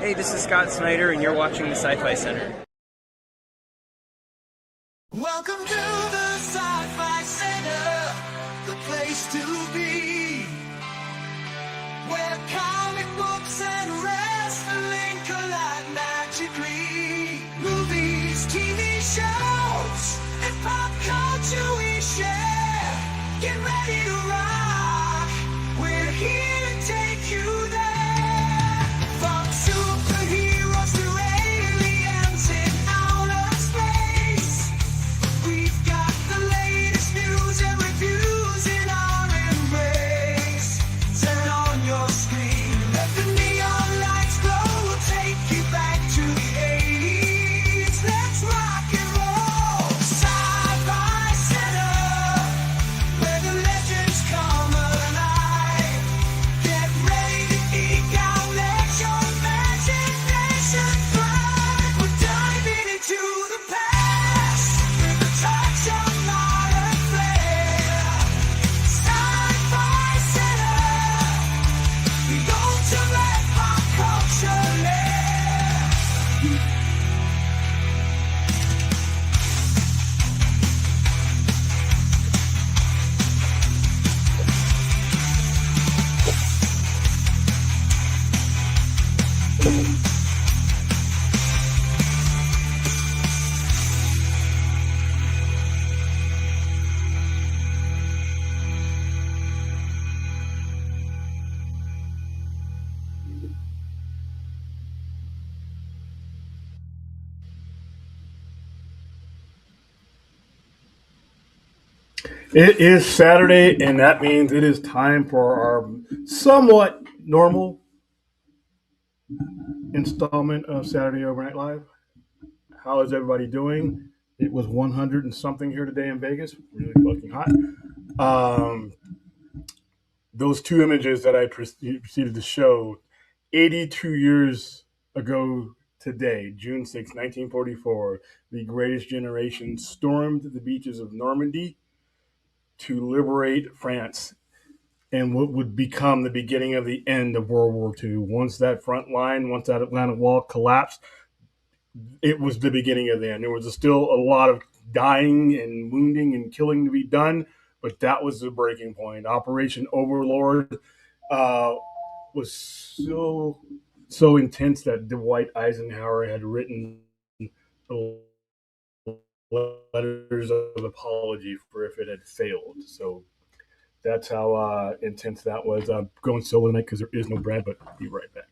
Hey, this is Scott Snyder, and you're watching the Sci-Fi Center. Welcome to the Sci-Fi Center, the place to be, where comic books and wrestling collide magically. Movies, TV shows, and pop culture we share. Get ready to rock, we're here to take you there. From superheroes to aliens in outer space, we've got the latest news and reviews in our embrace. Turn on your screen, let the neon lights glow. We'll take you back to the 80s. Let's rock and roll. Sci-Fi Center, where the legends come alive. Get ready to geek out, let your imagination thrive. We're diving into the past with a touch of modern flair. Sci-Fi Center, the ultimate pop culture lair. It is Saturday, and that means it is time for our somewhat normal installment of Saturday Overnight Live. How is everybody doing? It was 100 and something here today in Vegas, really fucking hot. Those two images that I proceeded to show 82 years ago today, June 6, 1944, the greatest generation stormed the beaches of Normandy to liberate France and what would become the beginning of the end of World War II. Once that front line, once that Atlantic Wall collapsed, it was the beginning of the end. There was still a lot of dying and wounding and killing to be done, but that was the breaking point. Operation Overlord was so intense that Dwight Eisenhower had written letters of apology for if it had failed. So that's how intense that was. I'm going solo tonight because there is no Brad, but be right back.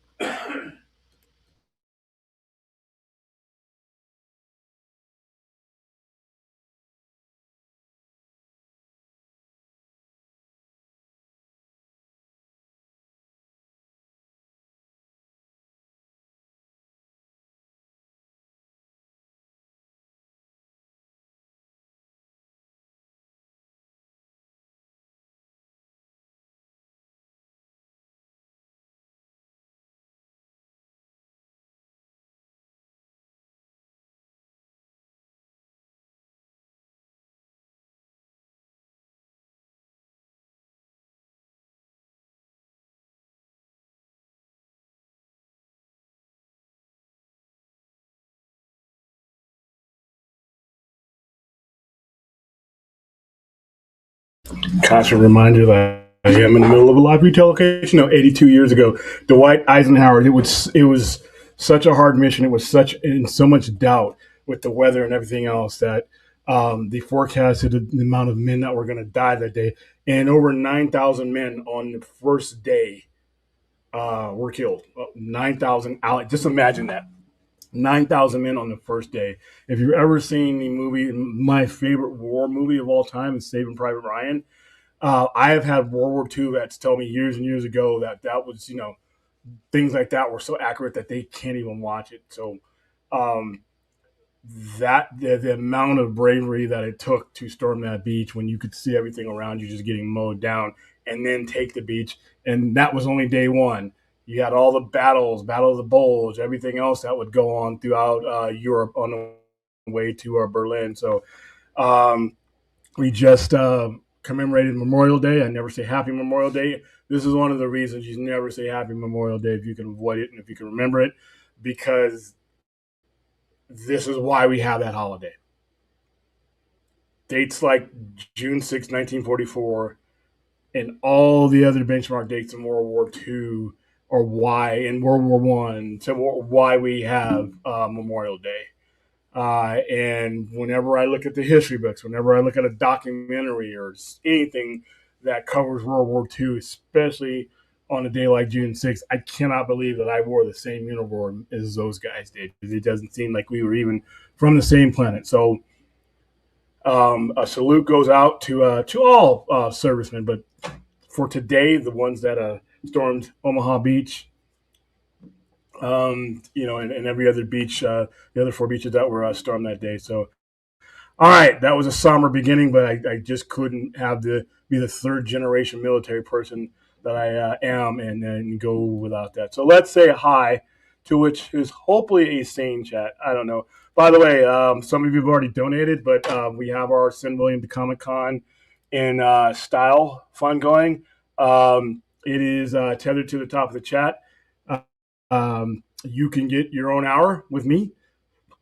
Constant reminder that I am in the middle of a live retail location. No, 82 years ago, Dwight Eisenhower. It was such a hard mission. It was so much doubt with the weather and everything else that they forecasted the amount of men that were going to die that day, and over 9,000 men on the first day were killed. 9,000 out. Just imagine that. 9,000 men on the first day. If you've ever seen the movie, my favorite war movie of all time is Saving Private Ryan. I have had World War II vets tell me years and years ago that was, things like that were so accurate that they can't even watch it. So the amount of bravery that it took to storm that beach when you could see everything around you just getting mowed down and then take the beach. And that was only day one. You had all the battles, Battle of the Bulge, everything else that would go on throughout Europe on the way to Berlin. So we just commemorated Memorial Day. I never say Happy Memorial Day. This is one of the reasons you never say Happy Memorial Day if you can avoid it and if you can remember it. because this is why we have that holiday. Dates like June 6, 1944, and all the other benchmark dates in World War II or why in World War One, so why we have Memorial Day. And whenever I look at the history books, whenever I look at a documentary or anything that covers World War II, especially on a day like June 6th, I cannot believe that I wore the same uniform as those guys did. It doesn't seem like we were even from the same planet. So a salute goes out to all servicemen, but for today, the ones that stormed Omaha Beach, and every other beach, the other 4 beaches that were stormed that day. So, all right, that was a somber beginning, but I just couldn't be the third generation military person that I am and go without that. So let's say hi to which is hopefully a sane chat. I don't know. By the way, some of you have already donated, but we have our Send William to Comic Con in style fund going. It is tethered to the top of the chat. You can get your own hour with me.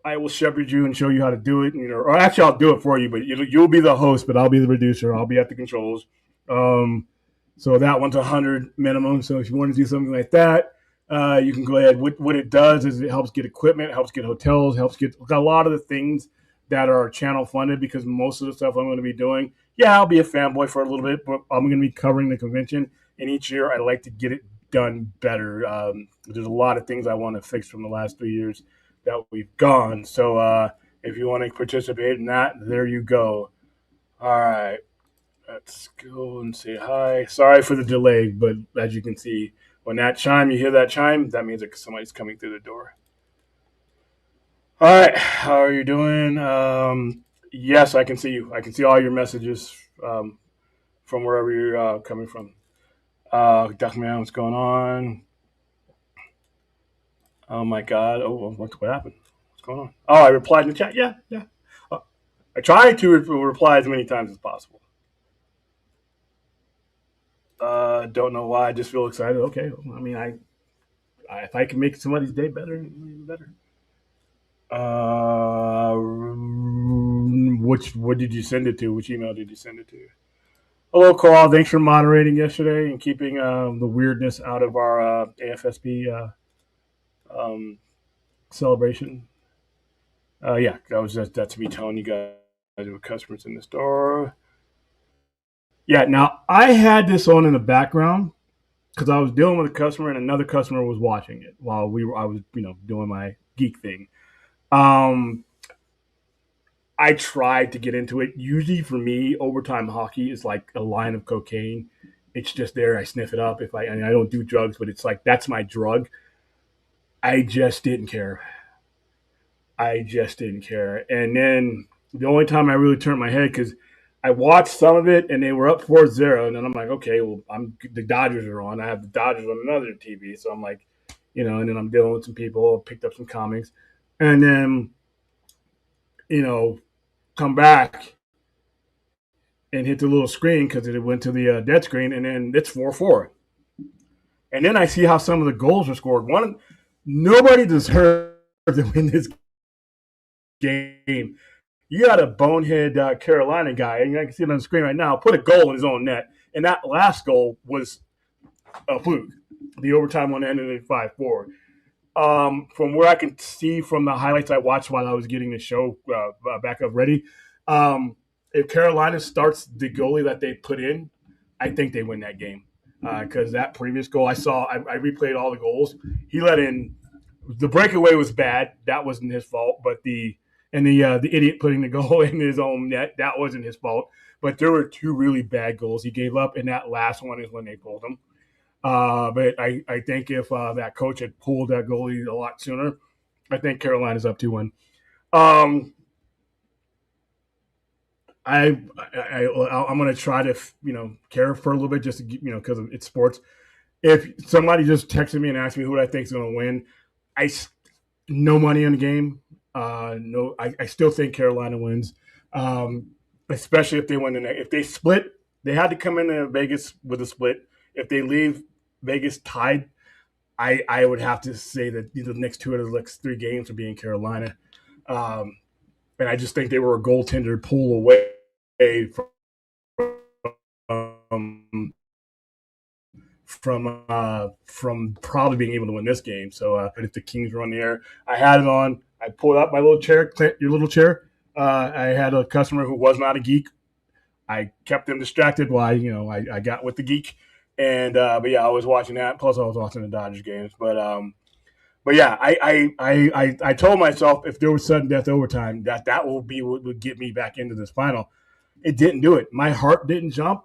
I will shepherd you and show you how to do it. Or actually, I'll do it for you, but you'll be the host, but I'll be the producer. I'll be at the controls. So that one's 100 minimum. So if you want to do something like that, you can go ahead. What it does is it helps get equipment, helps get hotels, helps get a lot of the things that are channel funded, because most of the stuff I'm going to be doing, I'll be a fanboy for a little bit, but I'm going to be covering the convention. And each year I like to get it done better. There's a lot of things I want to fix from the last 3 years that we've gone. So if you want to participate in that, there you go. All right. Let's go and say hi. Sorry for the delay, but as you can see, when you hear that chime, that means that somebody's coming through the door. All right. How are you doing? Yes, I can see you. I can see all your messages from wherever you're coming from. Duckman, what's going on? Oh my God! Oh, what happened? What's going on? Oh, I replied in the chat. Yeah. I try to reply as many times as possible. Don't know why. I just feel excited. Okay, I mean, I if I can make somebody's day better, even better. What did you send it to? Which email did you send it to? Hello, Carl. Thanks for moderating yesterday and keeping the weirdness out of our AFSP celebration. That's me telling you guys with customers in the store. Yeah, now I had this on in the background because I was dealing with a customer and another customer was watching it while I was doing my geek thing. I tried to get into it. Usually for me, overtime hockey is like a line of cocaine. It's just there. I sniff it up. I don't do drugs, but it's like that's my drug. I just didn't care. And then the only time I really turned my head, because I watched some of it and they were up 4-0, and then I'm like, okay, well, the Dodgers are on. I have the Dodgers on another TV, so I'm like, and then I'm dealing with some people, picked up some comics, and then, come back and hit the little screen because it went to the dead screen, and then it's 4-4. And then I see how some of the goals were scored. Nobody deserves to win this game. You got a bonehead Carolina guy, and I can see it on the screen right now, put a goal in his own net. And that last goal was a fluke. The overtime one ended in 5-4. From where I can see from the highlights I watched while I was getting the show back up ready, if Carolina starts the goalie that they put in, I think they win that game. Because that previous goal I saw, I replayed all the goals. He let in the breakaway was bad. That wasn't his fault. But the idiot putting the goal in his own net, that wasn't his fault. But there were two really bad goals he gave up, and that last one is when they pulled him. But I think if that coach had pulled that goalie a lot sooner, I think Carolina's up 2-1. I'm going to try to care for a little bit, just to because it's sports. If somebody just texted me and asked me who I think is going to win, no money in the game. No, I still think Carolina wins, especially if they win if they split. They had to come into Vegas with a split. If they leave Vegas tied, I would have to say that the next two out of the next three games would be in Carolina. Um, and I just think they were a goaltender pull away um, from probably being able to win this game. So, but if the Kings were on the air, I had it on. I pulled out my little chair, your little chair. I had a customer who was not a geek. I kept them distracted while I got with the geek, and but yeah, I was watching that. Plus, I was watching the Dodgers games. But yeah, I told myself if there was sudden death overtime, that will be what would get me back into this final. It didn't do it. My heart didn't jump,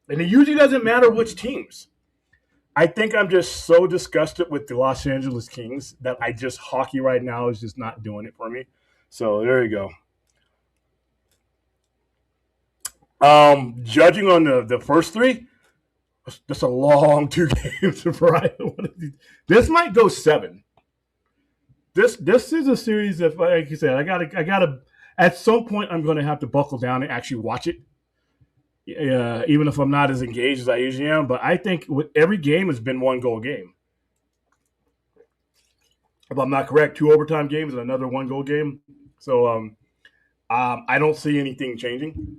and it usually doesn't matter which teams. I think I'm just so disgusted with the Los Angeles Kings that hockey right now is just not doing it for me. So there you go. Judging on the first three, that's a long two games for this might go seven. This is a series that, like you said, I gotta at some point I'm gonna have to buckle down and actually watch it. Even if I'm not as engaged as I usually am, but I think with every game has been one goal game. If I'm not correct, two overtime games and another one goal game. So I don't see anything changing.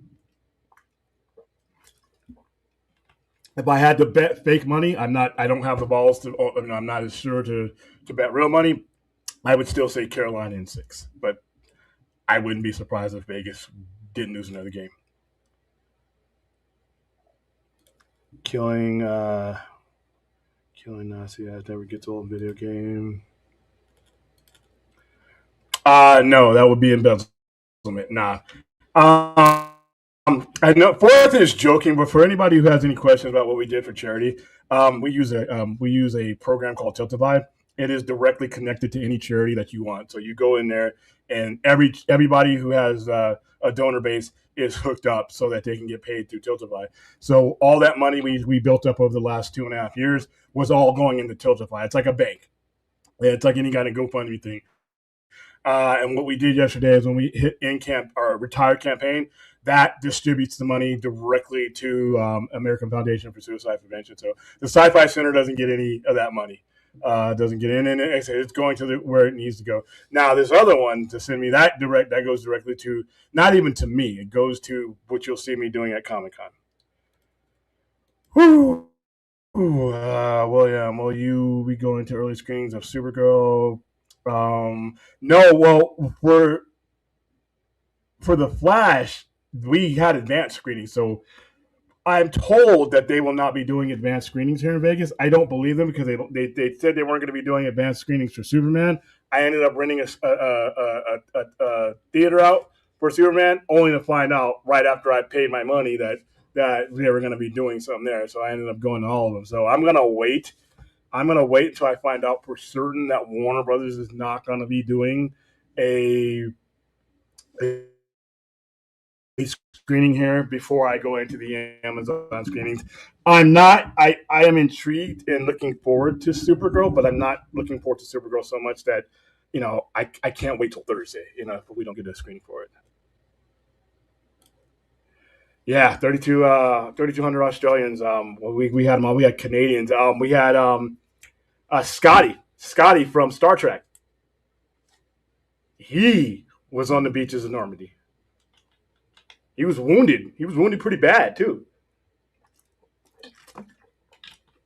If I had to bet fake money, I don't have the balls to. I'm not as sure to bet real money. I would still say Carolina in 6, but I wouldn't be surprised if Vegas didn't lose another game. Killing Nazi never gets old video game. No, that would be embezzlement. Nah. I know Fourth is joking, but for anybody who has any questions about what we did for charity, we use a program called Tiltify. It is directly connected to any charity that you want. So you go in there, and everybody who has a donor base is hooked up so that they can get paid through Tiltify. So all that money we built up over the last 2.5 years was all going into Tiltify. It's like a bank. It's like any kind of GoFundMe thing. And what we did yesterday is when we hit our retired campaign, that distributes the money directly to American Foundation for Suicide Prevention. So the Sci-Fi Center doesn't get any of that money. Doesn't get in, and it's going to where it needs to go. Now, this other one to send me that goes directly to, not even to me. It goes to what you'll see me doing at Comic-Con. Whew. William, will you be going to early screenings of Supergirl? No, well, for the Flash, we had advanced screenings, so I'm told that they will not be doing advanced screenings here in Vegas. I don't believe them because they said they weren't going to be doing advanced screenings for Superman. I ended up renting a theater out for Superman, only to find out right after I paid my money that they were going to be doing something there. So I ended up going to all of them. So I'm going to wait. I'm going to wait until I find out for certain that Warner Brothers is not going to be doing a screening here before I go into the Amazon screenings. I am intrigued and looking forward to Supergirl, but I'm not looking forward to Supergirl so much that, I can't wait till Thursday, if we don't get a screening for it. Yeah, 3,200 Australians. We had them all. We had Canadians. We had Scotty from Star Trek. He was on the beaches of Normandy. He was wounded. He was wounded pretty bad, too.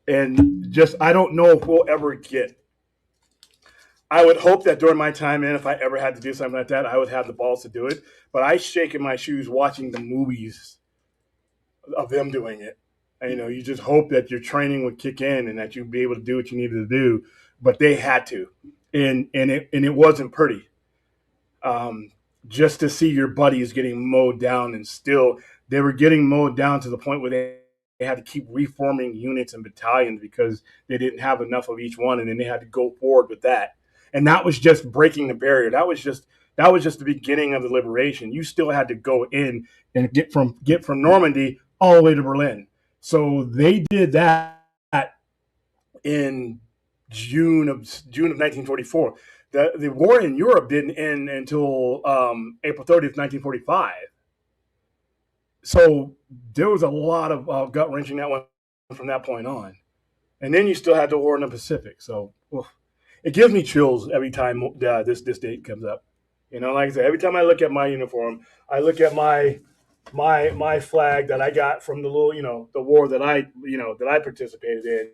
And I don't know if we'll ever get. I would hope that during my time in, if I ever had to do something like that, I would have the balls to do it. But I shake in my shoes watching the movies of them doing it. And, you just hope that your training would kick in and that you'd be able to do what you needed to do. But they had to. And it wasn't pretty. Just to see your buddies getting mowed down, and still they were getting mowed down to the point where they had to keep reforming units and battalions because they didn't have enough of each one, and then they had to go forward with that. And that was just breaking the barrier. That was just the beginning of the liberation. You still had to go in and get from Normandy all the way to Berlin. So they did that in June of 1944. The war in Europe didn't end until April 30th, 1945. So there was a lot of gut wrenching that went from that point on. and then you still had the war in the Pacific. So oof, it gives me chills every time this date comes up. Like I said, every time I look at my uniform, I look at my flag that I got from the little, the war that I participated in.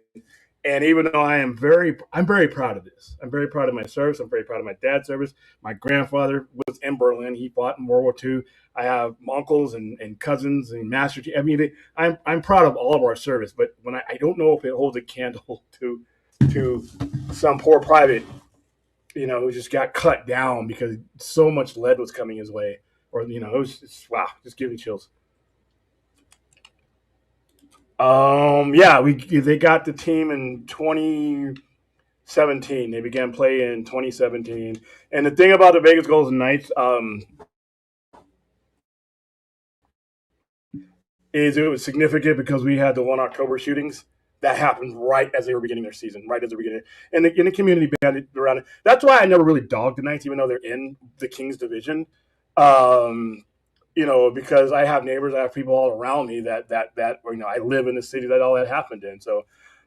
And even though I'm very proud of this. I'm very proud of my service. I'm very proud of my dad's service. My grandfather was in Berlin. He fought in World War II. I have uncles and cousins and master. I mean, I'm proud of all of our service. But when I don't know if it holds a candle to some poor private, who just got cut down because so much lead was coming his way, or wow, just give me chills. Yeah, they got the team in 2017. They began play in 2017, and the thing about the Vegas Golden Knights, is it was significant because we had the 1 October shootings that happened right as they were beginning their season, right as they were beginning, and the community banded around it. That's why I never really dogged the Knights, even though they're in the Kings division. Um, because I have neighbors, I have people all around me that I live in the city that all that happened in. So,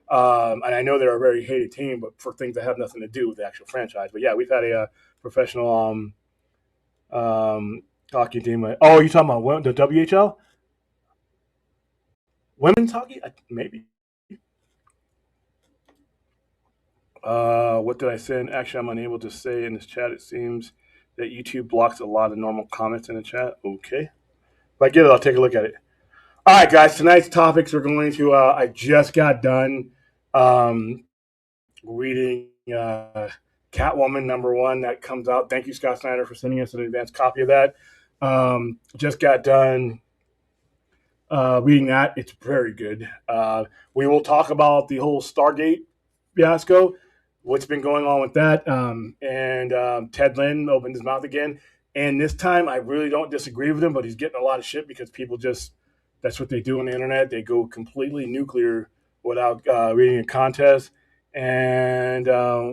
and I know they're a very hated team, but for things that have nothing to do with the actual franchise. But yeah, we've had a professional hockey team. Oh, you talking about the WHL? Women's hockey? Maybe. What did I send? Actually, I'm unable to say in this chat. It seems that YouTube blocks a lot of normal comments in the chat. Okay. If I get it, I'll take a look at it. All right, guys. Tonight's topics are going to. I just got done reading Catwoman #1 that comes out. Thank you, Scott Snyder, for sending us an advanced copy of that. Just got done reading that. It's very good. We will talk about the whole Stargate fiasco, what's been going on with that. And Ted Lin opened his mouth again. And this time, I really don't disagree with him, but he's getting a lot of shit because people that's what they do on the internet. They go completely nuclear without reading a contest. And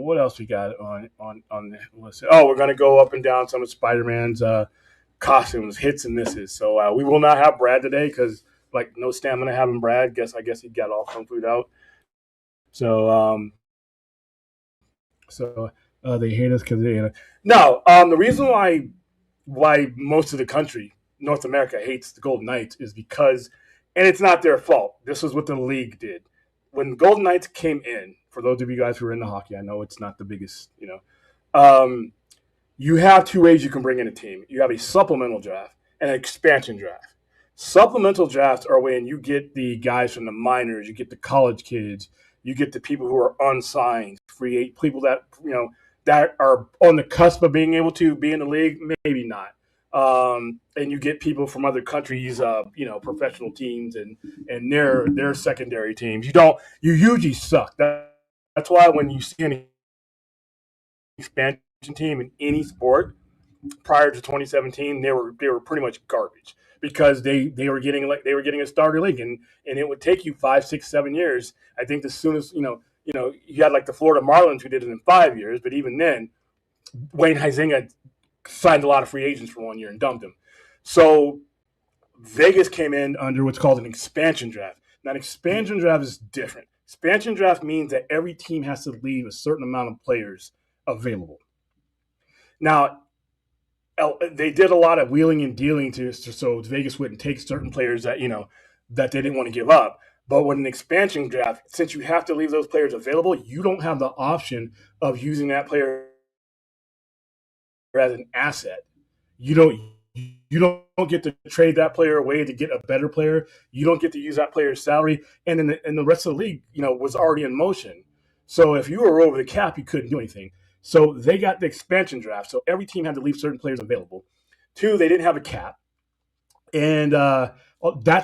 what else we got on the list? Oh, we're going to go up and down some of Spider-Man's costumes, hits and misses. So we will not have Brad today because, no stamina having Brad. I guess he got all kung fu out. So they hate us because they. No, the reason why most of the country, North America, hates the Golden Knights is because, and it's not their fault. This is what the league did when the Golden Knights came in. For those of you guys who are in the hockey, I know it's not the biggest, you have two ways you can bring in a team. You have a supplemental draft and an expansion draft. Supplemental drafts are when you get the guys from the minors, you get the college kids, you get the people who are unsigned, free people that that are on the cusp of being able to be in the league, maybe not. And you get people from other countries, professional teams and their secondary teams. You usually suck. That's why when you see an expansion team in any sport prior to 2017, they were pretty much garbage because they were getting a starter league and it would take you 5, 6, 7 years. I think as soon as you had the Florida Marlins who did it in 5 years, but even then, Wayne Huizinga signed a lot of free agents for 1 year and dumped them. So Vegas came in under what's called an expansion draft. Now, an expansion draft is different. Expansion draft means that every team has to leave a certain amount of players available. Now, they did a lot of wheeling and dealing so Vegas wouldn't take certain players that that they didn't want to give up. But with an expansion draft, since you have to leave those players available, you don't have the option of using that player as an asset. You don't get to trade that player away to get a better player. You don't get to use that player's salary, and the rest of the league, was already in motion. So if you were over the cap, you couldn't do anything. So they got the expansion draft. So every team had to leave certain players available. 2, they didn't have a cap, and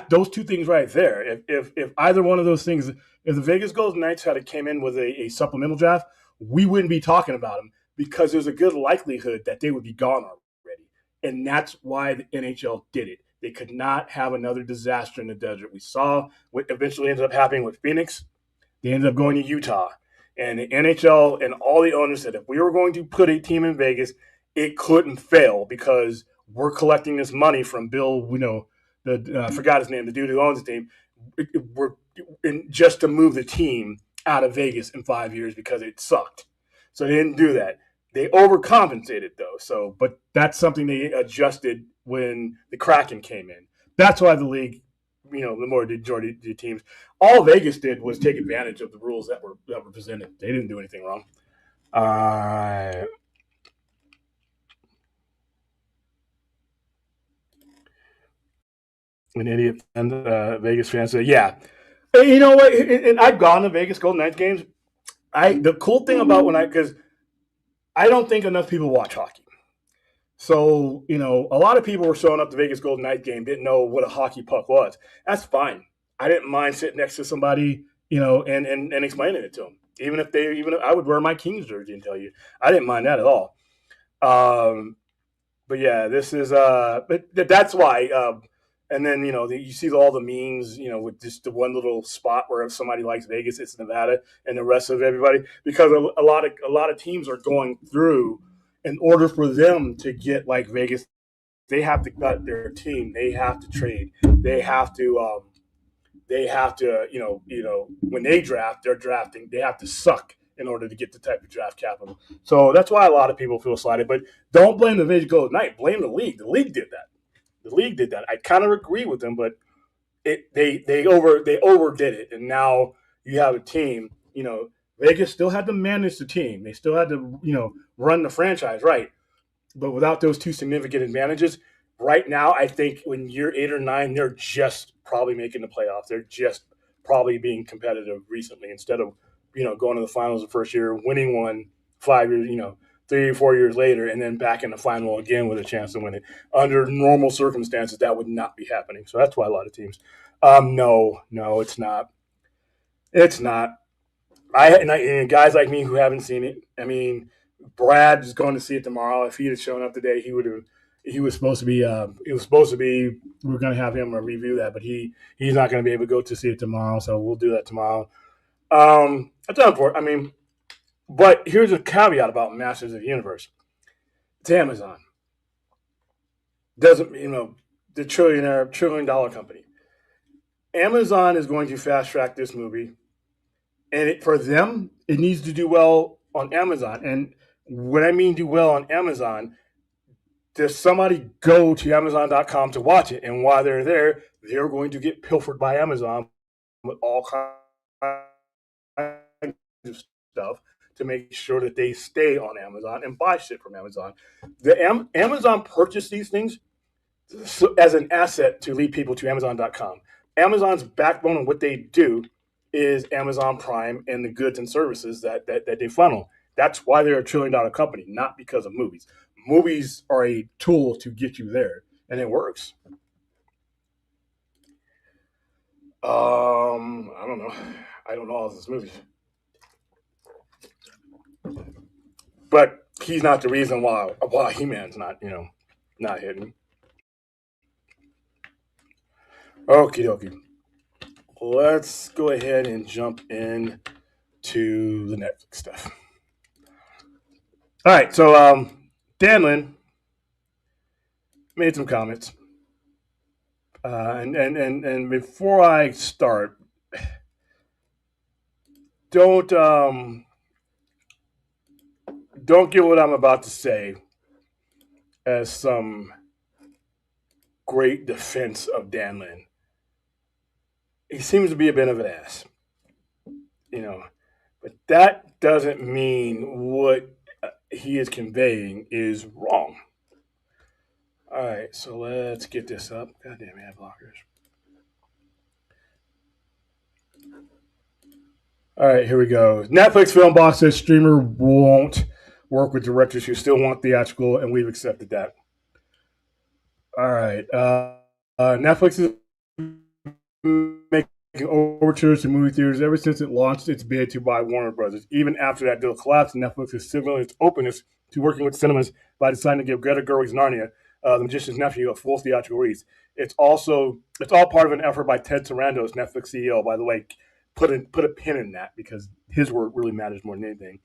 those two things right there. If either one of those things, if the Vegas Golden Knights came in with a supplemental draft, we wouldn't be talking about them because there's a good likelihood that they would be gone already. And that's why the NHL did it. They could not have another disaster in the desert. We saw what eventually ended up happening with Phoenix. They ended up going to Utah. And the NHL and all the owners said if we were going to put a team in Vegas, it couldn't fail because we're collecting this money from Bill, I forgot his name, the dude who owns the team. We're just to move the team out of Vegas in 5 years because it sucked. So they didn't do that. They overcompensated though. So, but that's something they adjusted when the Kraken came in. That's why the league, the majority of the teams, all Vegas did was take advantage of the rules that were presented. They didn't do anything wrong. An idiot and Vegas fans say, yeah. And you know what? And I've gone to Vegas Golden Knights games. The cool thing about because I don't think enough people watch hockey. So, a lot of people were showing up to Vegas Golden Knights game, didn't know what a hockey puck was. That's fine. I didn't mind sitting next to somebody, and explaining it to them. Even if I would wear my Kings jersey and tell you, I didn't mind that at all. But yeah, this is but that's why. And then you see all the memes, with just the one little spot where if somebody likes Vegas, it's Nevada, and the rest of everybody, because a lot of teams are going through. In order for them to get like Vegas, they have to cut their team. They have to trade. They have to. When they draft, they're drafting. They have to suck in order to get the type of draft capital. So that's why a lot of people feel slighted. But don't blame the Vegas Golden Knights. Blame the league. The league did that. The league did that. I kind of agree with them, but they overdid it, and now you have a team. Vegas still had to manage the team. They still had to run the franchise right, but without those two significant advantages, right now I think when you're 8 or 9, they're just probably making the playoffs. They're just probably being competitive recently instead of going to the finals the first year, winning one 5 years, 3 or 4 years later, and then back in the final again with a chance to win it. Under normal circumstances, that would not be happening. So that's why a lot of teams. No, it's not. It's not. And guys like me who haven't seen it. I mean, Brad is going to see it tomorrow. If he had shown up today, he would have. He was supposed to be. It was supposed to be. We were going to have him review that, but he's not going to be able to go to see it tomorrow. So we'll do that tomorrow. That's unfortunate. I mean, but here's a caveat about Masters of the Universe. It's Amazon. Doesn't the $1 trillion company? Amazon is going to fast track this movie. And for them, it needs to do well on Amazon. And when I mean do well on Amazon, does somebody go to Amazon.com to watch it? And while they're there, they're going to get pilfered by Amazon with all kinds of stuff to make sure that they stay on Amazon and buy shit from Amazon. Amazon purchased these things as an asset to lead people to Amazon.com. Amazon's backbone of what they do is Amazon Prime and the goods and services that they funnel. That's why they're $1 trillion company, not because of movies. Movies are a tool to get you there, and it works. I don't know. I don't know all this movies. But he's not the reason why He-Man's not hitting. Okie dokie. Let's go ahead and jump in to the Netflix stuff. All right, so Dan Lin made some comments, and before I start, don't get what I'm about to say as some great defense of Dan Lin. He seems to be a bit of an ass, but that doesn't mean what he is conveying is wrong. All right, so let's get this up. God damn, ad blockers. All right, here we go. Netflix film box says streamer won't work with directors who still want theatrical, and we've accepted that. All right. Netflix is making overtures to movie theaters ever since it launched its bid to buy Warner Brothers. Even after that deal collapsed, Netflix is signaling its openness to working with cinemas by deciding to give Greta Gerwig's Narnia, The Magician's Nephew, a full theatrical release. It's all part of an effort by Ted Sarandos, Netflix CEO, by the way. Put a pin in that because his work really matters more than anything,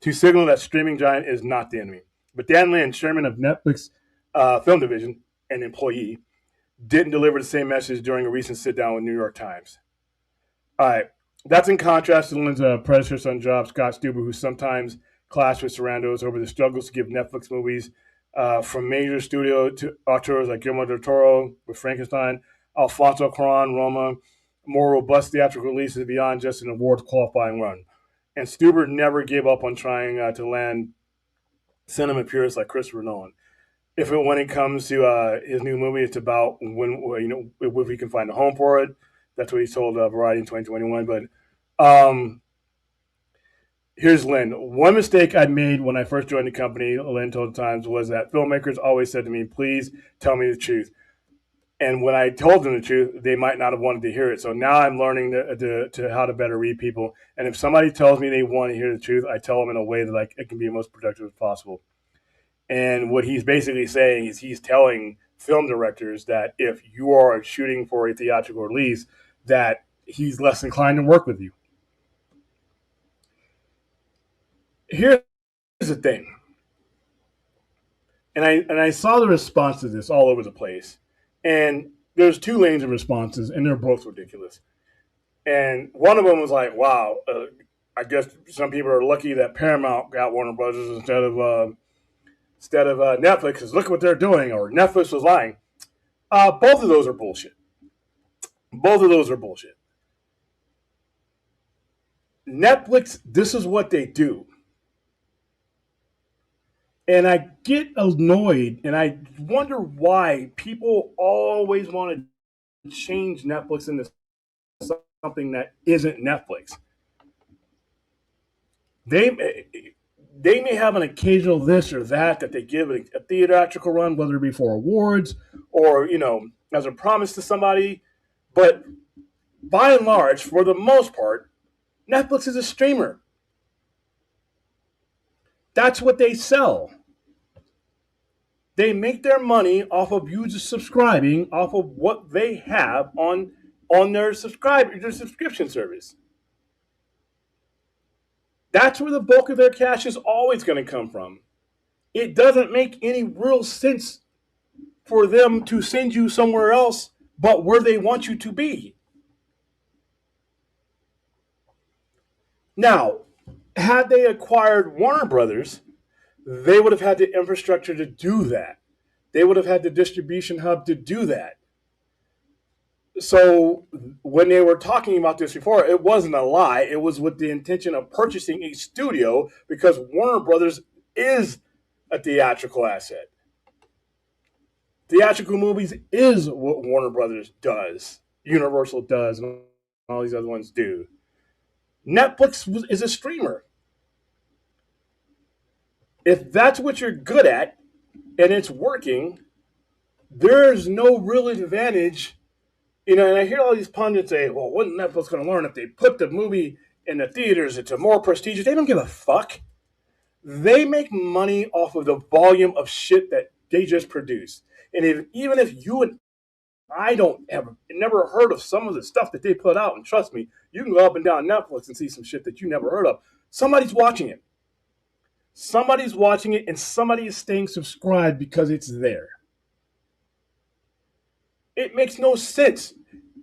to signal that streaming giant is not the enemy. But Dan Lin, chairman of Netflix film division and employee, didn't deliver the same message during a recent sit-down with New York Times. All right. That's in contrast to Lynn's predecessor son job, Scott Stuber, who sometimes clashed with Sarandos over the struggles to give Netflix movies from major studio to auteurs like Guillermo del Toro with Frankenstein, Alfonso Cuarón, Roma, more robust theatrical releases beyond just an awards qualifying run. And Stuber never gave up on trying to land cinema purists like Christopher Nolan. If it, when it comes to his new movie, it's about when if we can find a home for it. That's what he told Variety in 2021. But here's Lynn. One mistake I made when I first joined the company, Lynn told the Times, was that filmmakers always said to me, "Please tell me the truth." And when I told them the truth, they might not have wanted to hear it. So now I'm learning to how to better read people. And if somebody tells me they want to hear the truth, I tell them in a way that it can be most productive as possible. And what he's basically saying is he's telling film directors that if you are shooting for a theatrical release, that he's less inclined to work with you. Here's the thing, and I saw the response to this all over the place, and there's two lanes of responses, and they're both ridiculous. And one of them was like, "Wow, I guess some people are lucky that Paramount got Warner Brothers instead of Netflix, because look what they're doing," or Netflix was lying. Both of those are bullshit. Both of those are bullshit. Netflix, this is what they do. And I get annoyed and I wonder why people always want to change Netflix into something that isn't Netflix. They they may have an occasional this or that they give a theatrical run, whether it be for awards or, as a promise to somebody. But by and large, for the most part, Netflix is a streamer. That's what they sell. They make their money off of users subscribing off of what they have on their subscription service. That's where the bulk of their cash is always going to come from. It doesn't make any real sense for them to send you somewhere else but where they want you to be. Now, had they acquired Warner Brothers, they would have had the infrastructure to do that. They would have had the distribution hub to do that. So when they were talking about this before, it wasn't a lie. It was with the intention of purchasing a studio because Warner Brothers is a theatrical asset. Theatrical movies is what Warner Brothers does, Universal does, and all these other ones do. Netflix is a streamer. If that's what you're good at and it's working, there's no real advantage. And I hear all these pundits say, well, what Netflix going to learn if they put the movie in the theaters? It's a more prestigious. They don't give a fuck. They make money off of the volume of shit that they just produce. And even if you and I never heard of some of the stuff that they put out, and trust me, you can go up and down Netflix and see some shit that you never heard of. Somebody's watching it. Somebody's watching it, and somebody is staying subscribed because it's there. It makes no sense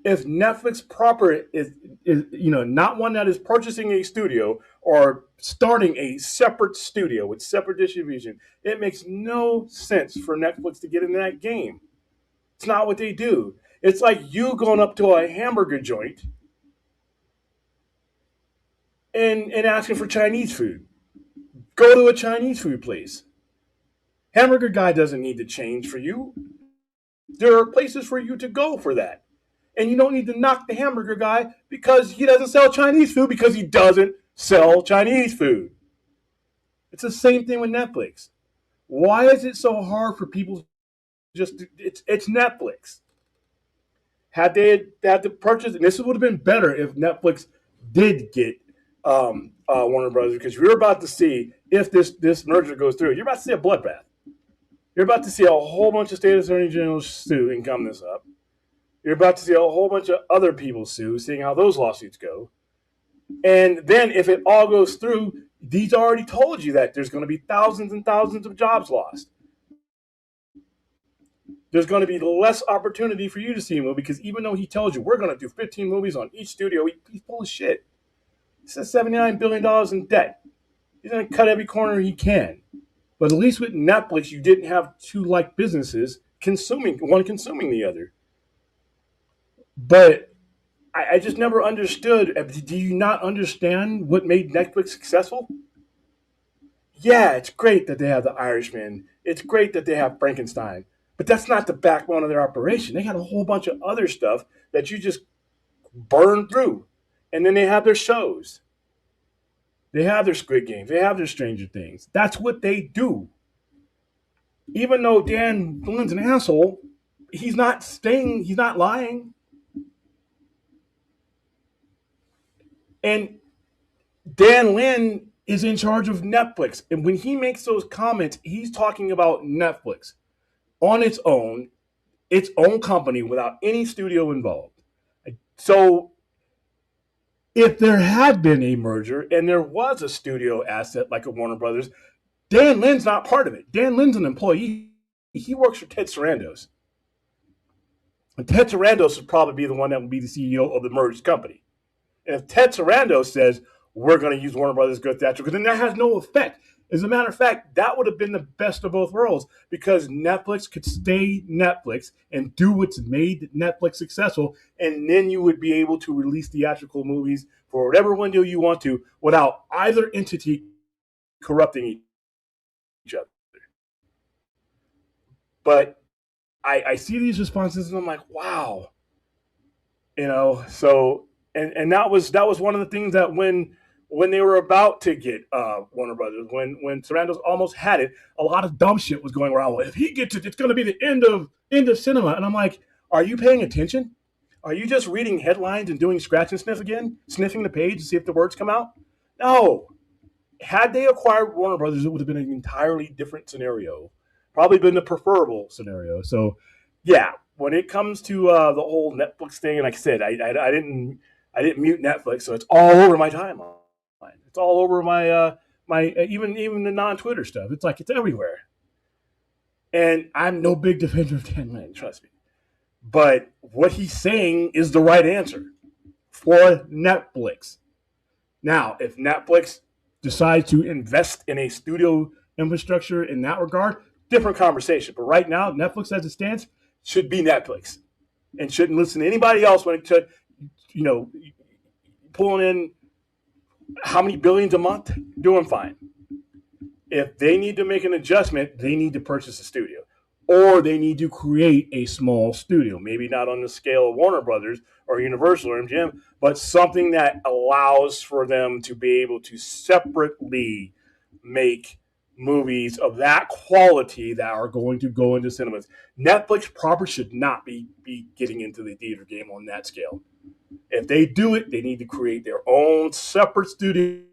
if Netflix proper is not one that is purchasing a studio or starting a separate studio with separate distribution. It makes no sense for Netflix to get into that game. It's not what they do. It's like you going up to a hamburger joint and asking for Chinese food. Go to a Chinese food place. Hamburger guy doesn't need to change for you. There are places for you to go for that. And you don't need to knock the hamburger guy because he doesn't sell Chinese food, because he doesn't sell Chinese food. It's the same thing with Netflix. Why is it so hard for people it's Netflix? Had they had to purchase, and this would have been better if Netflix did get Warner Brothers, because you're about to see, if this merger goes through, you're about to see a bloodbath. You're about to see a whole bunch of state attorney generals sue and gum this up. You're about to see a whole bunch of other people sue, seeing how those lawsuits go. And then if it all goes through, these already told you that there's going to be thousands and thousands of jobs lost. There's going to be less opportunity for you to see a movie, because even though he tells you we're going to do 15 movies on each studio, he's full of shit. He's at $79 billion in debt. He's going to cut every corner he can. But at least with Netflix, you didn't have two like businesses consuming one consuming the other. But I just never understood. Do you not understand what made Netflix successful? Yeah, it's great that they have the Irishman. It's great that they have Frankenstein. But that's not the backbone of their operation. They got a whole bunch of other stuff that you just burn through. And then they have their shows. They have their Squid Games. They have their Stranger Things. That's what they do. Even though Dan Flynn's an asshole, he's not lying. And Dan Lin is in charge of Netflix. And when he makes those comments, he's talking about Netflix on its own company without any studio involved. So if there had been a merger and there was a studio asset like a Warner Brothers, Dan Lin's not part of it. Dan Lin's an employee. He works for Ted Sarandos. And Ted Sarandos would probably be the one that would be the CEO of the merged company. And if Ted Sarandos says, we're going to use Warner Brothers Go Theatrical, then that has no effect. As a matter of fact, that would have been the best of both worlds because Netflix could stay Netflix and do what's made Netflix successful, and then you would be able to release theatrical movies for whatever window you want to without either entity corrupting each other. But I see these responses and I'm like, wow. So and that was one of the things that when they were about to get Warner Brothers, when Sarandos almost had it, a lot of dumb shit was going around. Well, if he gets it, it's going to be the end of cinema. And I'm like, are you paying attention? Are you just reading headlines and doing scratch and sniff again, sniffing the page to see if the words come out? No. Had they acquired Warner Brothers, it would have been an entirely different scenario. Probably been the preferable scenario. So, yeah, when it comes to the whole Netflix thing, and like I said, I didn't mute Netflix, so it's all over my timeline. It's all over my even the non-Twitter stuff. It's like it's everywhere. And I'm no big defender of Dan Lin, trust me. But what he's saying is the right answer for Netflix. Now, if Netflix decides to invest in a studio infrastructure in that regard, different conversation. But right now, Netflix as it stands should be Netflix and shouldn't listen to anybody else when it pulling in how many billions a month, doing fine. If they need to make an adjustment, they need to purchase a studio. Or they need to create a small studio, maybe not on the scale of Warner Brothers or Universal or MGM, but something that allows for them to be able to separately make movies of that quality that are going to go into cinemas. Netflix proper should not be getting into the theater game on that scale. If they do it, they need to create their own separate studio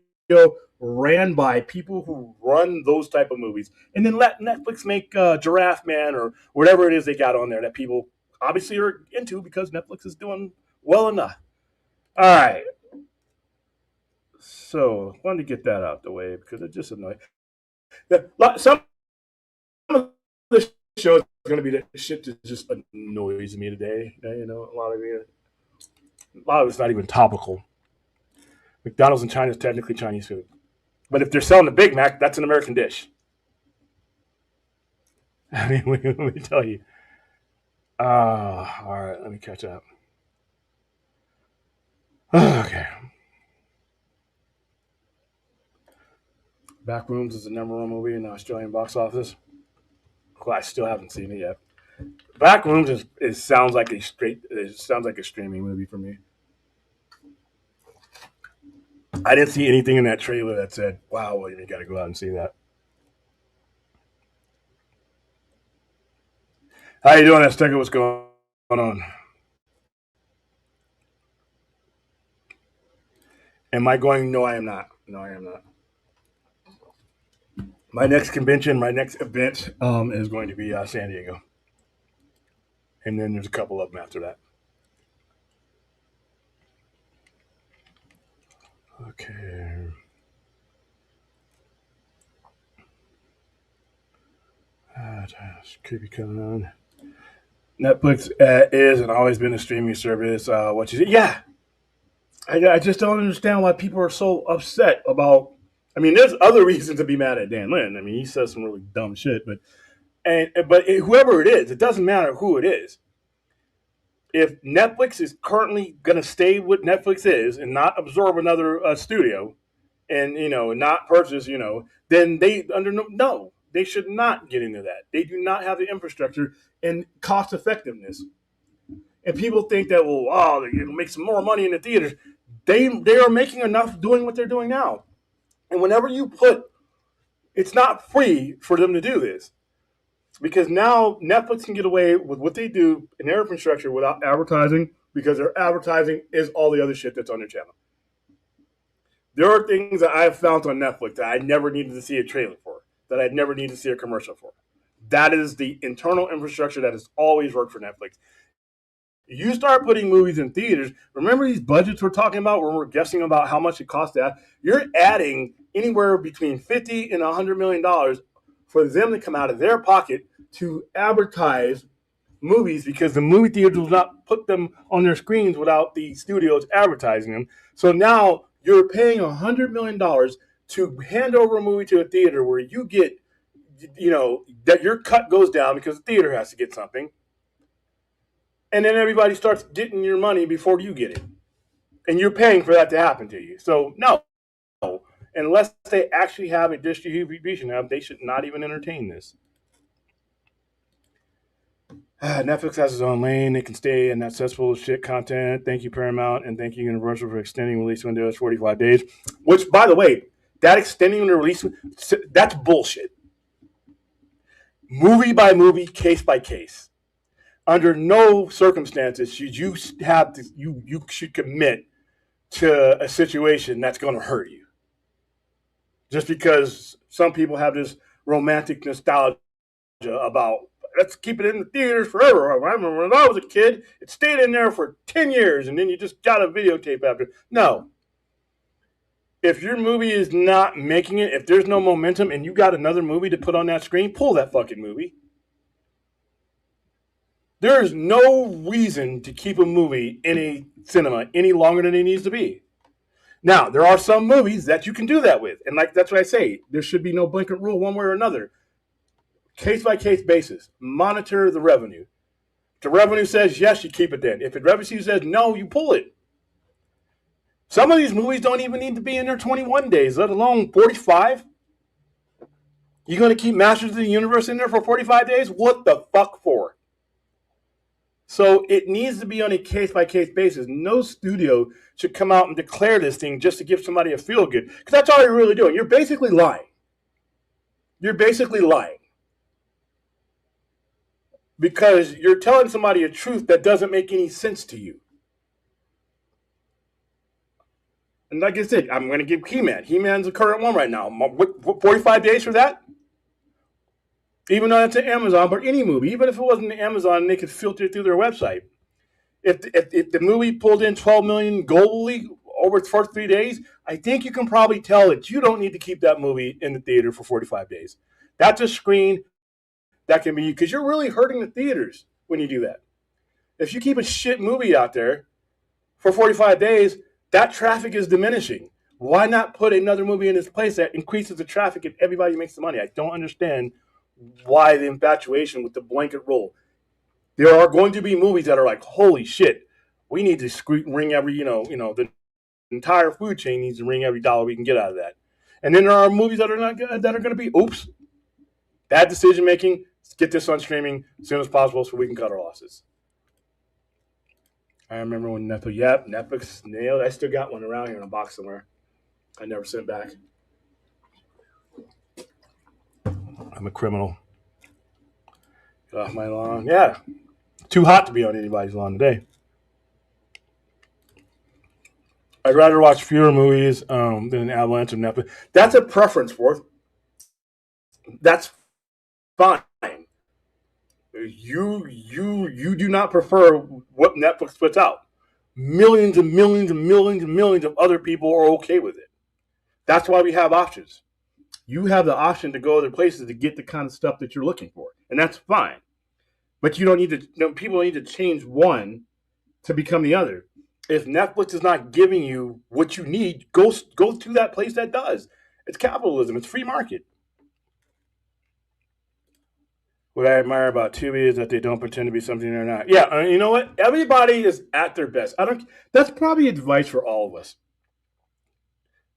ran by people who run those type of movies, and then let Netflix make Giraffe Man or whatever it is they got on there that people obviously are into because Netflix is doing well enough. All right. So I wanted to get that out the way because it's just annoying. Some of the shows are going to be the shit that just annoys me today. A lot of it's not even topical. McDonald's in China is technically Chinese food. But if they're selling the Big Mac, that's an American dish. I mean, let me tell you. All right, let me catch up. Okay. Backrooms is the #1 movie in the Australian box office. Well, I still haven't seen it yet. Backrooms sounds like a streaming movie for me. I didn't see anything in that trailer that said, wow, well, you got to go out and see that. How you doing, Azteca? What's going on? Am I going? No, I am not. My next convention, my next event is going to be San Diego. And then there's a couple of them after that. Okay. Creepy coming on. Netflix is and always been a streaming service. What you say? Yeah. I just don't understand why people are so upset about. I mean, there's other reasons to be mad at Dan Lin. I mean, he says some really dumb shit, but whoever it is, it doesn't matter who it is. If Netflix is currently going to stay what Netflix is and not absorb another studio, and not purchase, then they should not get into that. They do not have the infrastructure and cost effectiveness. And people think that it'll make some more money in the theaters. They are making enough doing what they're doing now. And whenever you it's not free for them to do this, because now Netflix can get away with what they do in their infrastructure without advertising, because their advertising is all the other shit that's on their channel. There are things that I've found on Netflix that I never needed to see a trailer for, that I'd never needed to see a commercial for. That is the internal infrastructure that has always worked for Netflix. You start putting movies in theaters, remember these budgets we're talking about where we're guessing about how much it costs to have? You're adding anywhere between $50 and $100 million for them to come out of their pocket to advertise movies, because the movie theaters will not put them on their screens without the studios advertising them. So now you're paying $100 million to hand over a movie to a theater where you get, that your cut goes down because the theater has to get something. And then everybody starts getting your money before you get it. And you're paying for that to happen to you. So, no. Unless they actually have a distribution hub, they should not even entertain this. Netflix has its own lane. It can stay in that cesspool of shit content. Thank you, Paramount, and thank you, Universal, for extending release windows 45 days. Which, by the way, that extending the release, that's bullshit. Movie by movie, case by case. Under no circumstances should you should commit to a situation that's going to hurt you. Just because some people have this romantic nostalgia about, let's keep it in the theaters forever. I remember when I was a kid, it stayed in there for 10 years, and then you just got a videotape after. No. If your movie is not making it, if there's no momentum and you got another movie to put on that screen, pull that fucking movie. There is no reason to keep a movie in a cinema any longer than it needs to be. Now, there are some movies that you can do that with. And that's what I say. There should be no blanket rule one way or another. Case-by-case basis. Monitor the revenue. If the revenue says yes, you keep it then. If the revenue says no, you pull it. Some of these movies don't even need to be in there 21 days, let alone 45. You're going to keep Masters of the Universe in there for 45 days? What the fuck for? So it needs to be on a case-by-case basis. No studio should come out and declare this thing just to give somebody a feel-good. Because that's all you're really doing. You're basically lying. Because you're telling somebody a truth that doesn't make any sense to you. And like I said, I'm going to give He-Man. He-Man's the current one right now. What, 45 days for that? Even though it's an Amazon, but any movie, even if it wasn't Amazon, they could filter it through their website. If the movie pulled in 12 million globally over the first 3 days, I think you can probably tell that you don't need to keep that movie in the theater for 45 days. That's a screen that can be, because you're really hurting the theaters when you do that. If you keep a shit movie out there for 45 days, that traffic is diminishing. Why not put another movie in its place that increases the traffic and everybody makes the money? I don't understand why the infatuation with the blanket rule. There are going to be movies that are like, holy shit, we need to ring every, the entire food chain needs to ring every dollar we can get out of that. And then there are movies that are not good, that are going to be, oops, bad decision making. Let's get this on streaming as soon as possible so we can cut our losses. I remember when Netflix nailed. I still got one around here in a box somewhere. I never sent back. I'm a criminal. Get off my lawn. Yeah. Too hot to be on anybody's lawn today. I'd rather watch fewer movies than an avalanche of Netflix. That's a preference, Worth. That's fine. You do not prefer what Netflix puts out. Millions and millions and millions and millions of other people are okay with it. That's why we have options. You have the option to go other places to get the kind of stuff that you're looking for. And that's fine. But you don't need to, people need to change one to become the other. If Netflix is not giving you what you need, go to that place that does. It's capitalism. It's free market. What I admire about Tubi is that they don't pretend to be something they're not. Yeah, you know what? Everybody is at their best. I don't. That's probably advice for all of us.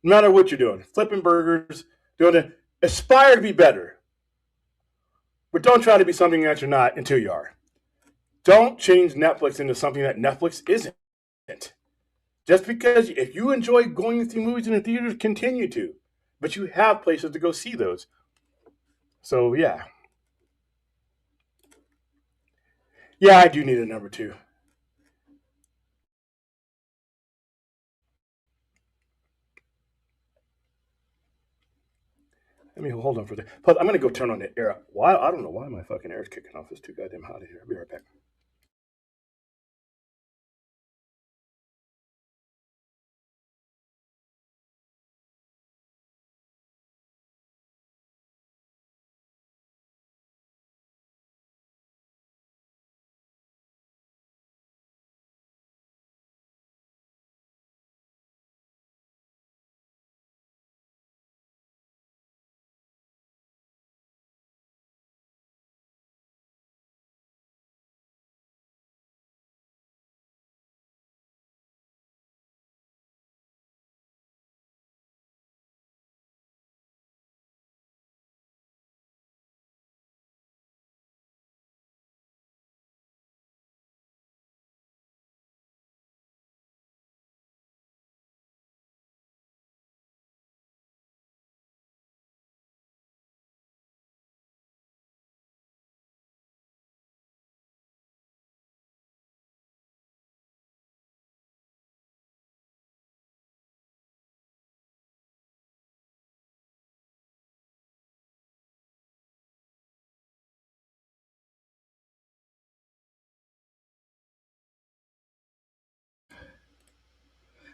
No matter what you're doing, flipping burgers, doing it, aspire to be better, but don't try to be something that you're not until you are. Don't change Netflix into something that Netflix isn't. Just because if you enjoy going to see movies in the theaters, continue to, but you have places to go see those. So yeah, yeah, I do need a number two. Let me hold on for a second. Plus, I'm gonna go turn on the air. Why? I don't know why my fucking air is kicking off. It's too goddamn hot in here. I'll be right back.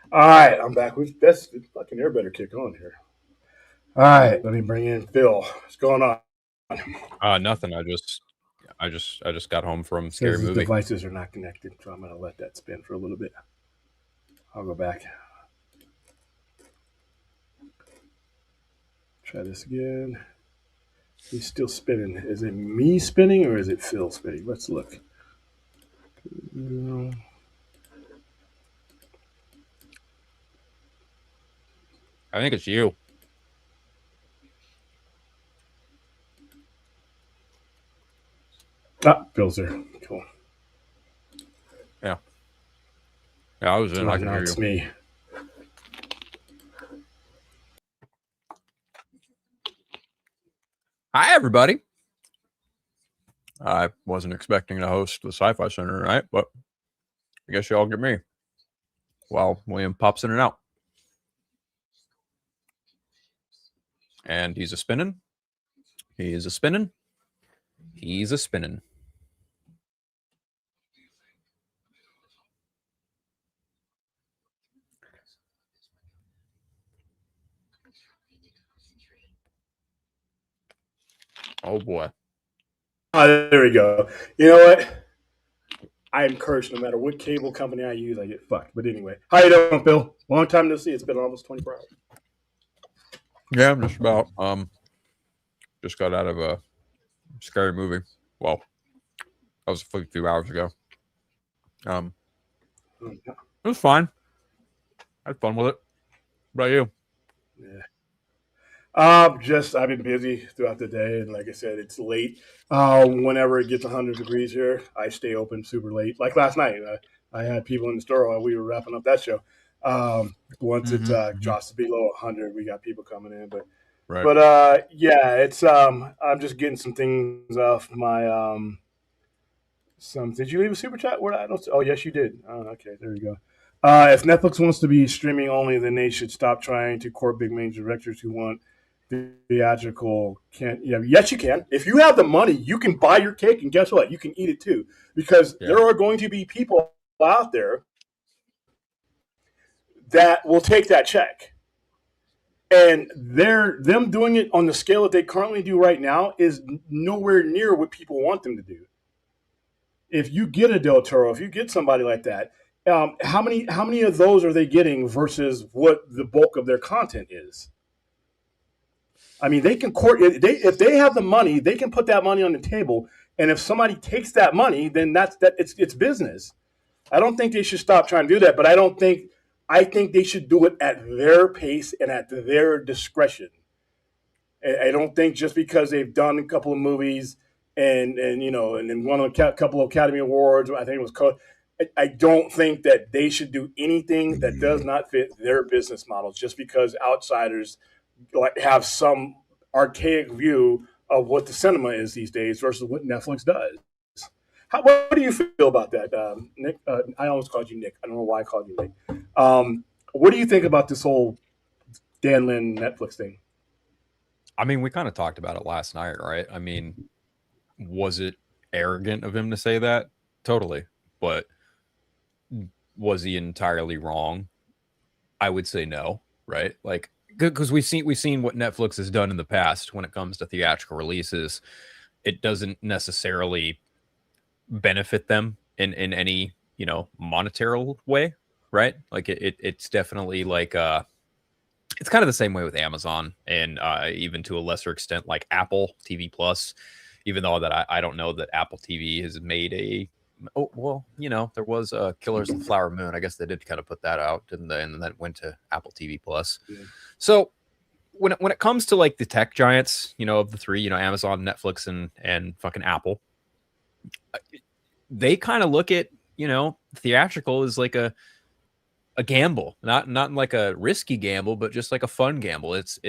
All right, I'm back. This fucking air better kick on here. All right, let me bring in Phil. What's going on? Nothing. I just got home from Scary Says his Movie. devices are not connected, so I'm gonna let that spin for a little bit. I'll go back. Try this again. He's still spinning. Is it me spinning or is it Phil spinning? Let's look. I think it's you. Ah, Phil's there. Cool. Yeah, I was in. I Oh, can no, hear it's you. me. Hi, everybody. I wasn't expecting to host the Sci-Fi Center tonight, but I guess y'all get me while William pops in and out. And he's a spinning. He is a spinning. He's a spinning. Oh boy. There we go. You know what? I am cursed. No matter what cable company I use, I get fucked. But anyway, how you doing, Phil? Long time no see. It's been almost 24 hours. Yeah, I'm just about. Just got out of a Scary Movie. Well, that was a few hours ago. It was fine. I had fun with it. What about you? Yeah. Just I've been busy throughout the day, and like I said, it's late. Whenever it gets 100 degrees here, I stay open super late. Like last night, I had people in the store while we were wrapping up that show. Once it drops below 100, we got people coming in. Right. But yeah, it's I'm just getting some things off my some. Did you leave a super chat? Where I don't. Oh yes, you did. Oh, okay, there you go. If Netflix wants to be streaming only, then they should stop trying to court big main directors who want theatrical. Can't. Yeah, yes, you can. If you have the money, you can buy your cake, and guess what? You can eat it too, because there are going to be people out there that will take that check. And them doing it on the scale that they currently do right now is nowhere near what people want them to do. If you get a Del Toro, if you get somebody like that, How many of those are they getting versus what the bulk of their content is? I mean, they can court if they have the money, they can put that money on the table, and if somebody takes that money, then it's business. I don't think they should stop trying to do that, but I think they should do it at their pace and at their discretion. I don't think just because they've done a couple of movies and then won a couple of Academy Awards, I think it was called. I don't think that they should do anything that does not fit their business models just because outsiders like have some archaic view of what the cinema is these days versus what Netflix does. What do you feel about that, Nick? I almost called you Nick. I don't know why I called you Nick. What do you think about this whole Dan Lin Netflix thing? I mean, we kind of talked about it last night, right? I mean, was it arrogant of him to say that? Totally. But was he entirely wrong? I would say no, right? Like, because we've seen what Netflix has done in the past when it comes to theatrical releases. It doesn't necessarily benefit them in any monetary way, right? Like it's definitely like it's kind of the same way with Amazon and even to a lesser extent like Apple TV Plus, even though that I don't know that Apple TV has made a there was Killers of the Flower Moon. I guess they did kind of put that out, didn't they? And then that went to Apple TV Plus. Yeah. So when it comes to like the tech giants, of the three, Amazon, Netflix, and fucking Apple, they kind of look at theatrical as like a gamble, not like a risky gamble, but just like a fun gamble. It's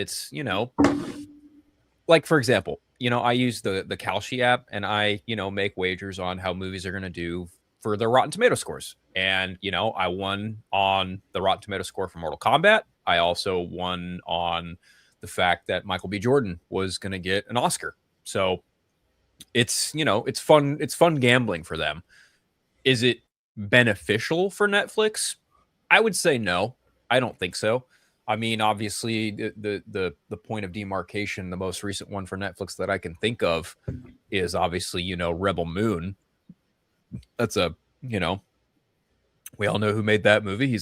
like, for example, I use the Kalshi app and I make wagers on how movies are going to do for their Rotten Tomato scores. And I won on the Rotten Tomato score for Mortal Kombat. I also won on the fact that Michael B. Jordan was going to get an Oscar. So it's fun gambling for them. Is it beneficial for Netflix? I would say no. I don't think so. I mean, obviously, the point of demarcation, the most recent one for Netflix that I can think of is obviously, Rebel Moon. That's we all know who made that movie.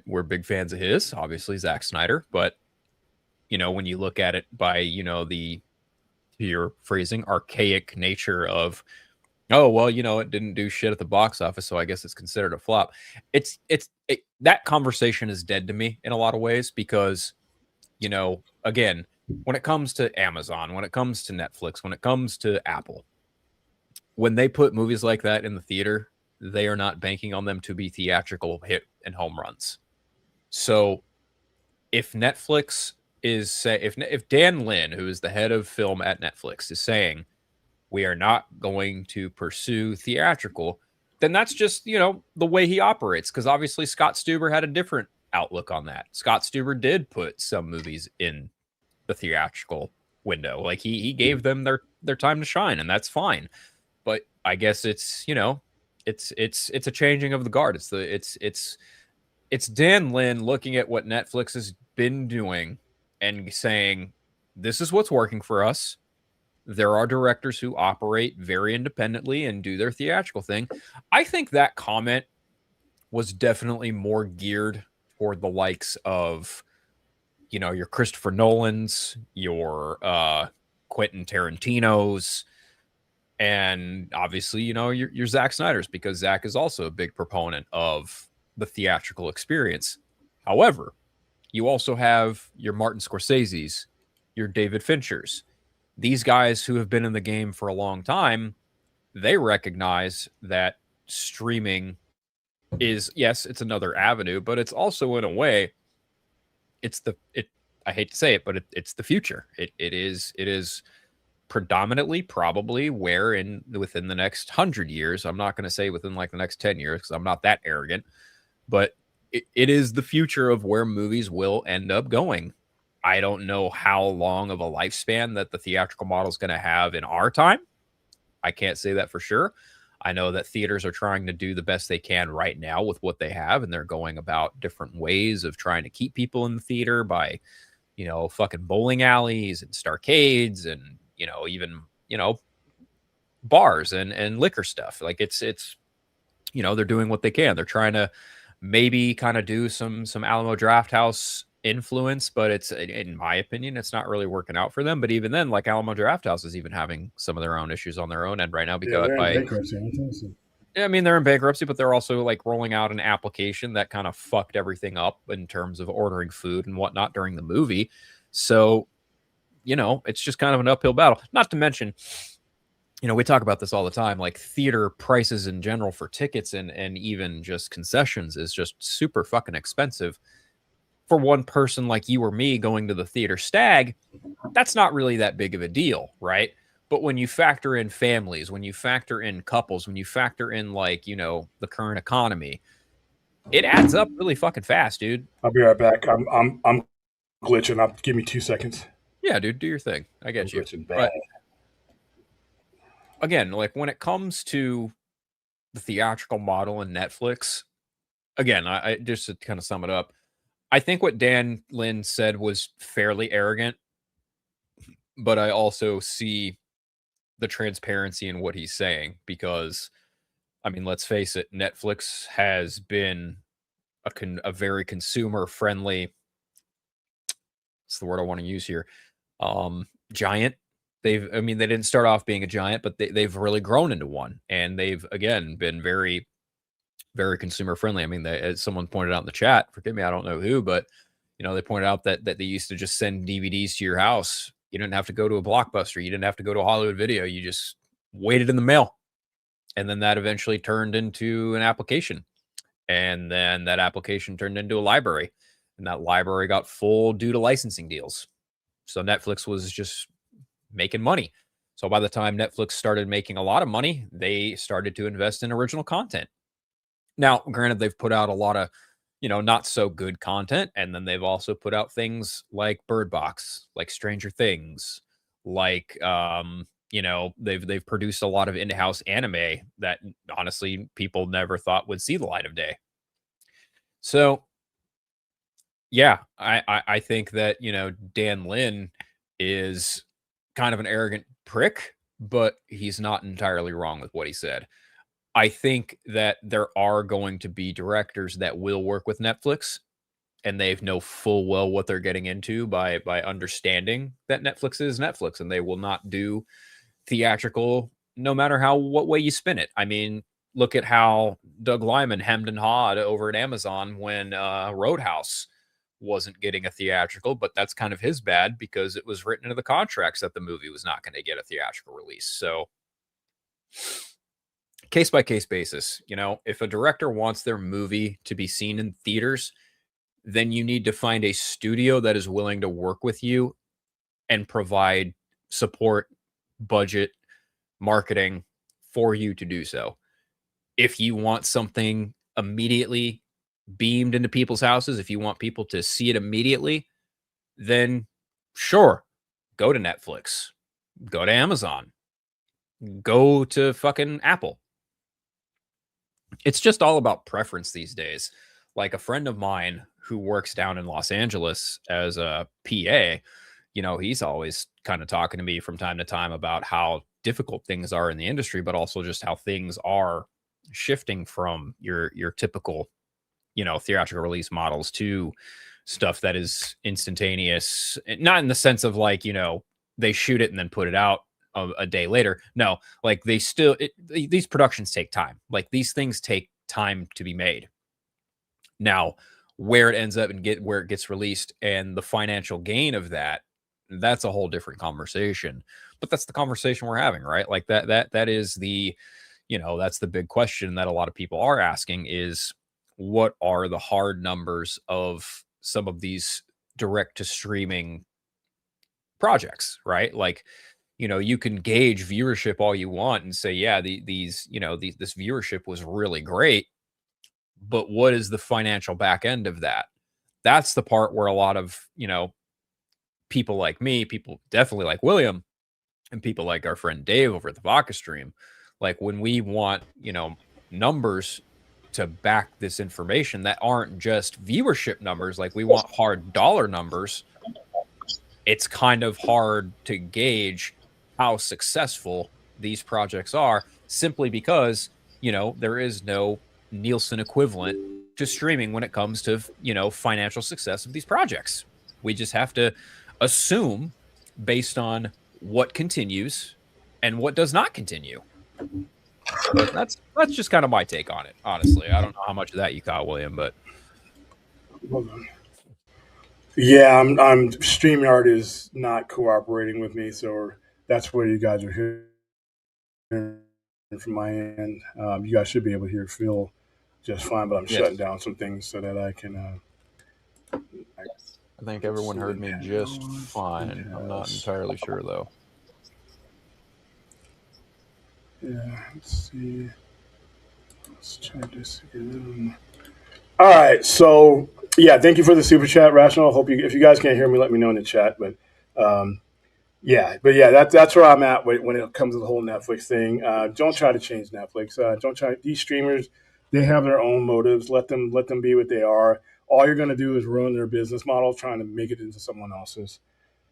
We're big fans of his, obviously, Zack Snyder. But, when you look at it by, to your phrasing, archaic nature of, oh, well, it didn't do shit at the box office, so I guess it's considered a flop. That conversation is dead to me in a lot of ways because, again, when it comes to Amazon, when it comes to Netflix, when it comes to Apple, when they put movies like that in the theater, they are not banking on them to be theatrical hit and home runs. So if Netflix if Dan Lin, who is the head of film at Netflix, is saying, we are not going to pursue theatrical, then that's just, the way he operates. Because obviously Scott Stuber had a different outlook on that. Scott Stuber did put some movies in the theatrical window. Like he gave them their time to shine, and that's fine. But I guess it's, it's a changing of the guard. It's Dan Lin looking at what Netflix has been doing and saying, this is what's working for us. There are directors who operate very independently and do their theatrical thing. I think that comment was definitely more geared toward the likes of, your Christopher Nolans, your Quentin Tarantino's, and obviously, your Zack Snyder's, because Zack is also a big proponent of the theatrical experience. However, you also have your Martin Scorsese's, your David Fincher's. These guys who have been in the game for a long time, they recognize that streaming is, yes, it's another avenue, but it's also, in a way, I hate to say it, but it's the future. It is predominantly probably where within the next 100 years, I'm not going to say within like the next 10 years, because I'm not that arrogant, but it is the future of where movies will end up going. I don't know how long of a lifespan that the theatrical model is going to have in our time. I can't say that for sure. I know that theaters are trying to do the best they can right now with what they have, and they're going about different ways of trying to keep people in the theater by, fucking bowling alleys and starcades and, even, bars and liquor stuff. Like it's, they're doing what they can. They're trying to maybe kind of do some Alamo Drafthouse influence, but it's, in my opinion, it's not really working out for them. But even then, like Alamo Drafthouse is even having some of their own issues on their own end right now Yeah, because they're in by bankruptcy. I mean, they're in bankruptcy, but they're also like rolling out an application that kind of fucked everything up in terms of ordering food and whatnot during the movie. So, you know, it's just kind of an uphill battle. Not to mention, you know, we talk about this all the time, like theater prices in general for tickets and even just concessions is just super fucking expensive. For one person like you or me going to the theater stag, that's not really that big of a deal, right? But when you factor in families, when you factor in couples, when you factor in like, you know, the current economy, it adds up really fucking fast, dude. I'll be right back. I'm glitching. Give me 2 seconds. Yeah, dude, do your thing. I I'm get you. glitching bad. But again, like when it comes to the theatrical model in Netflix, again, I just to kind of sum it up, I think what Dan Lin said was fairly arrogant, but I also see the transparency in what he's saying because, I mean, let's face it, Netflix has been a very consumer friendly. What's the word I want to use here? Giant. I mean, they didn't start off being a giant, but they've really grown into one, and they've again been very, very consumer friendly. I mean, as someone pointed out in the chat, forgive me, I don't know who, but you know, they pointed out that they used to just send DVDs to your house. You didn't have to go to a Blockbuster. You didn't have to go to a Hollywood Video. You just waited in the mail. And then that eventually turned into an application. And then that application turned into a library. And that library got full due to licensing deals. So Netflix was just making money. So by the time Netflix started making a lot of money, they started to invest in original content. Now, granted, they've put out a lot of, you know, not so good content. And then they've also put out things like Bird Box, like Stranger Things, like, you know, they've produced a lot of in-house anime that honestly people never thought would see the light of day. So yeah, I think that, you know, Dan Lin is kind of an arrogant prick, but he's not entirely wrong with what he said. I think that there are going to be directors that will work with Netflix and they know full well what they're getting into by understanding that Netflix is Netflix and they will not do theatrical no matter what way you spin it. I mean, look at how Doug Lyman hemmed and hawed over at Amazon when Roadhouse wasn't getting a theatrical, but that's kind of his bad because it was written into the contracts that the movie was not going to get a theatrical release. So case by case basis, you know, if a director wants their movie to be seen in theaters, then you need to find a studio that is willing to work with you and provide support, budget, marketing for you to do so. If you want something immediately beamed into people's houses, if you want people to see it immediately, then sure, go to Netflix, go to Amazon, go to fucking Apple. It's just all about preference these days. Like a friend of mine who works down in Los Angeles as a PA, you know, he's always kind of talking to me from time to time about how difficult things are in the industry, but also just how things are shifting from your typical, you know, theatrical release models to stuff that is instantaneous. Not in the sense of like, you know, they shoot it and then put it out a day later. No, like they still, these productions take time. Like these things take time to be made. Now, where it ends up and where it gets released and the financial gain of that, that's a whole different conversation. But that's the conversation we're having, right? Like that is the, you know, that's the big question that a lot of people are asking is what are the hard numbers of some of these direct to streaming projects, right? Like, you know, you can gauge viewership all you want and say, yeah, these, you know, this viewership was really great. But what is the financial back end of that? That's the part where a lot of, you know, people like me, people definitely like William, and people like our friend Dave over at the Vodka Stream, like when we want, you know, numbers to back this information that aren't just viewership numbers, like we want hard dollar numbers, it's kind of hard to gauge how successful these projects are simply because, you know, there is no Nielsen equivalent to streaming when it comes to, financial success of these projects. We just have to assume based on what continues and what does not continue. That's just kind of my take on it, honestly. I don't know how much of that you caught, William, but Yeah, I'm StreamYard is not cooperating with me, so that's where you guys are hearing from my end. You guys should be able to hear Phil just fine, but I'm shutting down some things so that I can. I think everyone heard me just fine. I'm not entirely sure though. Yeah, let's see. Let's try this again. All right, so yeah, thank you for the super chat, Rational. Hope you, if you guys can't hear me, let me know in the chat. But that's where I'm at when it comes to the whole Netflix thing. Don't try to change Netflix. Don't try. These streamers, they have their own motives. Let them be what they are. All you're going to do is ruin their business model, trying to make it into someone else's.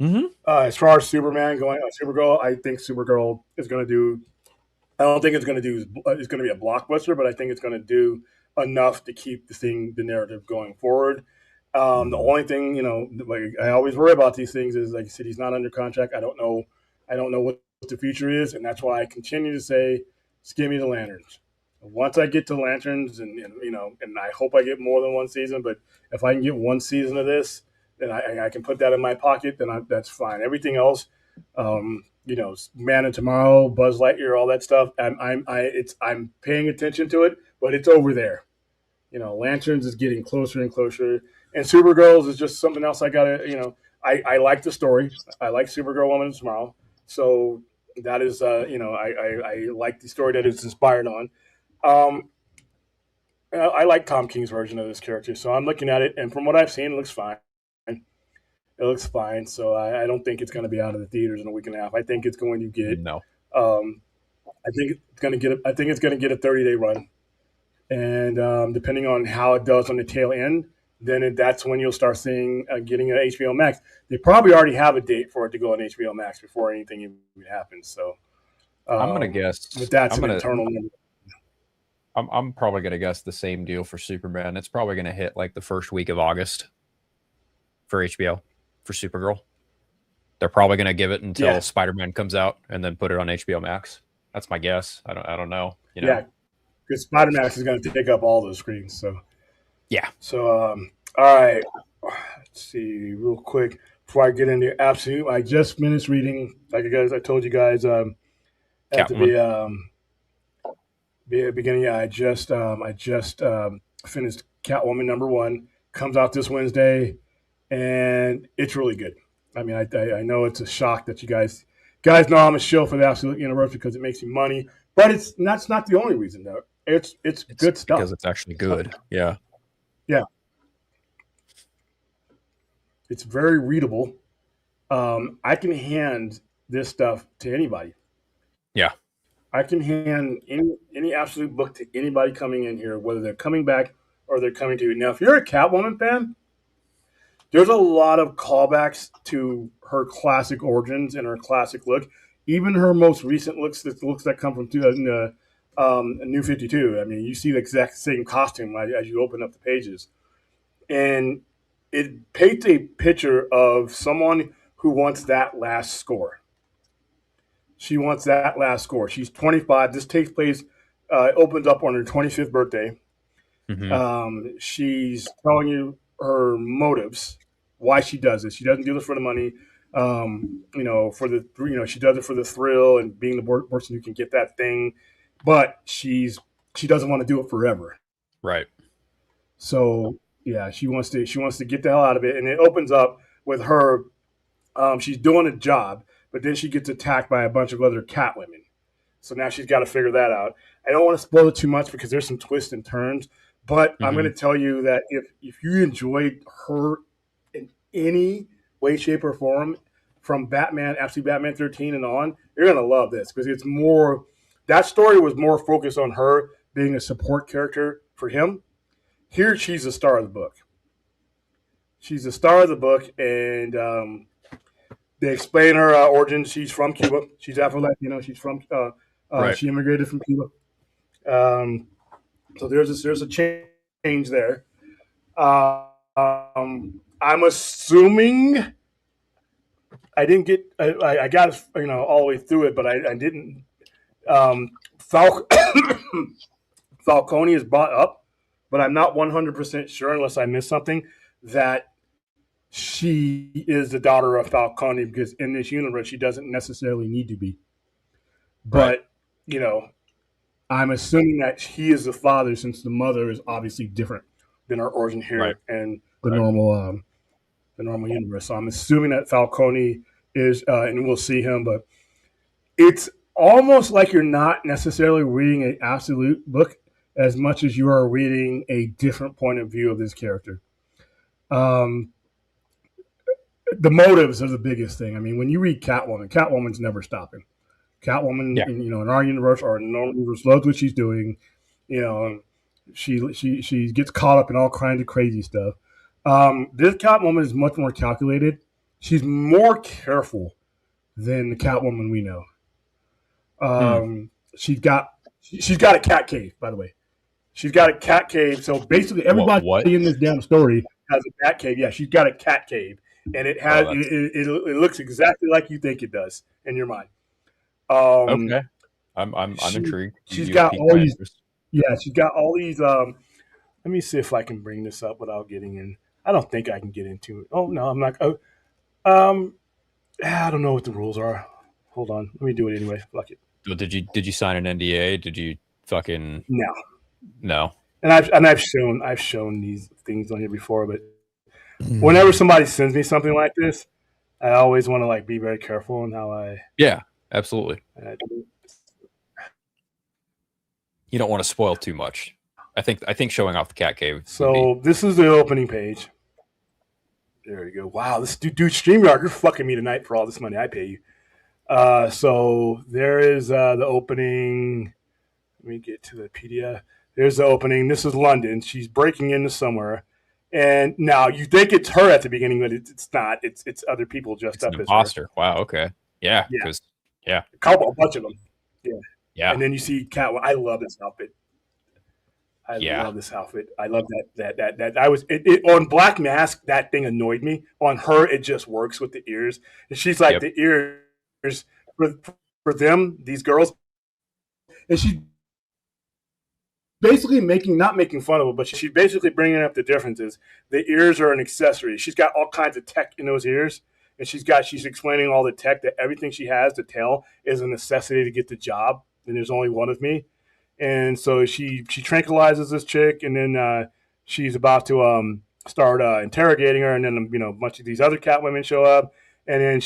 Mm-hmm. As far as Supergirl, I think Supergirl is going to do. I don't think it's going to do. It's going to be a blockbuster, but I think it's going to do enough to keep the narrative going forward. The only thing, like I always worry about these things is, like I said, he's not under contract. I don't know what the future is, and that's why I continue to say, just give me the Lanterns. Once I get to Lanterns, and I hope I get more than one season, but if I can get one season of this, then I can put that in my pocket. Then that's fine. Everything else, Man of Tomorrow, Buzz Lightyear, all that stuff. I'm paying attention to it, but it's over there. Lanterns is getting closer and closer, and Supergirls is just something else. I gotta, I like the story. I like Supergirl, Woman of Tomorrow. So that is, I like the story that it's inspired on. I like Tom King's version of this character, so I'm looking at it, and from what I've seen, it looks fine. It looks fine, so I don't think it's going to be out of the theaters in a week and a half. I think it's going to get no. I think it's going to get. I think it's going to get a 30-day run, and depending on how it does on the tail end, then that's when you'll start seeing getting an HBO Max. They probably already have a date for it to go on HBO Max before anything even happens. So I'm going to guess. But that's an internal number. I'm probably going to guess the same deal for Superman. It's probably going to hit like the first week of August for HBO. For Supergirl, they're probably going to give it until Spiderman comes out and then put it on HBO Max. That's my guess. I don't know. Yeah, because Spider-Max is going to take up all those screens. So yeah. So all right, let's see real quick before I get into Absolute. I just finished reading, like I told you guys at the beginning. Yeah, I just finished Catwoman #1. Comes out this Wednesday. And it's really good. I mean, I know it's a shock that you guys know I'm a shill for the Absolute Universe because it makes me money, but that's not the only reason though. It's good stuff because it's actually good. Yeah. It's very readable. I can hand this stuff to anybody. Yeah. I can hand any Absolute book to anybody coming in here, whether they're coming back or they're coming to you. Now, if you're a Catwoman fan, there's a lot of callbacks to her classic origins and her classic look. Even her most recent looks that come from New 52. I mean, you see the exact same costume as you open up the pages. And it paints a picture of someone who wants that last score. She wants that last score. She's 25. This takes place, opens up on her 25th birthday. Mm-hmm. She's telling you her motives, why she does it. She doesn't do this for the money, she does it for the thrill and being the person who can get that thing, but she doesn't want to do it forever. Right. So yeah, she wants to get the hell out of it, and it opens up with her. She's doing a job, but then she gets attacked by a bunch of other Catwomen. So now she's got to figure that out. I don't want to spoil it too much because there's some twists and turns. But I'm going to tell you that if you enjoyed her in any way, shape, or form from Batman, Absolute Batman 13 and on, you're going to love this because it's more – that story was more focused on her being a support character for him. Here, she's the star of the book. She's the star of the book, and they explain her origins. She's from Cuba. She's Afro-Latino. She's from She immigrated from Cuba. So there's a change change there. I'm assuming I didn't get. I got all the way through it, but I didn't. Fal- Falcone is brought up, but I'm not 100% sure unless I missed something that she is the daughter of Falcone because in this universe she doesn't necessarily need to be. Right. But you know, I'm assuming that he is the father since the mother is obviously different than our origin Right. here and the normal universe. So I'm assuming that Falcone is, and we'll see him, but it's almost like you're not necessarily reading an absolute book as much as you are reading a different point of view of this character. Um, the motives are the biggest thing. I mean, when you read Catwoman, Catwoman's never stopping. Catwoman, Yeah. in our universe or in the normal universe, loves what she's doing. You know, she gets caught up in all kinds of crazy stuff. This Catwoman is much more calculated. She's more careful than the Catwoman we know. She's got a cat cave, by the way. She's got a cat cave. So basically, everybody What? in this damn story has a cat cave. Yeah, she's got a cat cave, and it has Oh, it looks exactly like you think it does in your mind. Um, okay. I'm intrigued. she's You have got piqued all my these. interest. Yeah, she's got all these. Let me see if I can bring this up without getting in. I don't think I can get into it. Oh no, I'm not. Oh, um, I don't know what the rules are. Hold on, let me do it anyway. Fuck it. Well, did you sign an NDA? Did you fucking No, no? and I've shown these things on here before, but whenever somebody sends me something like this, I always want to like be very careful in how Yeah, absolutely. I do. You don't want to spoil too much. I think showing off the cat cave. would be- So this is the opening page. There you go. Wow, this dude StreamYard, you're fucking me tonight for all this money I pay you. So there is the opening. Let me get to the PDF. There's the opening. This is London. She's breaking into somewhere. And now you think it's her at the beginning, but it's not. It's other people dressed it's up an as her. imposter. Wow. Okay. Yeah. Yeah. Because yeah. A bunch of them. Yeah. And then you see Catwoman. I love this outfit. I Yeah. love this outfit. I love that. I was on Black Mask. That thing annoyed me. On her, it just works with the ears. And she's like Yep. the ears for them, these girls. And she's basically not making fun of it, but she's basically bringing up the differences. The ears are an accessory. She's got all kinds of tech in those ears, and she's explaining all the tech that everything she has to tell is a necessity to get the job. And there's only one of me, and so she tranquilizes this chick, and then she's about to start interrogating her, and then a bunch of these other Catwomen show up, and then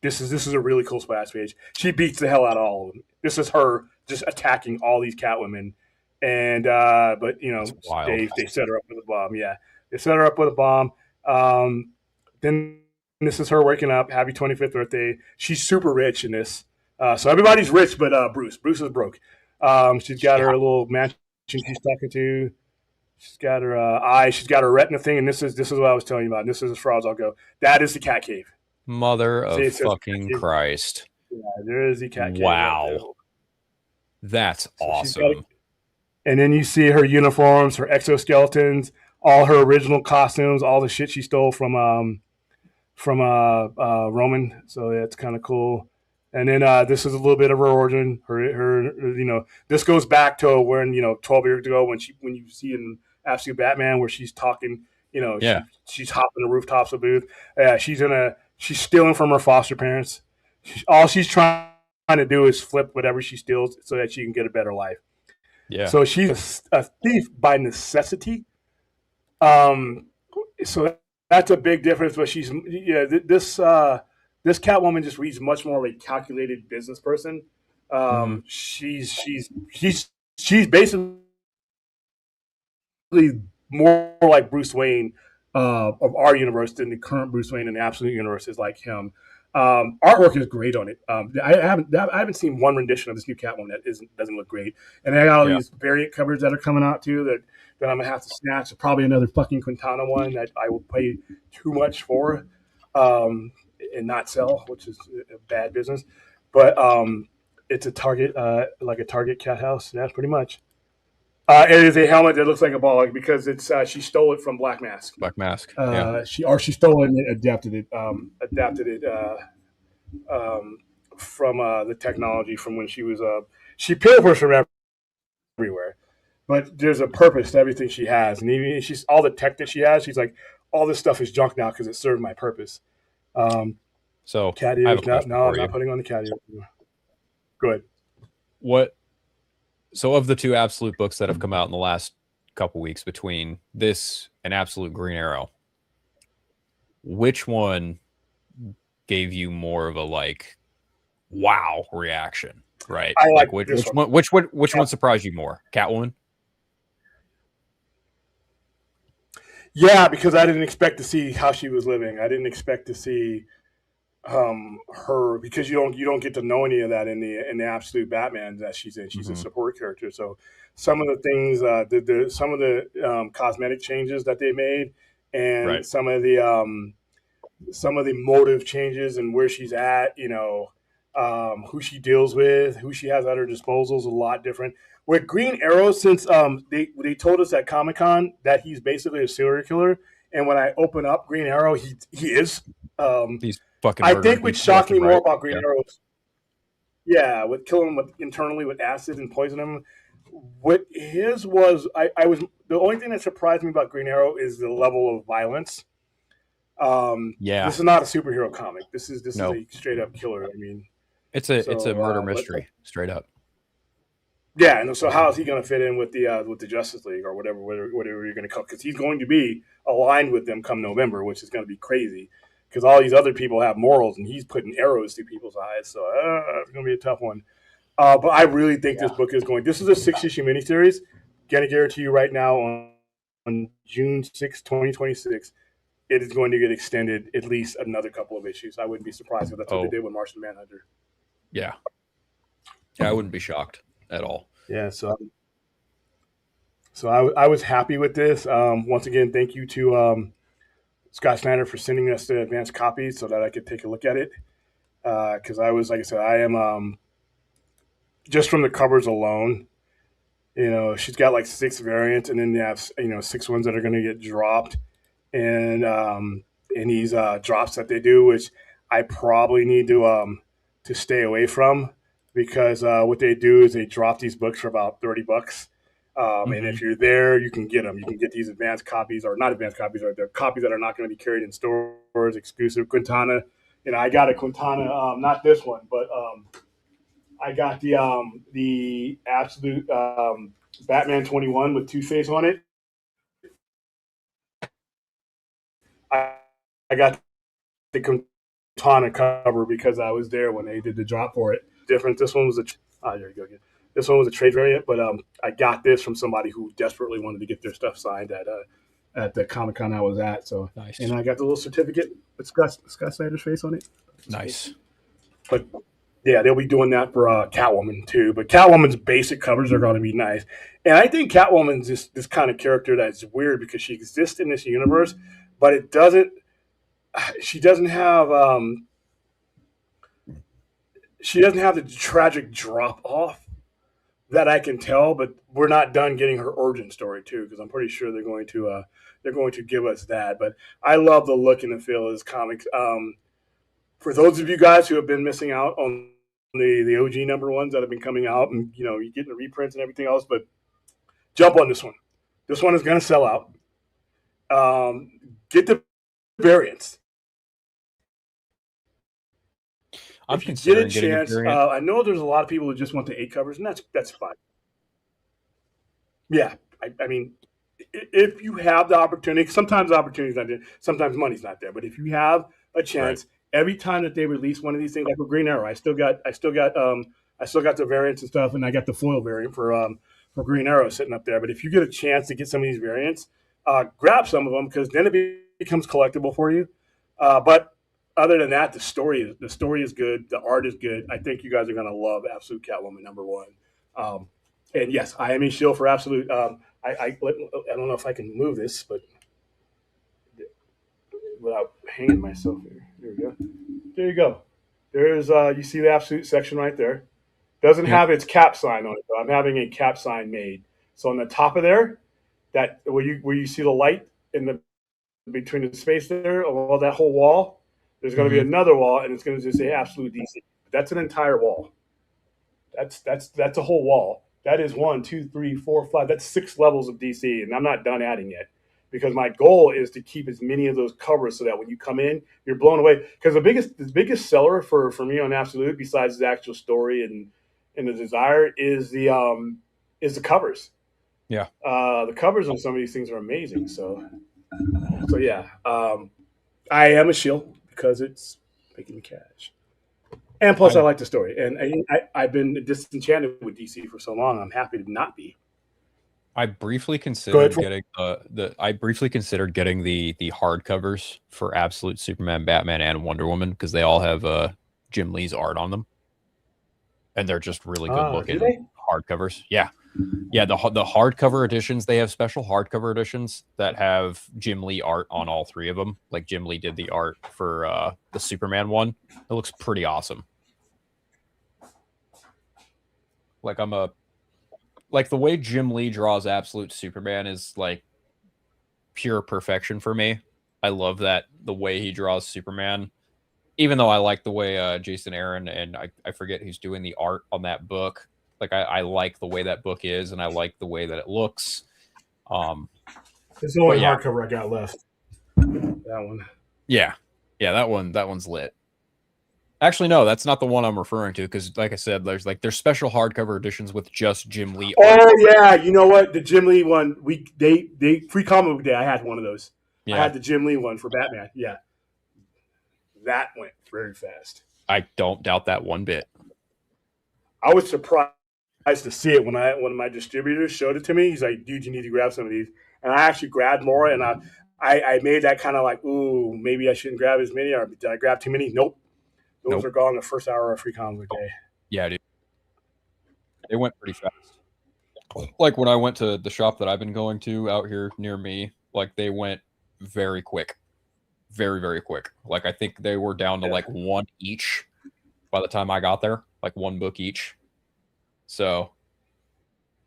this is a really cool splash page. She beats the hell out of all of them. This is her just attacking all these Catwomen. And but they set her up with a bomb. Yeah, they set her up with a bomb. Then this is her waking up. Happy 25th birthday. She's super rich in this. So everybody's rich, but Bruce is broke. She's got her little mansion she's talking to. She's got her eye. She's got her retina thing. And this is what I was telling you about. This is as far as I'll go. That is the cat cave. Mother of See, it says fucking cat cave. Christ! Yeah, there is the cat cave. Wow. Right That's there. So awesome. and then you see her uniforms, her exoskeletons, all her original costumes, all the shit she stole from Roman. So that's kind of cool. And then this is a little bit of her origin. Her this goes back to when 12 years ago when you see in Absolute Batman where she's talking, Yeah. she's hopping the rooftops of Booth. She's stealing from her foster parents. All she's trying to do is flip whatever she steals so that she can get a better life. Yeah. So she's a thief by necessity. So that's a big difference. But this Catwoman just reads much more like a calculated business person. She's basically more like Bruce Wayne of our universe than the current Bruce Wayne in the Absolute universe is like him. Artwork is great on it. I haven't seen one rendition of this new Catwoman that doesn't look great. And I got all these variant covers that are coming out too that I'm gonna have to snatch. Probably another fucking Quintana one that I will pay too much for and not sell, which is a bad business. But it's a Target like a Target cat house. That's pretty much. It is a helmet that looks like a ball because it's she stole it from Black Mask. Black Mask. Yeah. She stole it and adapted it um, from the technology from when she was she pilfers from everywhere, but there's a purpose to everything she has, and even she's all the tech that she has. She's like, all this stuff is junk now because it served my purpose. Um, So cat I have a ears. No, question no, I'm for not you. putting on the cat ears. Go ahead. What? So of the two Absolute books that have come out in the last couple weeks between this and Absolute Green Arrow, which one gave you more of a like wow reaction? Right? I like Like which this which one. one which one surprised you more? Catwoman? Yeah, because I didn't expect to see how she was living. I didn't expect to see her because you don't get to know any of that in the Absolute Batman that she's in. She's a Mm-hmm. support character, so some of the things, some of the cosmetic changes that they made, and Right. some of the motive changes and where she's at, who she deals with, who she has at her disposal is a lot different. With Green Arrow, since they told us at Comic Con that he's basically a serial killer, and when I open up Green Arrow, he is. Um, He's fucking I murdering think what people left shocked me and more right. about Yeah. Green Arrow, yeah, with killing him internally with acid and poison him. What his was, I was the only thing that surprised me about Green Arrow is the level of violence. Yeah. This is not a superhero comic. This is No. a straight up killer. I mean, It's a murder but mystery, straight up. yeah, and so how is he going to fit in with the Justice League or whatever you're going to call? Because he's going to be aligned with them come November, which is going to be crazy. Because all these other people have morals, and he's putting arrows through people's eyes. So it's going to be a tough one. But I really think this book is going. This is a 6-issue miniseries. Going to guarantee you right now on June 6, 2026, it is going to get extended at least another couple of issues. I wouldn't be surprised if that's what they did with Martian Manhunter. Yeah. I wouldn't be shocked at all. Yeah, so I was happy with this. Once again, thank you to Scott Snyder for sending us the advanced copies so that I could take a look at it. Because I was, like I said, I am just from the covers alone. She's got like 6 variants, and then they have 6 ones that are going to get dropped, and these drops that they do, which I probably need to stay away from because what they do is they drop these books for about $30. And if you're there, you can get them. You can get these advanced copies, or not advanced copies, or they're copies that are not going to be carried in stores, exclusive Quintana. I got a Quintana, not this one, but I got the Absolute Batman 21 with Two-Face on it. I got the Quintana cover because I was there when they did the drop for it. Different. This one was there you go again. This one was a trade variant, but I got this from somebody who desperately wanted to get their stuff signed at the Comic Con I was at. So Nice. And I got the little certificate with Scott Snyder's face on it. Nice. But yeah, they'll be doing that for Catwoman too. But Catwoman's basic covers are going to be nice, and I think Catwoman's this kind of character that's weird because she exists in this universe, but it doesn't. She doesn't have. She doesn't have the tragic drop off that I can tell, but we're not done getting her origin story too, because I'm pretty sure they're going to give us that. But I love the look and the feel of this comic. For those of you guys who have been missing out on the OG number ones that have been coming out, and you're getting the reprints and everything else, but jump on this one. This one is going to sell out. Get the variants. I'm If you get considering a getting a chance, variant. I know there's a lot of people who just want the 8 covers, and that's fine. Yeah, I mean, if you have the opportunity, sometimes the opportunity's not there, sometimes money's not there. But if you have a chance, every time that they release one of these things, like with Green Arrow, I still got the variants and stuff, and I got the foil variant for Green Arrow sitting up there. But if you get a chance to get some of these variants, grab some of them because then it becomes collectible for you. But other than that, the story is good. The art is good. I think you guys are going to love Absolute Catwoman #1. And yes, I am a shield for Absolute. I don't know if I can move this, but without hanging myself here. There we go. There you go. There's you see the Absolute section right there. Doesn't have its cap sign on it, though. I'm having a cap sign made So on the top of there, that where you see the light in the between the space there, all that whole wall, there's going to be Mhm. another wall, and it's going to just say Absolute DC. That's an entire wall. That's a whole wall. That is 1, 2, 3, 4, 5. That's 6 levels of DC, and I'm not done adding yet because my goal is to keep as many of those covers so that when you come in, you're blown away. Because the biggest seller for me on Absolute, besides the actual story and the desire, is the covers. Yeah. The covers on some of these things are amazing. So yeah, I am a shield because it's making me cash. And plus, I I like the story. And I've been disenchanted with DC for so long. I'm happy to not be. I briefly Go ahead. considered getting the hardcovers for Absolute Superman, Batman, and Wonder Woman because they all have Jim Lee's art on them, and they're just really good Do looking they? hardcovers. Yeah, yeah. The hardcover editions, they have special hardcover editions that have Jim Lee art on all three of them. Like Jim Lee did the art for the Superman one. It looks pretty awesome. Like the way Jim Lee draws Absolute Superman is like pure perfection for me. I love that the way he draws Superman. Even though I like the way Jason Aaron and I forget who's doing the art on that book. Like I like the way that book is, and I like the way that it looks. It's the only But yeah. hardcover I got left. That one. Yeah, that one's lit. Actually, no, that's not the one I'm referring to because, like I said, there's special hardcover editions with just Jim Lee art. Oh yeah, you know what? The Jim Lee one. They free comic book day. I had one of those. Yeah. I had the Jim Lee one for Batman. Yeah, that went very fast. I don't doubt that one bit. I was surprised to see it when one of my distributors showed it to me. He's like, "Dude, you need to grab some of these." And I actually grabbed more, and I made that kind of like, "Ooh, maybe I shouldn't grab as many." Or did I grab too many? Nope. Those Nope. are gone the first hour of free comic book day. Yeah, dude. They went pretty fast. Like when I went to the shop that I've been going to out here near me, like they went very quick. Very, very quick. Like I think they were down to like one each by the time I got there, like one book each. So,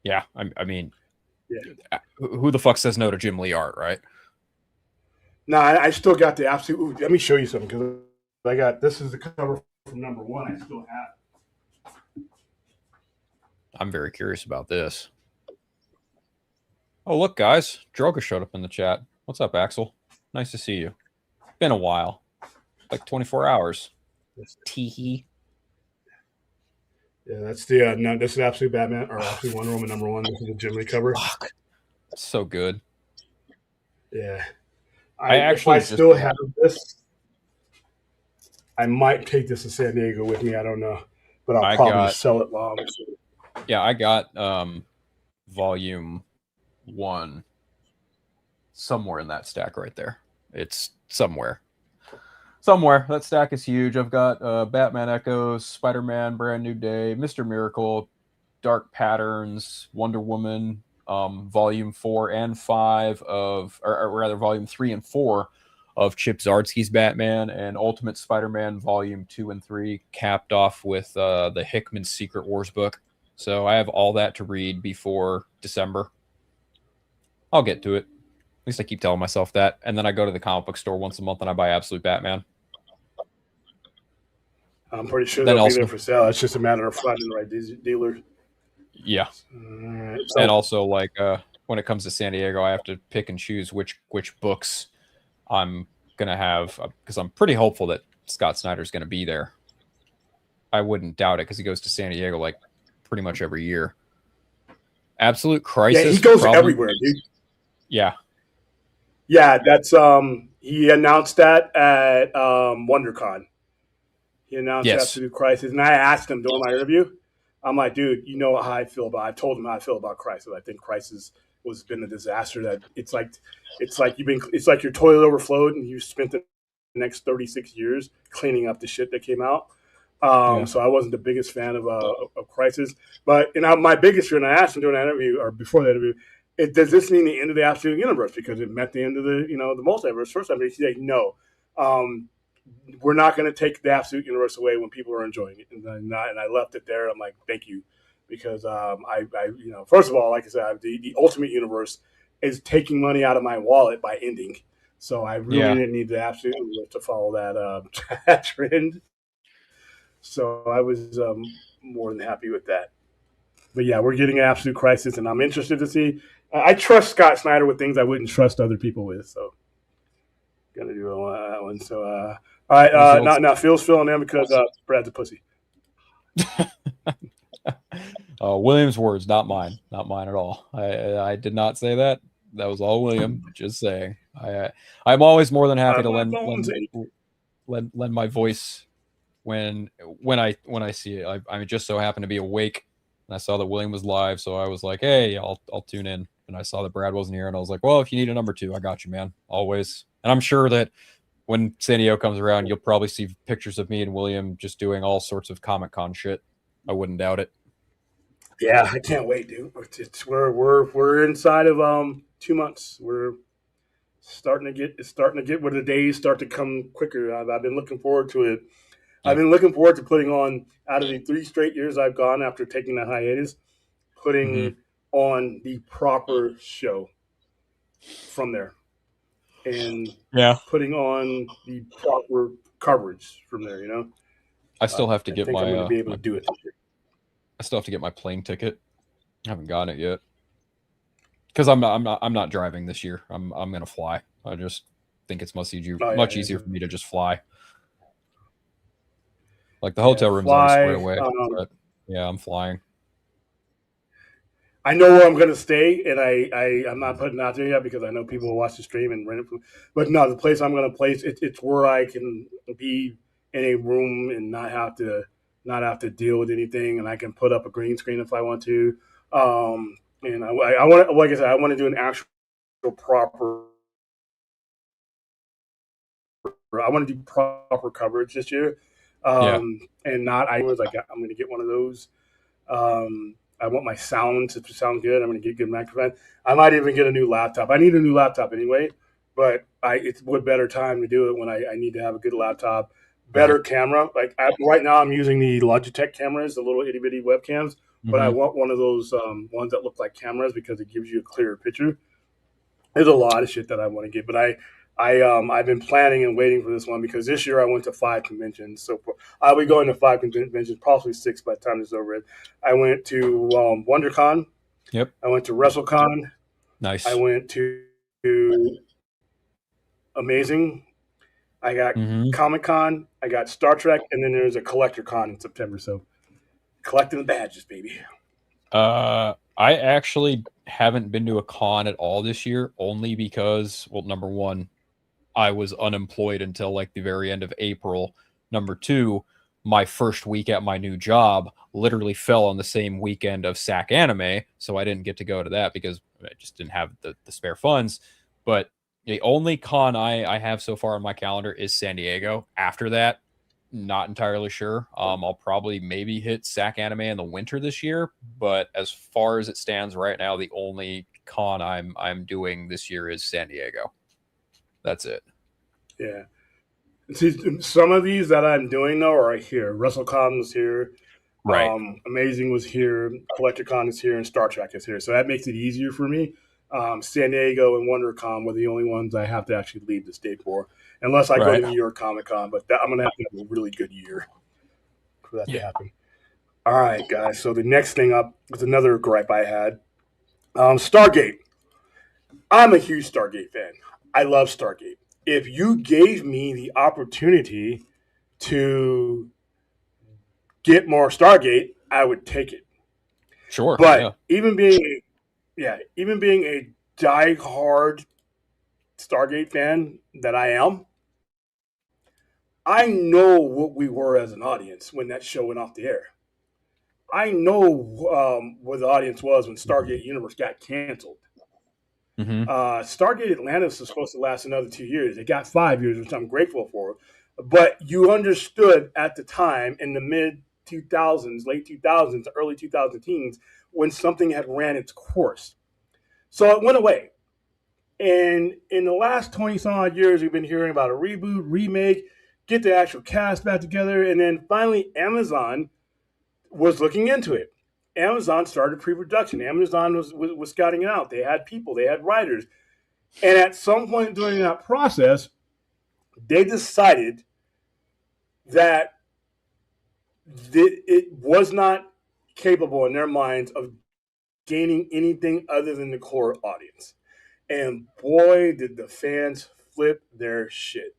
yeah, I mean, who the fuck says no to Jim Lee art, right? No, I still got the Absolute. Ooh, let me show you something because I got this is the cover from #1. I still have. I'm very curious about this. Oh, look, guys. Droga showed up in the chat. What's up, Axel? Nice to see you. Been a while. Like 24 hours. Teehee. Yeah, that's the no, this is Absolute Batman or Absolute Wonder Woman #1. This is the Jim Lee cover. Fuck. That's so good. Yeah. I actually if I still have this, I might take this to San Diego with me. I don't know. But I'll probably sell it long. Yeah, I got volume 1 somewhere in that stack right there. It's somewhere. That stack is huge. I've got Batman Echoes, Spider-Man, Brand New Day, Mr. Miracle, Dark Patterns, Wonder Woman, volume 4 and 5 of, or rather volume 3 and 4 of Chip Zdarsky's Batman, and Ultimate Spider-Man volume 2 and 3 capped off with the Hickman Secret Wars book. So I have all that to read before December. I'll get to it. At least I keep telling myself that. And then I go to the comic book store once a month and I buy Absolute Batman. I'm pretty sure they'll be there for sale. It's just a matter of finding the right dealer. Yeah. So, and also, like, when it comes to San Diego, I have to pick and choose which books I'm going to have, because I'm pretty hopeful that Scott Snyder's going to be there. I wouldn't doubt it because he goes to San Diego like pretty much every year. Absolute Crisis. Yeah, he goes everywhere, dude. Yeah. Yeah, that's he announced that at WonderCon. He announced Absolute Crisis, and I asked him during my interview. I'm like, dude, you know how I feel about. I told him how I feel about Crisis. I think Crisis was been a disaster. That it's like your toilet overflowed, and you spent the next 36 years cleaning up the shit that came out. So I wasn't the biggest fan of Crisis, but my biggest fear, and I asked him during that interview or before that interview, does this mean the end of the Absolute Universe because it met the end of the multiverse? First time he's like, no, we're not going to take the Absolute Universe away when people are enjoying it, and I left it there. I'm like, thank you. because first of all, like I said, the Ultimate Universe is taking money out of my wallet by ending. So I really Yeah. didn't need the Absolute Universe to follow that trend. So I was more than happy with that. But yeah, we're getting an Absolute Crisis, and I'm interested to see. I trust Scott Snyder with things I wouldn't trust other people with. So gonna do that one. So all right, now Phil's filling in because Brad's a pussy. William's words, not mine at all. I did not say that. That was all William. Just saying. I'm always more than happy to lend my voice when I see it. I just so happened to be awake and I saw that William was live, so I was like, hey, I'll tune in. And I saw that Brad wasn't here, and I was like, well, if you need a number 2, I got you, man. Always. And I'm sure that when San Diego comes around, you'll probably see pictures of me and William just doing all sorts of Comic-Con shit. I wouldn't doubt it. Yeah, I can't wait, dude. We're inside of 2 months. We're starting to get where the days start to come quicker. I've been looking forward to it. I've been looking forward to putting on, out of the 3 straight years I've gone after taking the hiatus, putting on the proper show from there, and putting on the proper coverage from there. I still have to get my. I'm going to be able to do it this year. I still have to get my plane ticket. I haven't gotten it yet because I'm not driving this year. I'm going to fly. I just think it's much easier for me to just fly. Like the hotel room's already squared away, but yeah, I'm flying. I know where I'm going to stay, and I'm not putting it out there yet because I know people will watch the stream and rent it. But no, the place I'm going to place, it's where I can be in a room and not have to deal with anything, and I can put up a green screen if I want to. And I want, like I said, I want to do an actual proper. I want to do proper coverage this year, and not. I'm going to get one of those. I want my sound to sound good. I'm going to get good microphone. I might even get a new laptop. I need a new laptop anyway, but it's what better time to do it when I need to have a good laptop, better camera. Like right now, I'm using the Logitech cameras, the little itty bitty webcams, but I want one of those ones that look like cameras because it gives you a clearer picture. There's a lot of shit that I want to get, but I've been planning and waiting for this one because this year I went to 5 conventions. So I'll be going to 5 conventions, probably 6 by the time it's over. I went to WonderCon. Yep. I went to WrestleCon. Nice. I went to Amazing. I got Comic-Con. I got Star Trek, and then there's a Collector Con in September. So collecting the badges, baby. I actually haven't been to a con at all this year, only because, well, number 1, I was unemployed until like the very end of April. Number 2, my first week at my new job literally fell on the same weekend of SAC Anime, so I didn't get to go to that because I just didn't have the spare funds. But the only con I have so far on my calendar is San Diego. After that, not entirely sure. I'll probably maybe hit SAC Anime in the winter this year, but as far as it stands right now, the only con I'm doing this year is San Diego. That's it. Yeah. See, some of these that I'm doing though are right here. WrestleCon was here. Right. Amazing was here. CollectorCon is here, and Star Trek is here. So that makes it easier for me. San Diego and WonderCon were the only ones I have to actually leave the state for, unless I go to New York Comic Con. But I'm going to have to have a really good year for that to happen. All right, guys. So the next thing up was another gripe I had. Stargate. I'm a huge Stargate fan. I love Stargate. If you gave me the opportunity to get more Stargate, I would take it. Sure. But even being a die-hard Stargate fan that I am, I know what we were as an audience when that show went off the air. I know what the audience was when Stargate Universe got canceled. Stargate Atlantis was supposed to last another 2 years. It got 5 years, which I'm grateful for. But you understood at the time in the mid-2000s, late 2000s, early 2000 teens, when something had ran its course. So it went away. And in the last 20-some odd years, we've been hearing about a reboot, remake, get the actual cast back together. And then finally, Amazon was looking into it. Amazon started pre-production. Amazon was scouting it out. They had people, they had writers, and at some point during that process, they decided that it was not capable in their minds of gaining anything other than the core audience. And boy, did the fans flip their shit.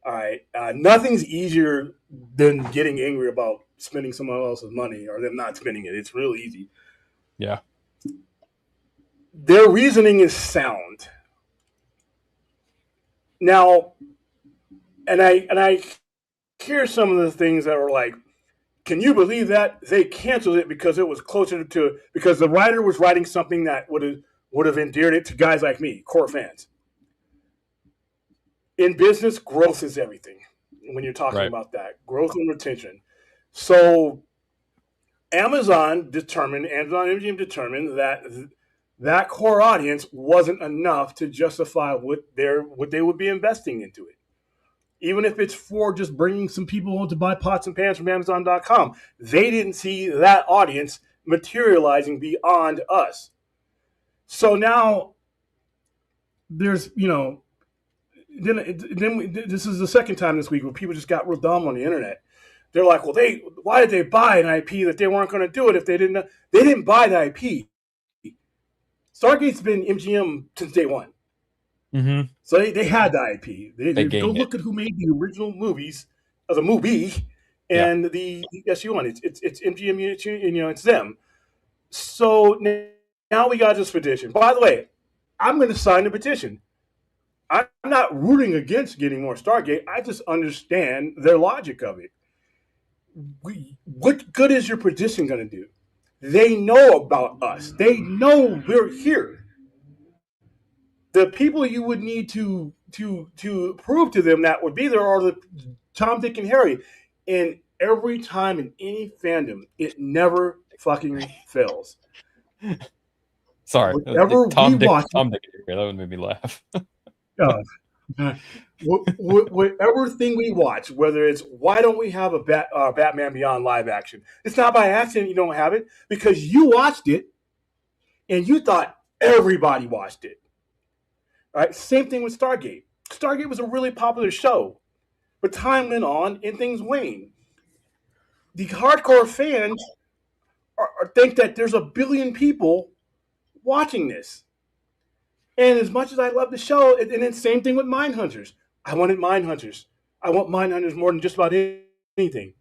All right. Nothing's easier than getting angry about spending someone else's money or them not spending it. It's real easy. Yeah. Their reasoning is sound. Now, and I hear some of the things that were like, can you believe that they canceled it because it was closer to because the writer was writing something that would have endeared it to guys like me, core fans. In business, growth is everything. When you're talking about that, growth and retention. So Amazon MGM determined that that core audience wasn't enough to justify what they would be investing into it. Even if it's for just bringing some people to buy pots and pans from Amazon.com, they didn't see that audience materializing beyond us. So now there's, this is the second time this week where people just got real dumb on the internet. They're like, well, why did they buy an IP that they weren't going to do it if they didn't buy the IP. Stargate's been MGM since day one. Mm-hmm. So they had the IP. They go look it. at who made the original movies as a movie and the SU1. It's MGM, it's them. So now we got this petition. By the way, I'm going to sign the petition. I'm not rooting against getting more Stargate. I just understand their logic of it. What good is your petition going to do? They know about us. They know we're here. The people you would need to prove to them that would be there are the Tom, Dick, and Harry. And every time in any fandom, it never fucking fails. Sorry, whatever Tom, we Dick, watch, Tom, Dick, that would make me laugh. Whatever thing we watch, whether it's why don't we have a Batman Beyond live action? It's not by accident you don't have it because you watched it and you thought everybody watched it. All right, same thing with Stargate. Stargate was a really popular show, but time went on and things waned. The hardcore fans think that there's a billion people watching this. And as much as I love the show, and then same thing with Mindhunters. I wanted Mindhunters. I want Mindhunters more than just about anything.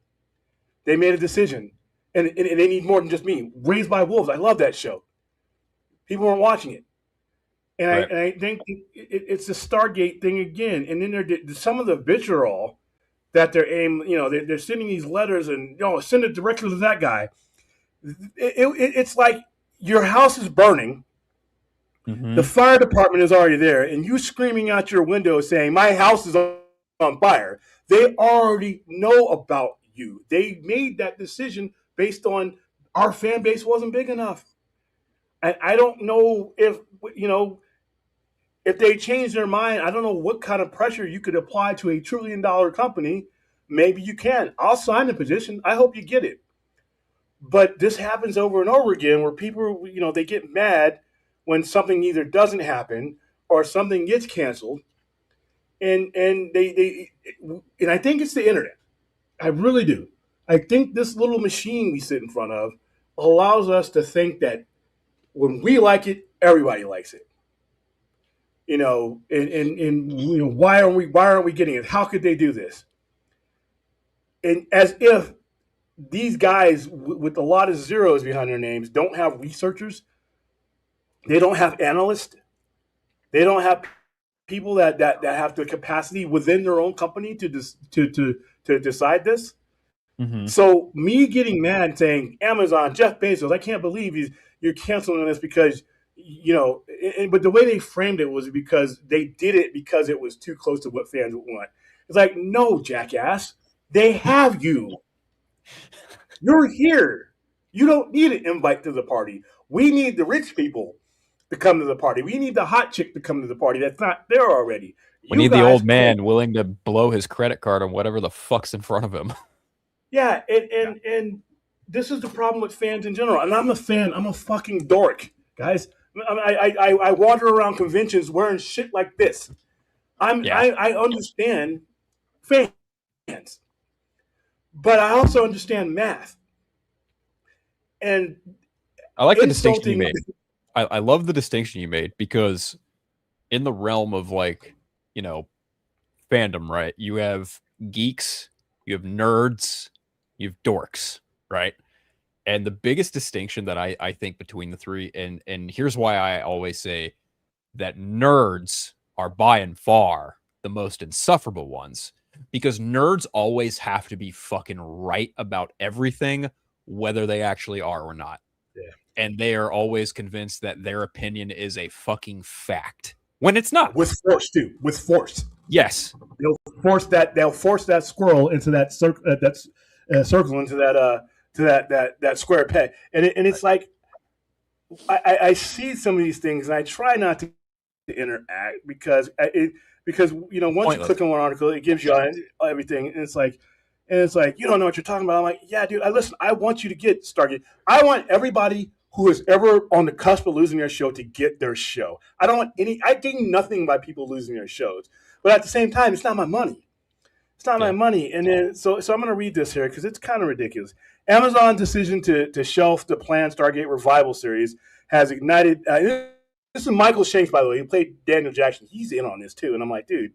They made a decision, and they need more than just me. Raised by Wolves. I love that show. People weren't watching it. And I think it's the Stargate thing again. And then some of the vitriol that they're sending these letters and send it directly to that guy. It's like your house is burning. Mm-hmm. The fire department is already there, and you screaming out your window saying, my house is on fire. They already know about you. They made that decision based on our fan base wasn't big enough. And I don't know if they change their mind. I don't know what kind of pressure you could apply to $1 trillion company. Maybe you can. I'll sign the petition. I hope you get it. But this happens over and over again where people, they get mad when something either doesn't happen or something gets canceled. And I think it's the internet. I really do. I think this little machine we sit in front of allows us to think that when we like it, everybody likes it. Why aren't we getting it? How could they do this? And as if these guys with a lot of zeros behind their names don't have researchers, they don't have analysts, they don't have people that have the capacity within their own company to decide this. Mm-hmm. So me getting mad saying Amazon, Jeff Bezos, I can't believe you're canceling this because but the way they framed it was because they did it because it was too close to what fans would want. It's like, no, jackass, they have you. You're here. You don't need an invite to the party. We need the rich people to come to the party. We need the hot chick to come to the party that's not there already. We need the old man willing to blow his credit card on whatever the fuck's in front of him. Yeah, and this is the problem with fans in general. And I'm a fan. I'm a fucking dork, guys. I wander around conventions wearing shit like this. Yeah. I understand fans, but I also understand math. And I like the distinction you insulting. made. I love the distinction you made because in the realm of like, you know, fandom, right? You have geeks, you have nerds, you have dorks, right? And the biggest distinction that I think between the three, and here's why I always say that nerds are by and far the most insufferable ones, because nerds always have to be fucking right about everything, whether they actually are or not. Yeah. And they are always convinced that their opinion is a fucking fact when it's not. With force, too. With force. Yes. They'll force that squirrel into that circle into that square peg. And it's like I see some of these things and I try not to interact because once Pointless. you click on one article, it gives you everything, and it's like you don't know what you're talking about. I'm like, yeah, dude. Listen, I want you to get Stargate. I want everybody who is ever on the cusp of losing their show to get their show. I gain nothing by people losing their shows, but at the same time, it's not my money. It's not my money. And then so I'm going to read this here because it's kind of ridiculous. Amazon's decision to shelf the planned Stargate revival series has ignited. This is Michael Shanks, by the way. He played Daniel Jackson. He's in on this too. And I'm like, dude,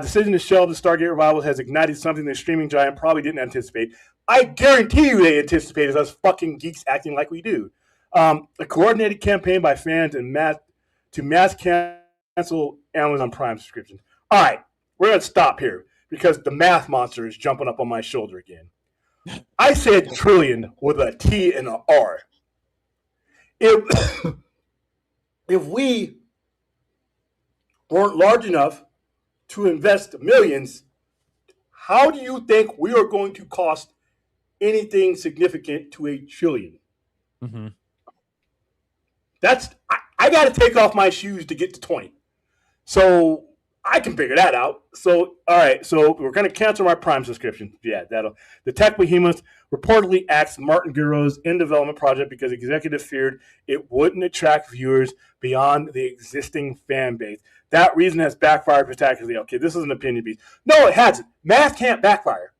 decision to shelve the Stargate revival has ignited something the streaming giant probably didn't anticipate. I guarantee you they anticipated us fucking geeks acting like we do. A coordinated campaign by fans and mass cancel Amazon Prime subscriptions. All right, we're going to stop here because the math monster is jumping up on my shoulder again. I said trillion with a T and an R. If we weren't large enough to invest millions, how do you think we are going to cost anything significant to a trillion? Mm-hmm. I got to take off my shoes to get to 20. So I can figure that out. So, all right. So we're going to cancel my Prime subscription. Yeah, the tech behemoth reportedly axed Martin Guro's in-development project because executives feared it wouldn't attract viewers beyond the existing fan base. That reason has backfired spectacularly. Okay, this is an opinion piece. No, it hasn't. Math can't backfire.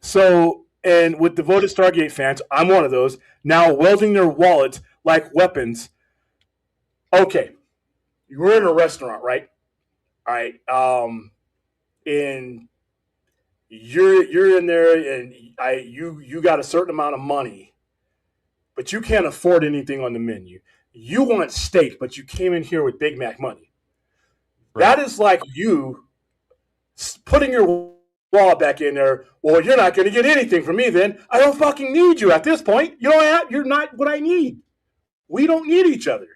So, and with devoted Stargate fans, I'm one of those, now wielding their wallets like weapons. Okay, you're in a restaurant, right? All right, and you're in there, and you got a certain amount of money, but you can't afford anything on the menu. You want steak, but you came in here with Big Mac money. Right. That is like you putting your wallet back in there. Well, you're not going to get anything from me. Then I don't fucking need you at this point. You're not what I need. We don't need each other.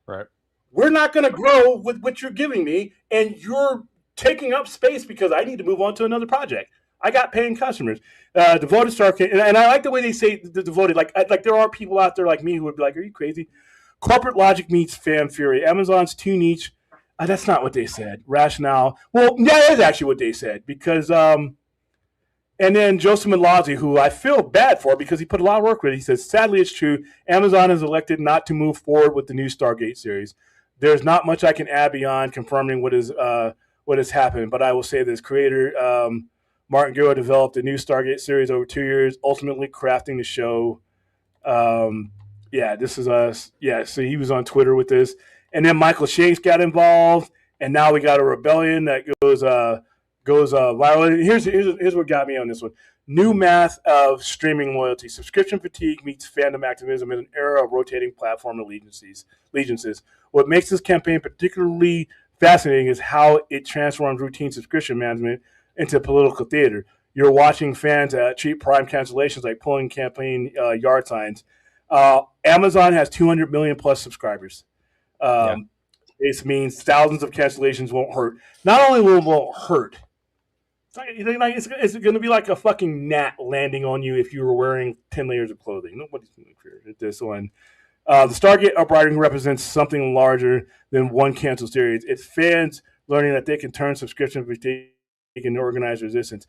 Right. We're not going to grow with what you're giving me, and you're taking up space because I need to move on to another project. I got paying customers. Devoted Stargate, and I like the way they say the devoted. Like there are people out there like me who would be like, "Are you crazy?" Corporate logic meets fan fury. Amazon's too niche. That's not what they said. Rationale. Well, yeah, that is actually what they said because. And then Joseph Malazzi, who I feel bad for because he put a lot of work with it. He says, sadly, it's true. Amazon has elected not to move forward with the new Stargate series. There's not much I can add beyond confirming what has happened. But I will say this. Creator Martin Guro developed a new Stargate series over 2 years, ultimately crafting the show. This is us. Yeah, so he was on Twitter with this. And then Michael Shanks got involved. And now we got a rebellion that goes viral. Here's what got me on this one. New math of streaming loyalty. Subscription fatigue meets fandom activism in an era of rotating platform allegiances. What makes this campaign particularly fascinating is how it transforms routine subscription management into political theater. You're watching fans treat Prime cancellations like pulling campaign yard signs. Amazon has 200 million plus subscribers. This means thousands of cancellations won't hurt. Not only will it won't hurt, it's going to be like a fucking gnat landing on you if you were wearing 10 layers of clothing. Nobody's going to fear this one. The Stargate uprising represents something larger than one canceled series. It's fans learning that they can turn subscription fatigue into organized resistance.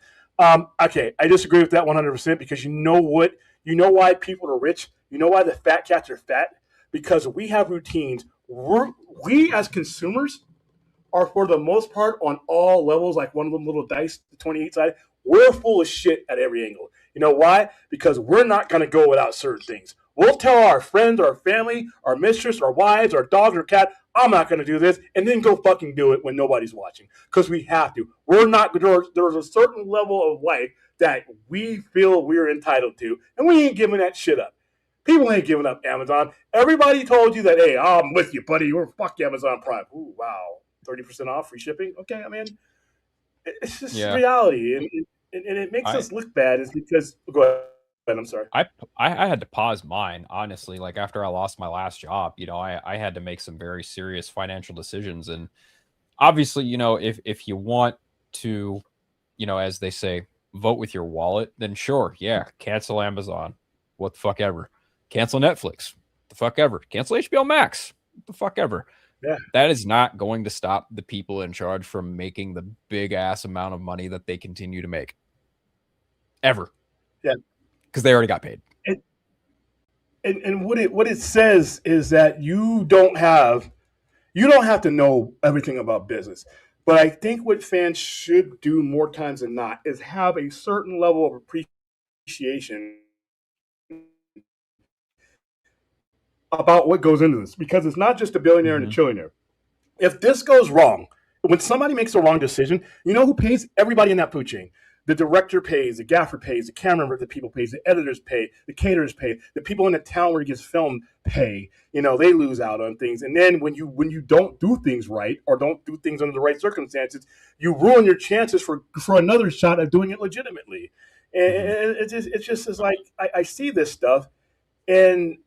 Okay, I disagree with that 100% because you know what? You know why people are rich? You know why the fat cats are fat? Because we have routines. We as consumers are for the most part on all levels, like one of them little dice, the 28 side. We're full of shit at every angle. You know why? Because we're not going to go without certain things. We'll tell our friends, our family, our mistress, our wives, our dogs, or cat, I'm not going to do this, and then go fucking do it when nobody's watching because we have to. We're not. There's a certain level of life that we feel we're entitled to, and we ain't giving that shit up. People ain't giving up Amazon. Everybody told you that, hey, I'm with you, buddy. You're fuck Amazon Prime. Ooh, wow. 30% off, free shipping. Okay, I mean, it's just Yeah. reality, and it makes us look bad. Is because go ahead. I'm sorry. I had to pause mine, honestly. Like after I lost my last job, I had to make some very serious financial decisions. And obviously, if you want to, as they say, vote with your wallet, then sure, yeah, cancel Amazon. What the fuck ever. Cancel Netflix. What the fuck ever. Cancel HBO Max. What the fuck ever. Yeah. That is not going to stop the people in charge from making the big ass amount of money that they continue to make. Ever. Yeah. Because they already got paid. And what it says is that you don't have to know everything about business. But I think what fans should do more times than not is have a certain level of appreciation about what goes into this, because it's not just a billionaire and a trillionaire. If this goes wrong, when somebody makes a wrong decision, you know who pays? Everybody in that food chain. The director pays, the gaffer pays, the camera the people pays, the editors pay, the caterers pay, the people in the town where it gets filmed pay. They lose out on things. And then when you don't do things right or don't do things under the right circumstances, you ruin your chances for another shot at doing it legitimately. And it just is like I see this stuff, and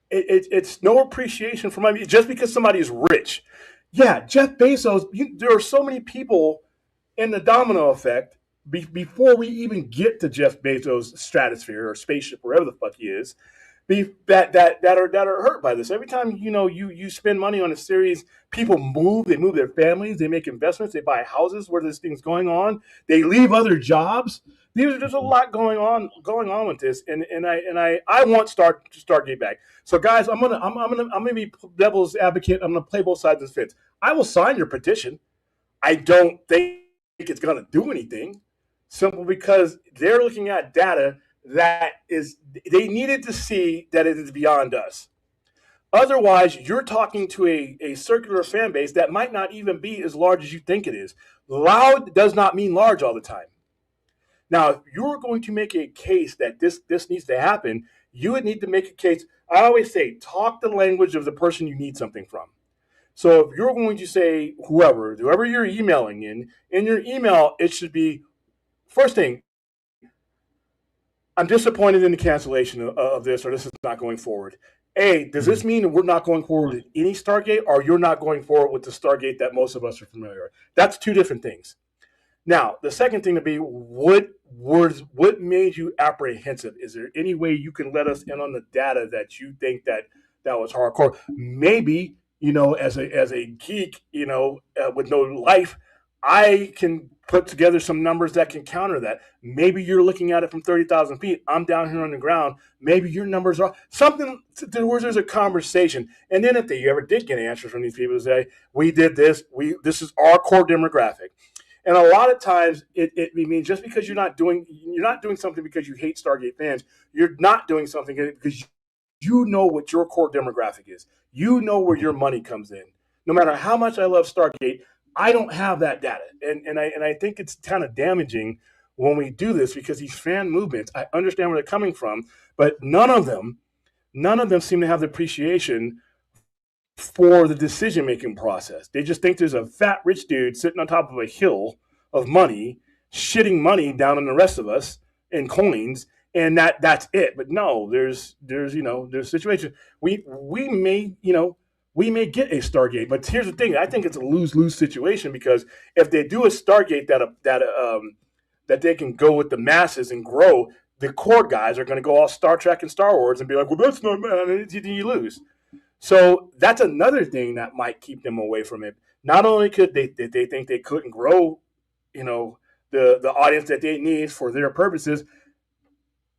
it's no appreciation for money just because somebody is rich. Yeah, Jeff Bezos. There are so many people in the domino effect before we even get to Jeff Bezos' stratosphere or spaceship, wherever the fuck he is, that are hurt by this. Every time you spend money on a series, people move. They move their families. They make investments. They buy houses where this thing's going on. They leave other jobs. There's a lot going on with this, and I want Stargate back. So guys, I'm gonna be devil's advocate. I'm gonna play both sides of the fence. I will sign your petition. I don't think it's gonna do anything, simply because they're looking at data that they needed to see that it is beyond us. Otherwise, you're talking to a circular fan base that might not even be as large as you think it is. Loud does not mean large all the time. Now, if you're going to make a case that this needs to happen, you would need to make a case. I always say, talk the language of the person you need something from. So if you're going to say whoever you're emailing in your email, it should be, first thing, I'm disappointed in the cancellation of this, or this is not going forward. A, does this mean that we're not going forward with any Stargate, or you're not going forward with the Stargate that most of us are familiar with? That's two different things. Now, the second thing to be, what made you apprehensive? Is there any way you can let us in on the data that you think that was hardcore? Maybe, as a geek, with no life, I can put together some numbers that can counter that. Maybe you're looking at it from 30,000 feet. I'm down here on the ground. Maybe your numbers are something where there's a conversation. And then if they ever did get answers from these people, say, we did this, this is our core demographic. And a lot of times it means just because you're not doing something because you hate Stargate fans, you're not doing something because you know what your core demographic is. You know where your money comes in. No matter how much I love Stargate, I don't have that data. And I think it's kind of damaging when we do this, because these fan movements, I understand where they're coming from, but none of them seem to have the appreciation for the decision-making process. They just think there's a fat rich dude sitting on top of a hill of money, shitting money down on the rest of us in coins, and that's it. But no, there's situations. We may get a Stargate, but here's the thing. I think it's a lose-lose situation, because if they do a Stargate that they can go with the masses and grow, the core guys are going to go all Star Trek and Star Wars and be like, well, that's not bad, and you lose. So that's another thing that might keep them away from it. Not only could they think they couldn't grow, the audience that they need for their purposes,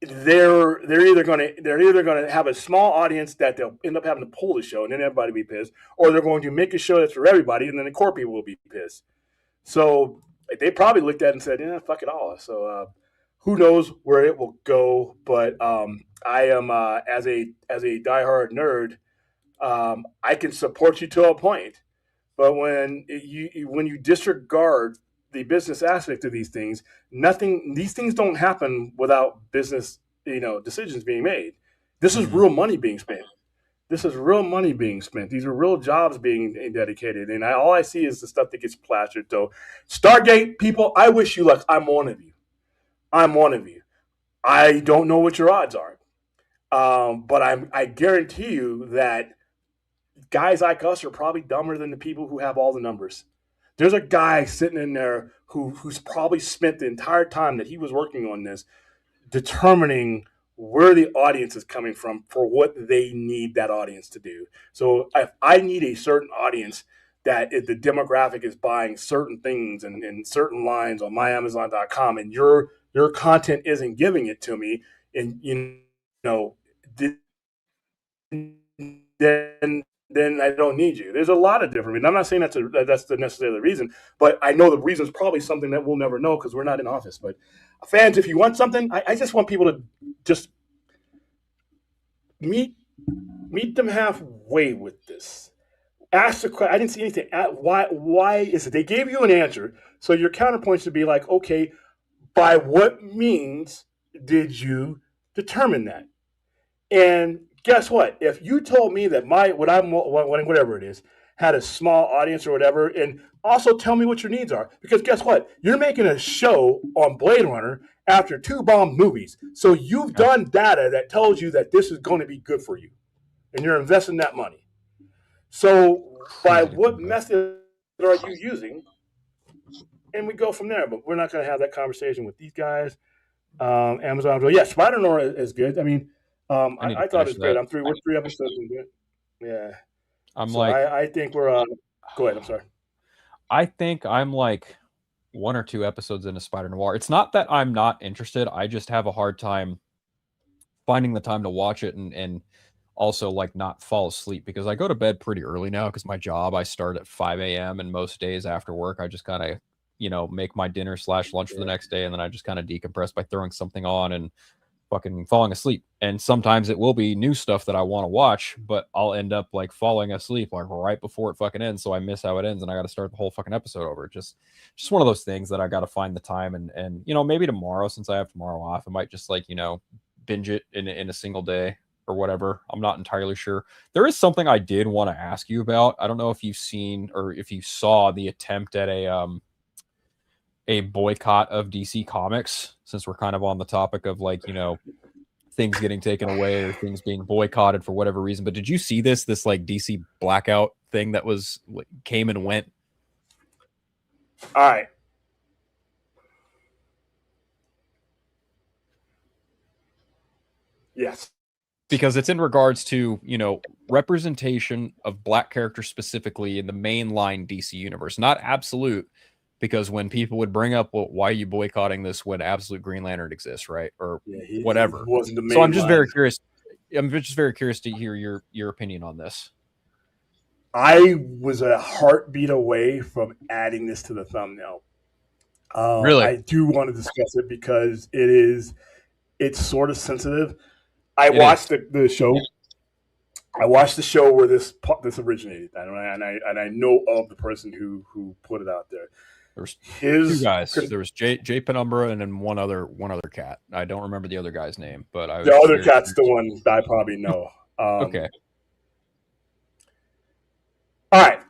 they're either gonna have a small audience that they'll end up having to pull the show, and then everybody will be pissed, or they're going to make a show that's for everybody, and then the core people will be pissed. So they probably looked at it and said, "Yeah, fuck it all." So who knows where it will go? But I am as a diehard nerd, I can support you to a point. But when you disregard the business aspect of these things, these things don't happen without business, decisions being made. This is Mhm. real money being spent. This is real money being spent. These are real jobs being dedicated, and all I see is the stuff that gets plastered. So, Stargate people, I wish you luck. I'm one of you. I'm one of you. I don't know what your odds are, but I guarantee you that guys like us are probably dumber than the people who have all the numbers. There's a guy sitting in there who's probably spent the entire time that he was working on this determining where the audience is coming from for what they need that audience to do. So if I need a certain audience that the demographic is buying certain things and certain lines on myamazon.com, and your content isn't giving it to me, and know, then I don't need you. There's a lot of different reasons. I'm not saying that's the necessarily the reason, but I know the reason is probably something that we'll never know because we're not in office. But fans, if you want something, I just want people to just meet them halfway with this. Ask the question. I didn't see anything. Why is it? They gave you an answer, so your counterpoint should be like, okay, by what means did you determine that? And guess what? If you told me that whatever it is had a small audience or whatever, and also tell me what your needs are, because guess what? You're making a show on Blade Runner after 2 bomb movies, so you've done data that tells you that this is going to be good for you, and you're investing that money. So by what method are you using? And we go from there. But we're not going to have that conversation with these guys. Amazon, yeah, Spider-Man is good. I mean, I thought it was great. We're 3 episodes into it. Yeah. I think we're go ahead. I'm sorry. I think I'm like 1 or 2 episodes into Spider Noir. It's not that I'm not interested. I just have a hard time finding the time to watch it and also like not fall asleep because I go to bed pretty early now because my job, I start at 5 a.m. and most days after work, I just kind of, make my dinner / lunch for the next day. And then I just kind of decompress by throwing something on and fucking falling asleep. And sometimes it will be new stuff that I want to watch, but I'll end up like falling asleep like right before it fucking ends. So I miss how it ends and I got to start the whole fucking episode over. Just one of those things that I got to find the time and maybe tomorrow, since I have tomorrow off, I might just like, binge it in a single day or whatever. I'm not entirely sure. There is something I did want to ask you about. I don't know if you've seen or if you saw the attempt at a boycott of DC Comics, since we're kind of on the topic of like, things getting taken away or things being boycotted for whatever reason. But did you see this like DC blackout thing that came and went? All right. Yes. Because it's in regards to, representation of black characters specifically in the mainline DC universe, not Absolute. Because when people would bring up, well, why are you boycotting this when Absolute Green Lantern exists, right? Or whatever. He wasn't the main so I'm just line. very curious. I'm just very curious to hear your opinion on this. I was a heartbeat away from adding this to the thumbnail. Really? I do want to discuss it because it's sort of sensitive. I watched the show. I watched the show where this originated, and I know of the person who put it out there. There was 2 guys. There was Jay Penumbra and then one other cat. I don't remember the other guy's name, but the other cat's the one that I probably know. Okay. All right.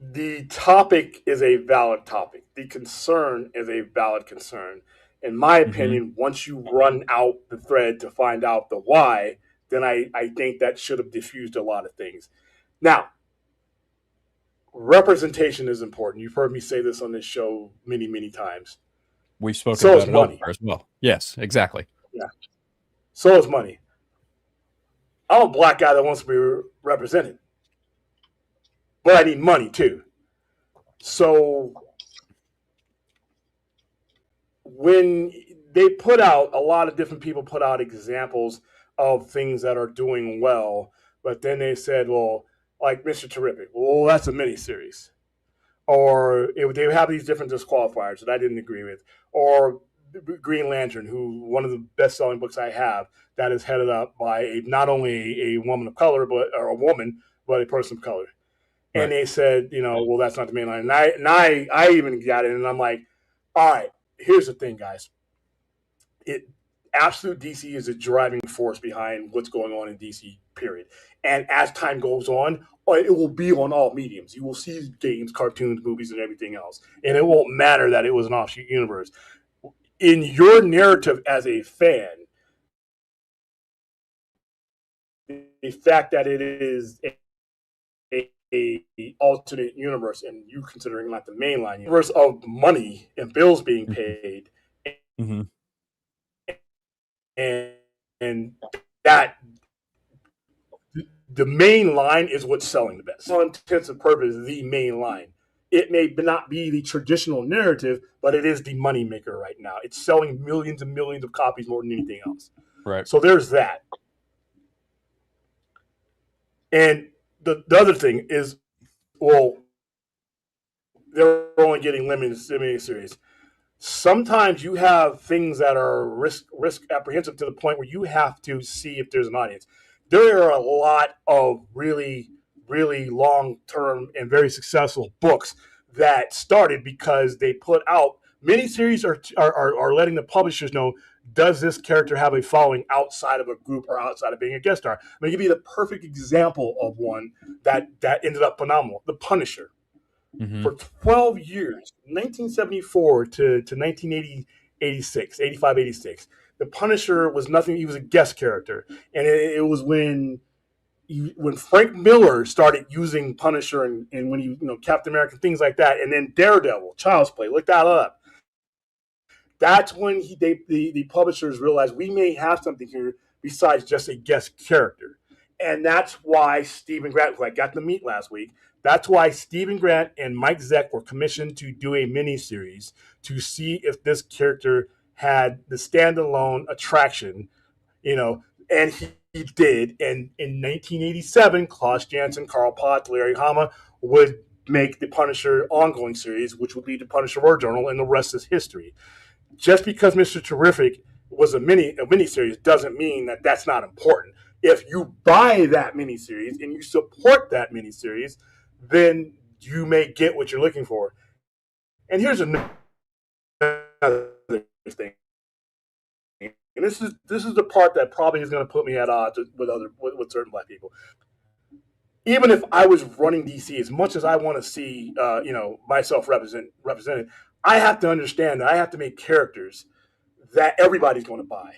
The topic is a valid topic. The concern is a valid concern. In my opinion, once you run out the thread to find out the why, then I think that should have diffused a lot of things. Now, representation is important. You've heard me say this on this show many, many times. We've spoken about it elsewhere as well. Yes, exactly. Yeah. So is money. I'm a black guy that wants to be represented. But I need money too. So when they put out, a lot of different people put out examples of things that are doing well, but then they said, well, like Mr. Terrific, well, that's a miniseries. Or they would have these different disqualifiers that I didn't agree with. Or Green Lantern, who one of the best-selling books I have, that is headed up by not only a woman of color, or a woman, but a person of color. And they said, well, that's not the main line. And I even got it, and I'm like, all right, here's the thing, guys. Absolute DC is a driving force behind what's going on in DC, period. And as time goes on, it will be on all mediums. You will see games, cartoons, movies, and everything else. And it won't matter that it was an offshoot universe. In your narrative as a fan, the fact that it is a alternate universe, and you considering not the mainline universe of money and bills being paid, Mm-hmm. and that the main line is what's selling the best. For all intents and purposes, the main line. It may not be the traditional narrative, but it is the moneymaker right now. It's selling millions and millions of copies more than anything else. Right. So there's that. And the other thing is, well, they're only getting limited series. Sometimes you have things that are risk apprehensive to the point where you have to see if there's an audience. There are a lot of really, really long-term and very successful books that started because they put out miniseries are letting the publishers know, does this character have a following outside of a group or outside of being a guest star? I'm going to give you the perfect example of one that ended up phenomenal, The Punisher. Mm-hmm. For 12 years, 1974 to 1986, 85, 86, The Punisher was nothing. He was a guest character. And it was when Frank Miller started using Punisher and when he, Captain America, things like that, and then Daredevil, Child's Play, look that up. That's when the publishers realized we may have something here besides just a guest character. And that's why Stephen Grant, who I got to meet last week, that's why Stephen Grant and Mike Zeck were commissioned to do a miniseries to see if this character had the standalone attraction, and he did. And in 1987, Klaus Janson, Carl Potts, Larry Hama would make the Punisher ongoing series, which would be the Punisher War Journal, and the rest is history. Just because Mr. Terrific was a miniseries doesn't mean that that's not important. If you buy that miniseries and you support that miniseries, then you may get what you're looking for. And here's another thing. And this is the part that probably is going to put me at odds with certain black people. Even if I was running DC, as much as I want to see myself represented, I have to understand that I have to make characters that everybody's going to buy.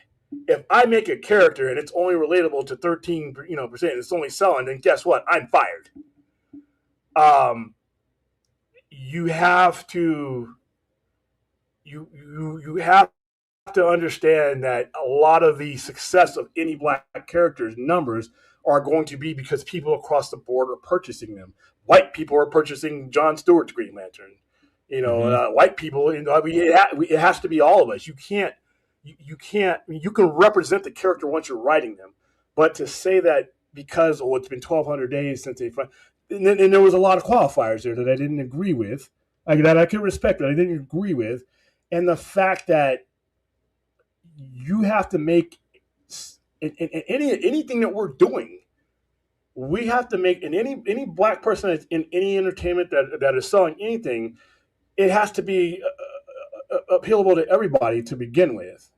If I make a character and it's only relatable to 13%, it's only selling, then guess what? I'm fired. You have to understand that a lot of the success of any black character's numbers are going to be because people across the board are purchasing them. White people are purchasing Jon Stewart's Green Lantern. White people. It has to be all of us. You can't. You can represent the character once you're writing them, but to say that because it's been 1,200 days since and there was a lot of qualifiers there that I didn't agree with, that I could respect, but I didn't agree with, and the fact that you have to make anything that we're doing, we have to make, and any black person that's in any entertainment that is selling anything, it has to be appealable to everybody to begin with.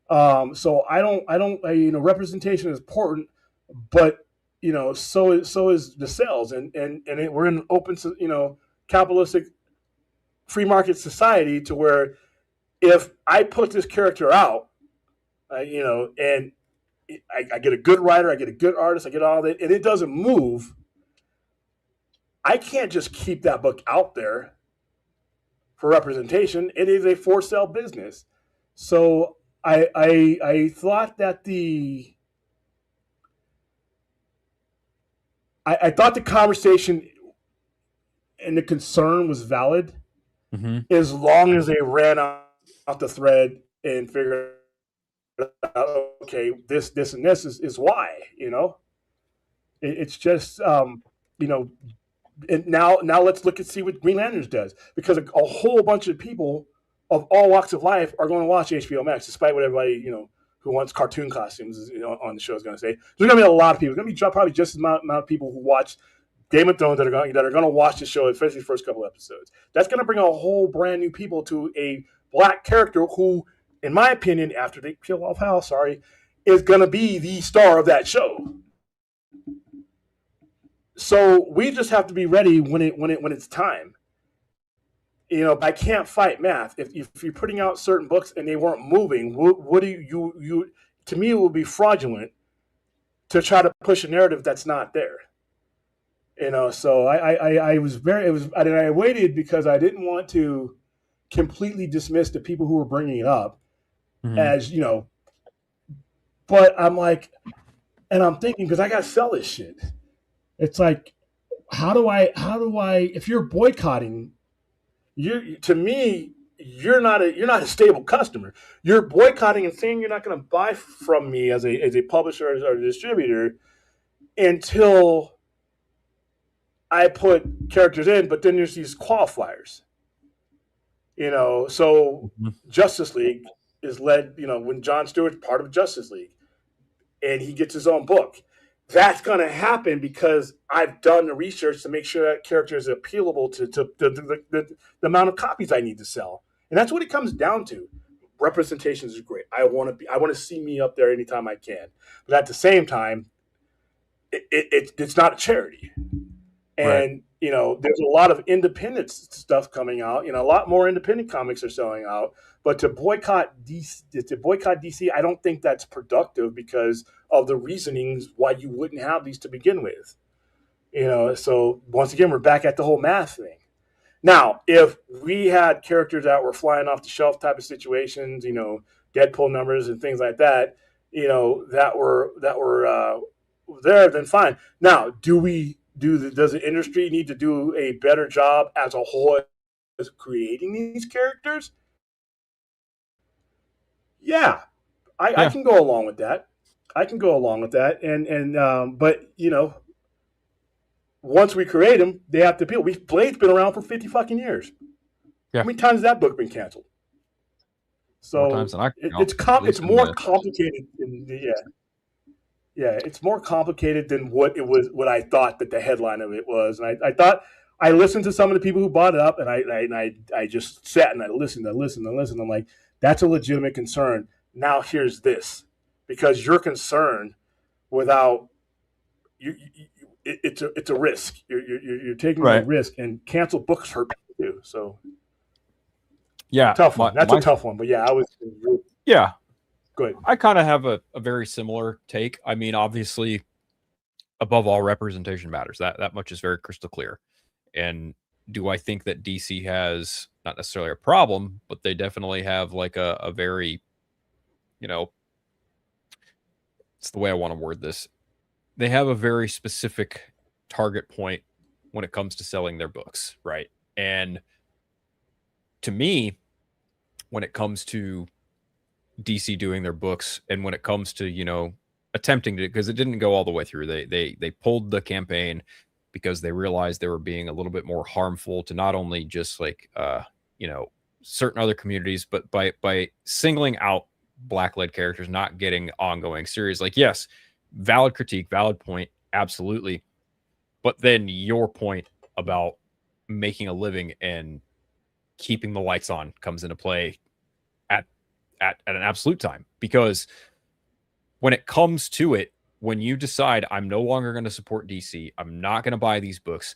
So I don't representation is important, but so is the sales, and we're in an open, capitalistic free market society to where if I put this character out, and I get a good writer, I get a good artist, I get all that, and it doesn't move, I can't just keep that book out there for representation. It is a for sale business. So I thought that I thought the conversation and the concern was valid, Mm-hmm. as long as they ran out out the thread and figure out, okay, this, and this is why, it's just, you know, and now let's look and see what Green Lanterns does, because a whole bunch of people of all walks of life are going to watch HBO Max, despite what everybody who wants cartoon costumes on the show is going to say. There's going to be a lot of people. There's going to be probably just as amount of people who watch Game of Thrones that are going to watch the show, especially the first couple episodes. That's going to bring a whole brand new people to a black character who, in my opinion, after they kill off Hal, is going to be the star of that show. So we just have to be ready when it's time. I can't fight math. If you're putting out certain books and they weren't moving, what do you? To me, it would be fraudulent to try to push a narrative that's not there. So I waited because I didn't want to completely dismiss the people who were bringing it up as But I'm like, and I'm thinking, because I got to sell this shit. It's like, how do I? If you're boycotting, to me, you're not a stable customer. You're boycotting and saying you're not going to buy from me as a publisher or a distributor until I put characters in. But then there's these qualifiers. So Justice League is led. When Jon Stewart's part of Justice League, and he gets his own book. That's going to happen because I've done the research to make sure that character is appealable to the amount of copies I need to sell. And that's what it comes down to. Representation is great. I want to see me up there anytime I can. But at the same time, it's not a charity. And, there's a lot of independent stuff coming out. A lot more independent comics are selling out. But to boycott DC, I don't think that's productive because of the reasonings why you wouldn't have these to begin with. So once again, we're back at the whole math thing. Now, if we had characters that were flying off the shelf type of situations, Deadpool numbers and things like that, that were there, then fine. Now, does the industry need to do a better job as a whole as creating these characters? Yeah, I can go along with that. But once we create them, they have to appeal. Blade's been around for 50 fucking years. Yeah. How many times has that book been canceled? So it's more complicated than it's more complicated than what I thought that the headline of it was. And I thought, I listened to some of the people who brought it up, and I just sat and I listened. I'm like, that's a legitimate concern. Now here's this, because you're concerned without it's a risk. You're taking a risk, and canceled books hurt people too. So tough one. That's a tough one. But I was good. I kind of have a very similar take. I mean, obviously, above all, representation matters. That much is very crystal clear. And do I think that DC has not necessarily a problem, but they definitely have like a very, it's the way I want to word this. They have a very specific target point when it comes to selling their books, right? And to me, when it comes to DC doing their books, and when it comes to, attempting to, because it didn't go all the way through. They pulled the campaign because they realized they were being a little bit more harmful to not only just like certain other communities, but by singling out black-led characters not getting ongoing series. Like, yes, valid critique, valid point, absolutely. But then your point about making a living and keeping the lights on comes into play at an absolute time. Because when it comes to it, when you decide I'm no longer going to support DC, I'm not going to buy these books,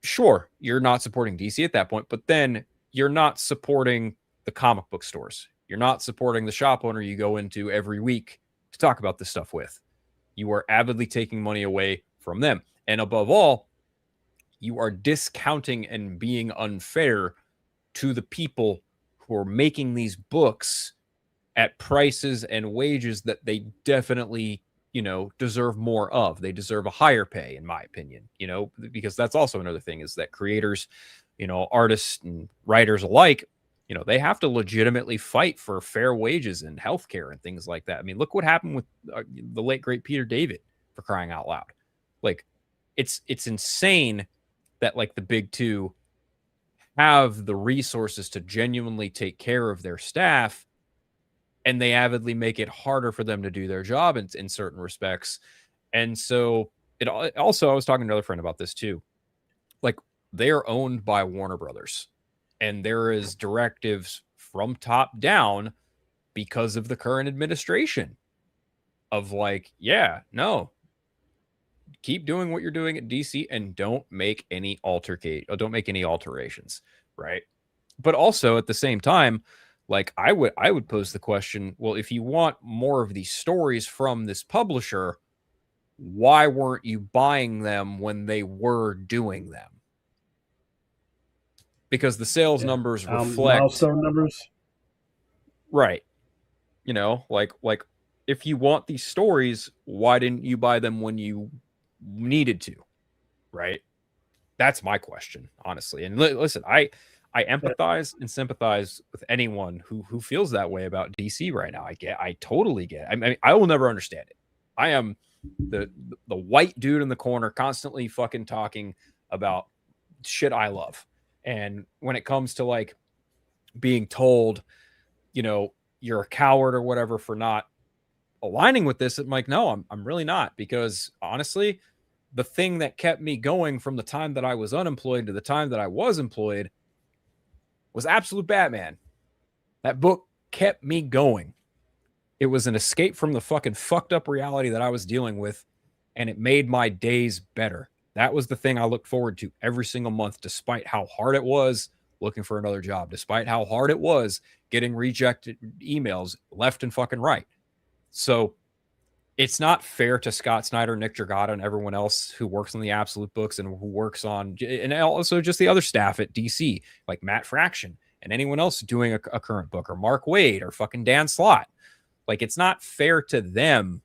sure, you're not supporting DC at that point, but then you're not supporting the comic book stores. You're not supporting the shop owner you go into every week to talk about this stuff with. You are avidly taking money away from them. And above all, you are discounting and being unfair to the people who are making these books at prices and wages that they definitely deserve more of. They deserve a higher pay, in my opinion, because that's also another thing, is that creators, artists and writers alike They have to legitimately fight for fair wages and healthcare and things like that. I mean, look what happened with the late great Peter David, for crying out loud. Like, it's insane that like the big two have the resources to genuinely take care of their staff, and they avidly make it harder for them to do their job in certain respects. And so it also, I was talking to another friend about this too. Like, they are owned by Warner Brothers, and there is directives from top down because of the current administration of like, yeah, no, keep doing what you're doing at DC and don't make any alterations, right? But also at the same time, like I would pose the question, well, if you want more of these stories from this publisher, why weren't you buying them when they were doing them? Because the sales numbers reflect milestone numbers. Right. Like if you want these stories, why didn't you buy them when you needed to? Right? That's my question, honestly. And listen, I empathize and sympathize with anyone who feels that way about DC right now. I totally get it. I mean, I will never understand it. I am the white dude in the corner constantly fucking talking about shit I love. And when it comes to like being told, you're a coward or whatever for not aligning with this, I'm like, no, I'm really not, because honestly, the thing that kept me going from the time that I was unemployed to the time that I was employed was Absolute Batman. That book kept me going. It was an escape from the fucking fucked up reality that I was dealing with, and it made my days better. That was the thing I looked forward to every single month, despite how hard it was looking for another job, despite how hard it was getting rejected emails left and fucking right. So it's not fair to Scott Snyder, Nick Dragotta, and everyone else who works on the Absolute books and who works on, and also just the other staff at DC, like Matt Fraction and anyone else doing a current book, or Mark Waid or fucking Dan Slott. Like, it's not fair to them,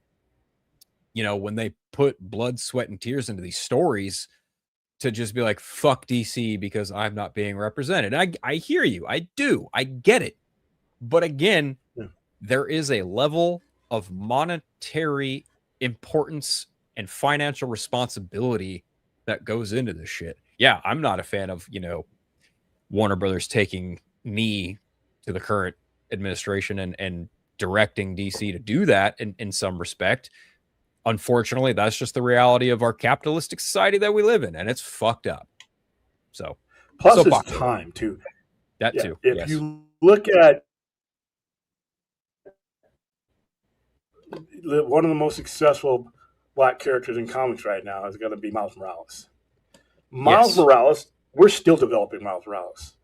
when they put blood, sweat, and tears into these stories, to just be like, fuck DC because I'm not being represented. And I hear you. I do. I get it. But again, there is a level of monetary importance and financial responsibility that goes into this shit. Yeah, I'm not a fan of, Warner Brothers taking knee to the current administration and directing DC to do that in some respect. Unfortunately, that's just the reality of our capitalistic society that we live in, and it's fucked up. So, plus it's time too. That too. If you look at one of the most successful black characters in comics right now is going to be Miles Morales. Morales, we're still developing Miles Morales.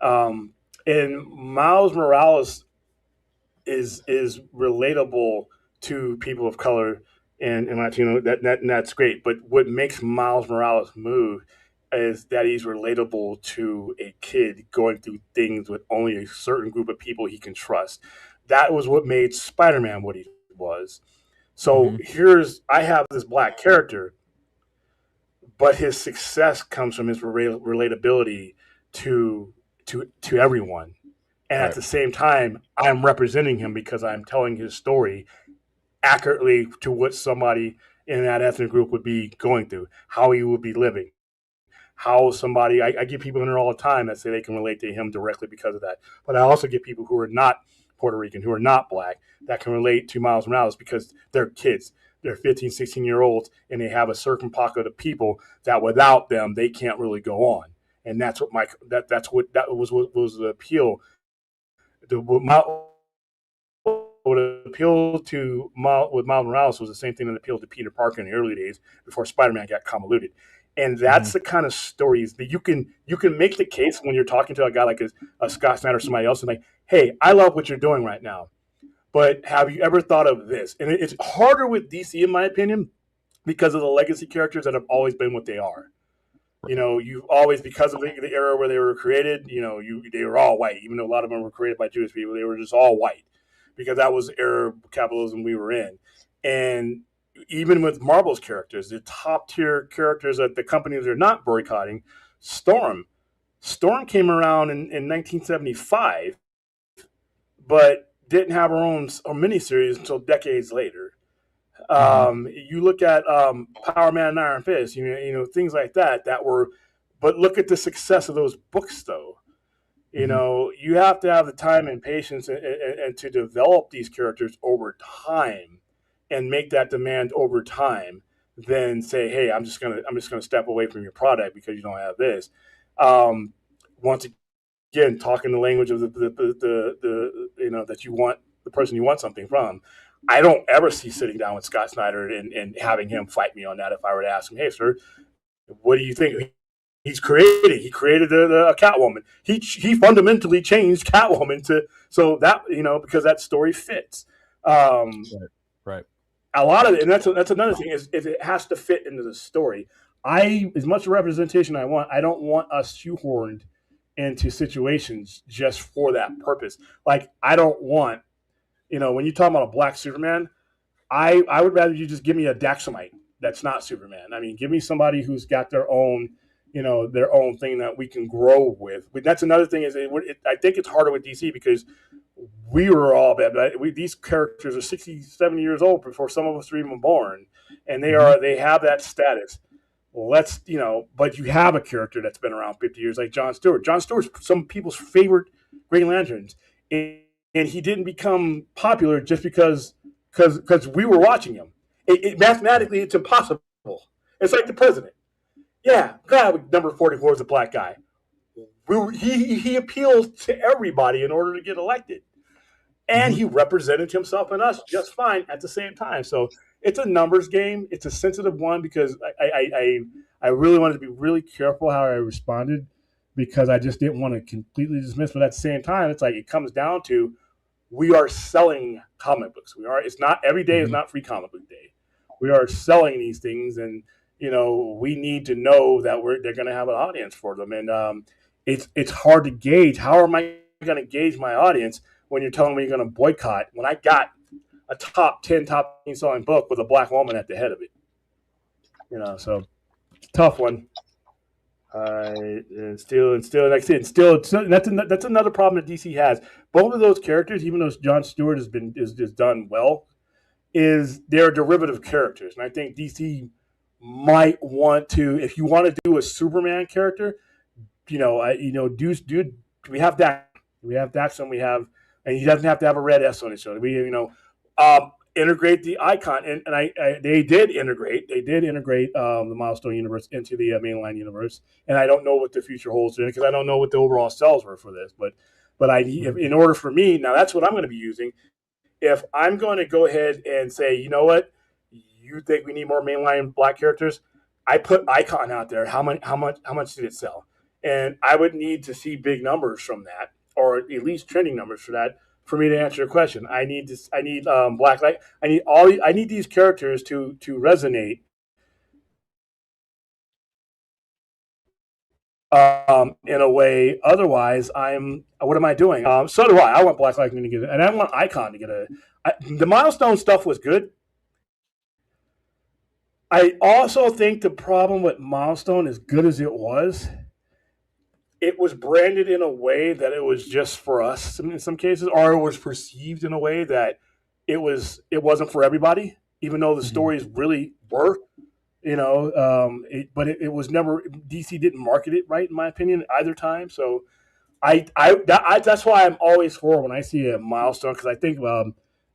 And Miles Morales is relatable to people of color and Latino. That's great. But what makes Miles Morales move is that he's relatable to a kid going through things with only a certain group of people he can trust. That was what made Spiderman what he was. So I have this black character, but his success comes from his relatability to everyone. And at the same time, I'm representing him because I'm telling his story accurately to what somebody in that ethnic group would be going through, how he would be living, how somebody, I get people in there all the time that say they can relate to him directly because of that. But I also get people who are not Puerto Rican, who are not black, that can relate to Miles Morales because they're kids. They're 15, 16-year-olds, and they have a certain pocket of people that without them, they can't really go on. And that's what was the appeal. What appealed to with Miles Morales was the same thing that appealed to Peter Parker in the early days before Spider-Man got convoluted. And that's the kind of stories that you can make the case when you're talking to a guy like a Scott Snyder or somebody else and like, hey, I love what you're doing right now, but have you ever thought of this? And it's harder with DC, in my opinion, because of the legacy characters that have always been what they are. You've always, because of the era where they were created, they were all white, even though a lot of them were created by Jewish people. They were just all white because that was the era of capitalism we were in. And even with Marvel's characters, the top tier characters that the companies are not boycotting, Storm, Storm came around in 1975, but didn't have her own miniseries until decades later. Mm-hmm. You look at Power Man and Iron Fist, things like that that were, but look at the success of those books, though. Mm-hmm. You have to have the time and patience and to develop these characters over time and make that demand over time. Then say, hey, I'm just gonna step away from your product because you don't have this. Um, Once again, talking the language of the that you want the person you want something from. I don't ever see sitting down with Scott Snyder and having him fight me on that. If I were to ask him, hey, sir, what do you think? He created a Catwoman. He fundamentally changed Catwoman to so that because that story fits. Um, Right. Right. a lot of it, and that's another thing is it has to fit into the story. As much representation I don't want us shoehorned into situations just for that purpose. Like I don't want when you talk about a black Superman, I would rather you just give me a Daxamite that's not Superman. I mean, give me somebody who's got their own thing that we can grow with. But that's another thing I think it's harder with DC because we were all bad. These characters are 60, 70 years old before some of us were even born, and Mm-hmm. they have that status. Well, but you have a character that's been around 50 years, like John Stewart. John Stewart's some people's favorite Green Lanterns, and he didn't become popular just because we were watching him. Mathematically, it's impossible. It's like the president. Yeah, glad number 44 is a black guy. He appeals to everybody in order to get elected, and Mm-hmm. he represented himself and us just fine at the same time. So it's a numbers game. It's a sensitive one because I really wanted to be really careful how I responded because I just didn't want to completely dismiss. But at the same time, it's like it comes down to we are selling comic books. We are. It's not every day is Mm-hmm. not free comic book day. We are selling these things, and we need to know that they're going to have an audience for them. And it's hard to gauge. How am I going to gauge my audience when you're telling me you're going to boycott when I got a top 10 selling book with a black woman at the head of it? So tough one. Like I said, that's another problem that DC has. Both of those characters, even though John Stewart is done well, is they're derivative characters, and I think DC might want to, if you want to do a Superman character, dude, we have Dax, and he doesn't have to have a red S on his shoulder. Integrate the icon, and they did integrate the Milestone universe into the mainline universe, and I don't know what the future holds in it because I don't know what the overall sales were for this, but in order for me now, that's what I'm going to be using. If I'm going to go ahead and say, you know what, you think we need more mainline black characters, I put icon out there. How much did it sell? And I would need to see big numbers from that, or at least trending numbers for that, for me to answer your question. I need this. I need black light. I need these characters to resonate in a way. Otherwise, what am I doing? So do I. I want Black Lightning to get it, and I want Icon to get a. The milestone stuff was good. I also think the problem with Milestone, as good as it was branded in a way that it was just for us in some cases, or it was perceived in a way that it wasn't for everybody, even though the Mm-hmm. stories really were. But it was never DC didn't market it right in my opinion either time. So that's why I'm always for when I see a milestone because I think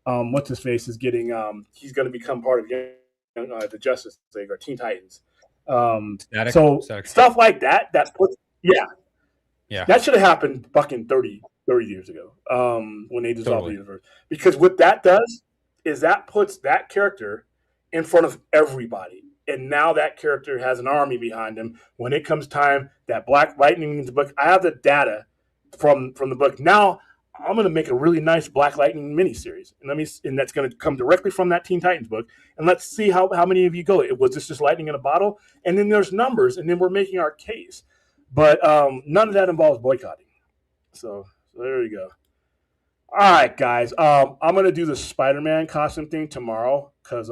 what's his face is getting he's going to become part of the Justice League or Teen Titans. So Static. stuff like that puts yeah Yeah. that should have happened fucking 30 years ago when they dissolved the Totally. universe because what that does is that puts that character in front of everybody. And now that character has an army behind him. When it comes time that Black Lightning in the book, I have the data from the book. Now I'm going to make a really nice Black Lightning miniseries, and that's going to come directly from that Teen Titans book. And let's see how many of you go. Was this just lightning in a bottle? And then there's numbers, and then we're making our case. But none of that involves boycotting. So there you go. All right, guys. I'm going to do the Spider-Man costume thing tomorrow because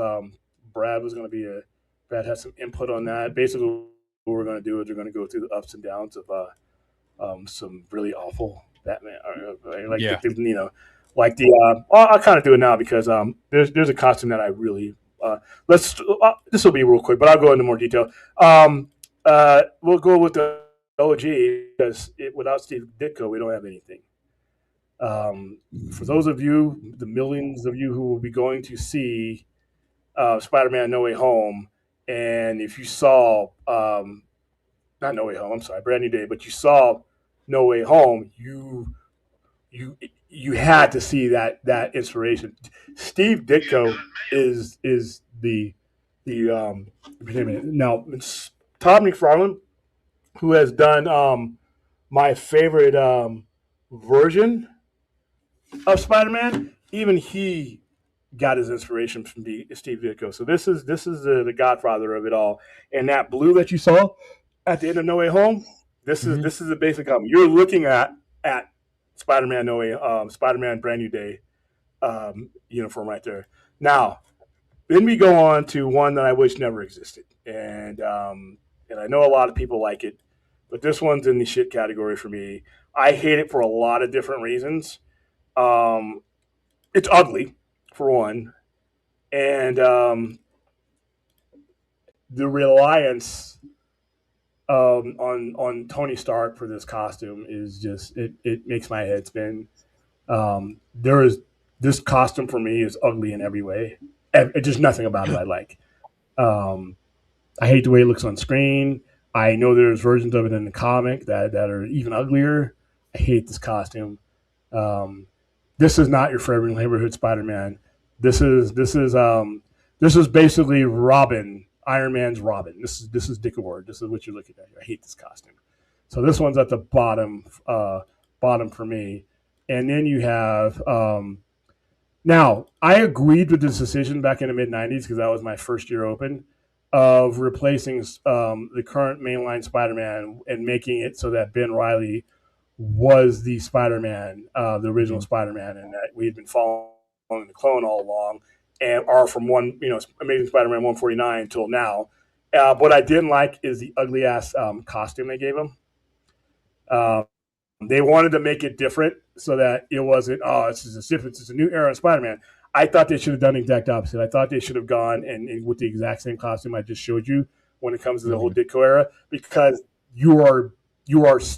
Brad was going to be a Brad had some input on that. Basically, what we're going to do is we're going to go through the ups and downs of some really awful Batman, like Yeah. like the. I'll kind of do it now because there's a costume that I really let's. This will be real quick, but I'll go into more detail. We'll go with the OG because without Steve Ditko, we don't have anything. For those of you, the millions of you who will be going to see Spider-Man: No Way Home, and if you saw not No Way Home, I'm sorry, Brand New Day, but you saw No Way Home, you you had to see that inspiration. Steve Ditko is the now it's Todd McFarlane who has done my favorite version of Spider-Man. Even he got his inspiration from Steve Ditko. So this is the godfather of it all. And that blue that you saw at the end of No Way Home, this is the basic album. You're looking at Spider-Man No Way Spider-Man Brand New Day uniform right there. Now, then we go on to one that I wish never existed, and I know a lot of people like it, but this one's in the shit category for me. I hate it for a lot of different reasons. Um, it's ugly, for one, and the reliance on Tony Stark for this costume is just it makes my head spin. There is this costume for me is ugly in every way. Just nothing about it I like. Um, I hate the way it looks on screen. I know there's versions of it in the comic that are even uglier. I hate this costume. Um, this is not your forever neighborhood Spider-Man. This is basically Robin, Iron Man's Robin. This is Dick Award. This is what you're looking at here. I hate this costume. So this one's at the bottom for me. And then you have now I agreed with this decision back in the mid '90s because that was my first year open of replacing the current mainline Spider-Man and making it so that Ben Riley was the Spider-Man, the original Spider-Man, and that we had been following the clone all along, and are from Amazing Spider-Man 149 until now. What I didn't like is the ugly ass costume they gave him. Uh, they wanted to make it different so that it wasn't, this is different. It's a new era of Spider-Man. I thought they should have done the exact opposite. I thought they should have gone and with the exact same costume I just showed you when it comes to the whole Ditko era, because you are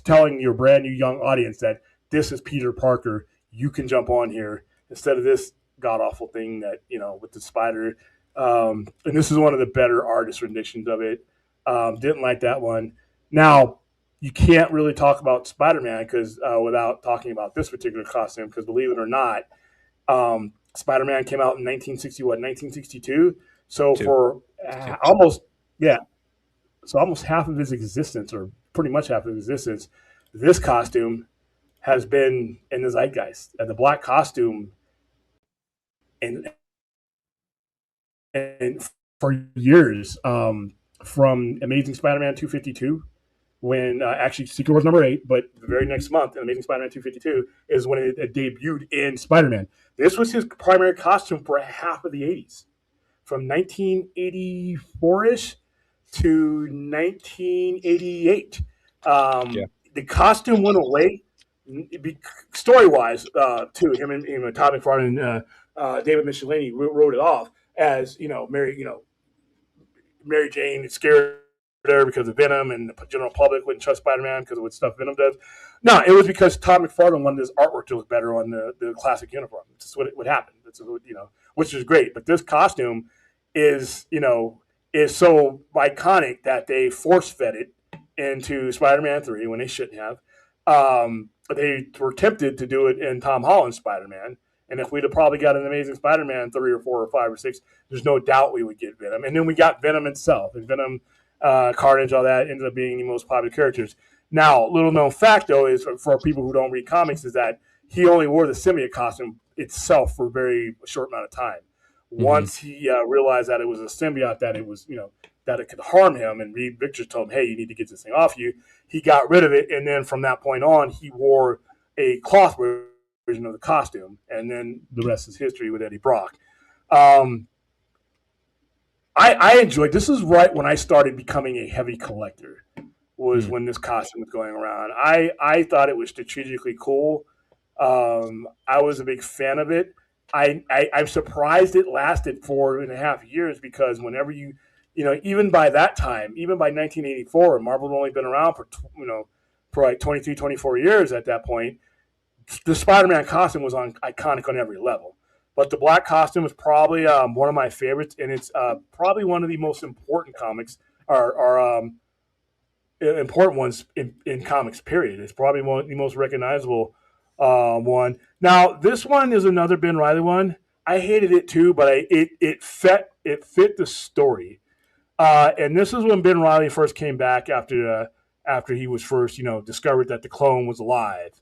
telling your brand new young audience that this is Peter Parker. You can jump on here instead of this god awful thing that with the spider. And this is one of the better artist renditions of it. Didn't like that one. Now you can't really talk about Spider-Man because without talking about this particular costume, because believe it or not, Spider-Man came out in 1962. So for almost yeah, so almost half of his existence, or pretty much half of his existence, this costume has been in the zeitgeist. The black costume, and for years, from Amazing Spider-Man 252, when actually Secret Wars #8, but the very next month in Amazing Spider-Man 252 is when it debuted in Spider-Man. This was his primary costume for half of the 80s, from 1984-ish to 1988. The costume went away story-wise, too. Him and Todd McFarlane and David Michelinie wrote it off as Mary Jane is scared her because of Venom, and the general public wouldn't trust Spider-Man because of what stuff Venom does. No, it was because Todd McFarlane wanted his artwork to look better on the classic uniform. That's what would happen. That's which is great. But this costume is so iconic that they force fed it into Spider-Man 3 when they shouldn't have. They were tempted to do it in Tom Holland's Spider-Man. And if we'd have probably got an Amazing Spider-Man 3 or 4 or 5 or 6, there's no doubt we would get Venom. And then we got Venom itself. And Venom, Carnage, all that ended up being the most popular characters. Now, little known fact, though, is for people who don't read comics, is that he only wore the symbiote costume itself for a very short amount of time. Once he realized that it was a symbiote, that it was, that it could harm him, and Reed Richards told him, hey, you need to get this thing off you, he got rid of it. And then from that point on, he wore a cloth version of the costume, and then the rest is history with Eddie Brock. I enjoyed this. Is right when I started becoming a heavy collector. was when this costume was going around. I thought it was strategically cool. I was a big fan of it. I'm surprised it lasted 4.5 years because whenever even by that time, even by 1984, Marvel had only been around for like 23, 24 years at that point. The Spider-Man costume was iconic on every level. But the black costume is probably one of my favorites, and it's probably one of the most important comics or important ones in comics, period. It's probably one of the most recognizable one. Now, this one is another Ben Reilly one. I hated it too, but it fit the story. And this is when Ben Reilly first came back after he was first, discovered that the clone was alive,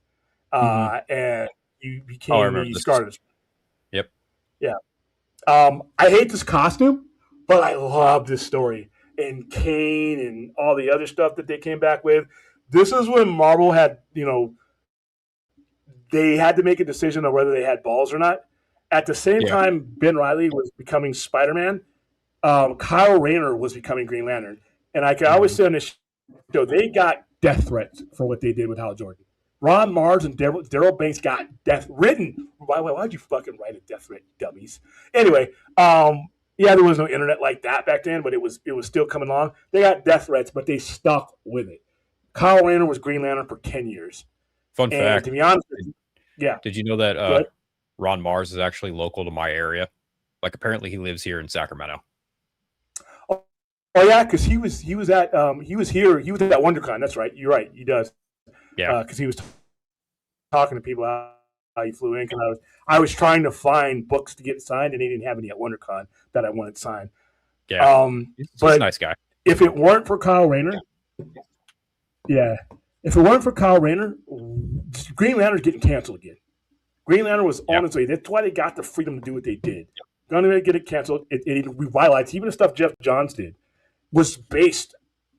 and he became the Scarlet. Yep. Yeah. I hate this costume, but I love this story and Kane and all the other stuff that they came back with. This is when Marvel had, they had to make a decision on whether they had balls or not. At the same time, Ben Reilly was becoming Spider-Man. Kyle Rayner was becoming Green Lantern. And I can always say on this show, they got death threats for what they did with Hal Jordan. Ron Mars and Daryl Banks got death written. Why'd you fucking write a death threat, dummies? Anyway, there was no internet like that back then, but it was still coming along. They got death threats, but they stuck with it. Kyle Rayner was Green Lantern for 10 years. Fun fact. To be honest, Did you know that Ron Mars is actually local to my area? Like, apparently he lives here in Sacramento. Oh yeah, because he was here. He was at WonderCon. That's right. You're right. He does. Yeah. Because he was talking to people how he flew in. Because I was trying to find books to get signed, and he didn't have any at WonderCon that I wanted signed. Yeah. He's a nice guy. If it weren't for Kyle Rayner, if it weren't for Kyle Rayner, Green Lantern's getting canceled again. Green Lantern was on its way. That's why they got the freedom to do what they did. Going to get it canceled. It revitalized. Even the stuff Jeff Johns did was based.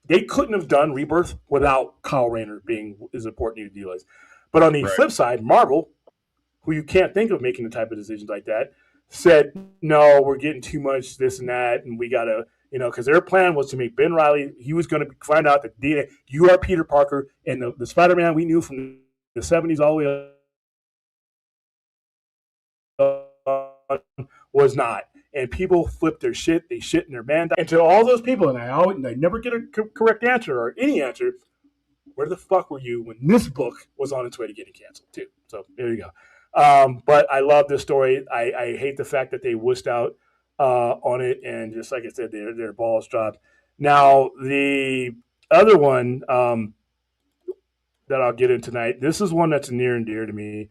They couldn't have done Rebirth without Kyle Rayner being as important as he was. But on the flip side, Marvel, who you can't think of making the type of decisions like that, said, no, we're getting too much this and that, and we got to, because their plan was to make Ben Reilly, he was going to find out that you are Peter Parker, and the Spider-Man we knew from the 70s all the way up was not. And people flip their shit. They shit in their man. And to all those people, and I never get a correct answer or any answer, where the fuck were you when this book was on its way to getting canceled too? So there you go. But I love this story. I hate the fact that they wussed out on it. And just like I said, their balls dropped. Now, the other one that I'll get in tonight, this is one that's near and dear to me.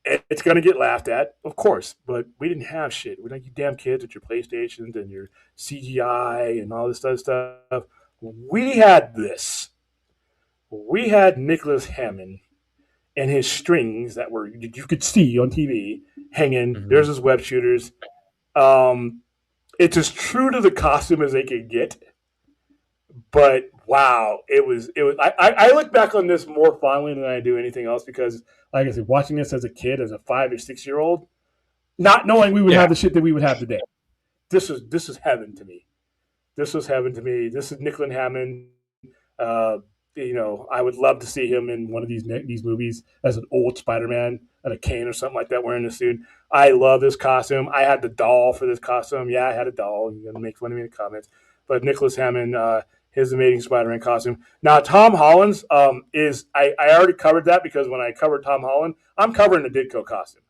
It's going to get laughed at, of course, but we didn't have shit. We're like, you damn kids with your PlayStations and your CGI and all this other stuff. We had this. We had Nicholas Hammond and his strings that you could see on TV hanging. Mm-hmm. There's his web shooters. It's as true to the costume as they could get. But wow, it was. I look back on this more fondly than I do anything else because, like I said, watching this as a kid, as a 5 or 6 year old, not knowing we would have the shit that we would have today, this is heaven to me. This was heaven to me. This is Nicholas Hammond. I would love to see him in one of these movies as an old Spider-Man and a cane or something like that wearing a suit. I love this costume. I had the doll for this costume. Yeah, I had a doll. You're gonna make fun of me in the comments, but Nicholas Hammond. His Amazing Spider-Man costume. Now, Tom Holland's is I already covered that because when I covered Tom Holland, I'm covering the Ditko costume.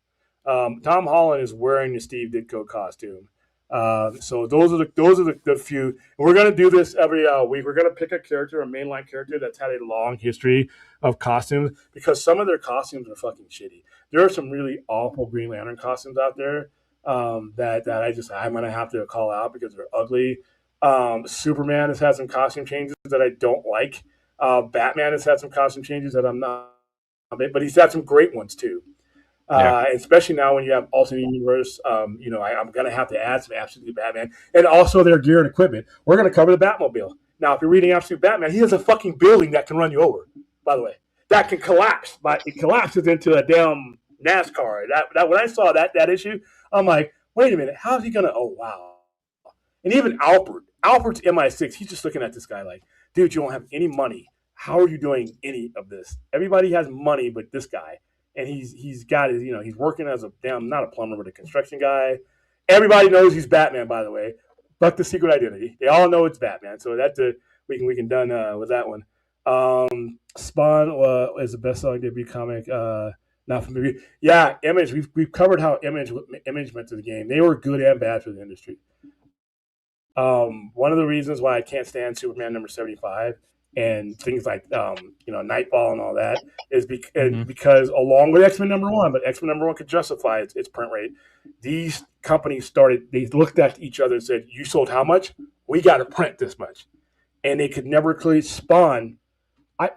Tom Holland is wearing the Steve Ditko costume. So those are the few. And we're going to do this every week. We're going to pick a character, a mainline character that's had a long history of costumes because some of their costumes are fucking shitty. There are some really awful Green Lantern costumes out there that I'm going to have to call out because they're ugly. Superman has had some costume changes that I don't like. Batman has had some costume changes that I'm not, but he's had some great ones too. Especially now when you have alternate universe, I'm going to have to add some Absolute Batman and also their gear and equipment. We're going to cover the Batmobile. Now, if you're reading Absolute Batman, he has a fucking building that can run you over, by the way, that can collapse, but it collapses into a damn NASCAR. That when I saw that issue, I'm like, wait a minute, how is he going to, oh, wow. And even Alfred's MI6, he's just looking at this guy like, dude, you don't have any money. How are you doing any of this? Everybody has money, but this guy, and he's got his, he's working as a not a plumber, but a construction guy. Everybody knows he's Batman, by the way. Fuck the secret identity. They all know it's Batman. So that's we can done with that one. Spawn is the best-selling debut comic. Not from the yeah, Image. We've covered how Image meant to the game. They were good and bad for the industry. One of the reasons why I can't stand Superman number 75 and things like Nightfall and all that is because along with X-Men number 1, but X-Men number 1 could justify its print rate. These companies they looked at each other and said, "You sold how much? We got to print this much," and they could never clear Spawn.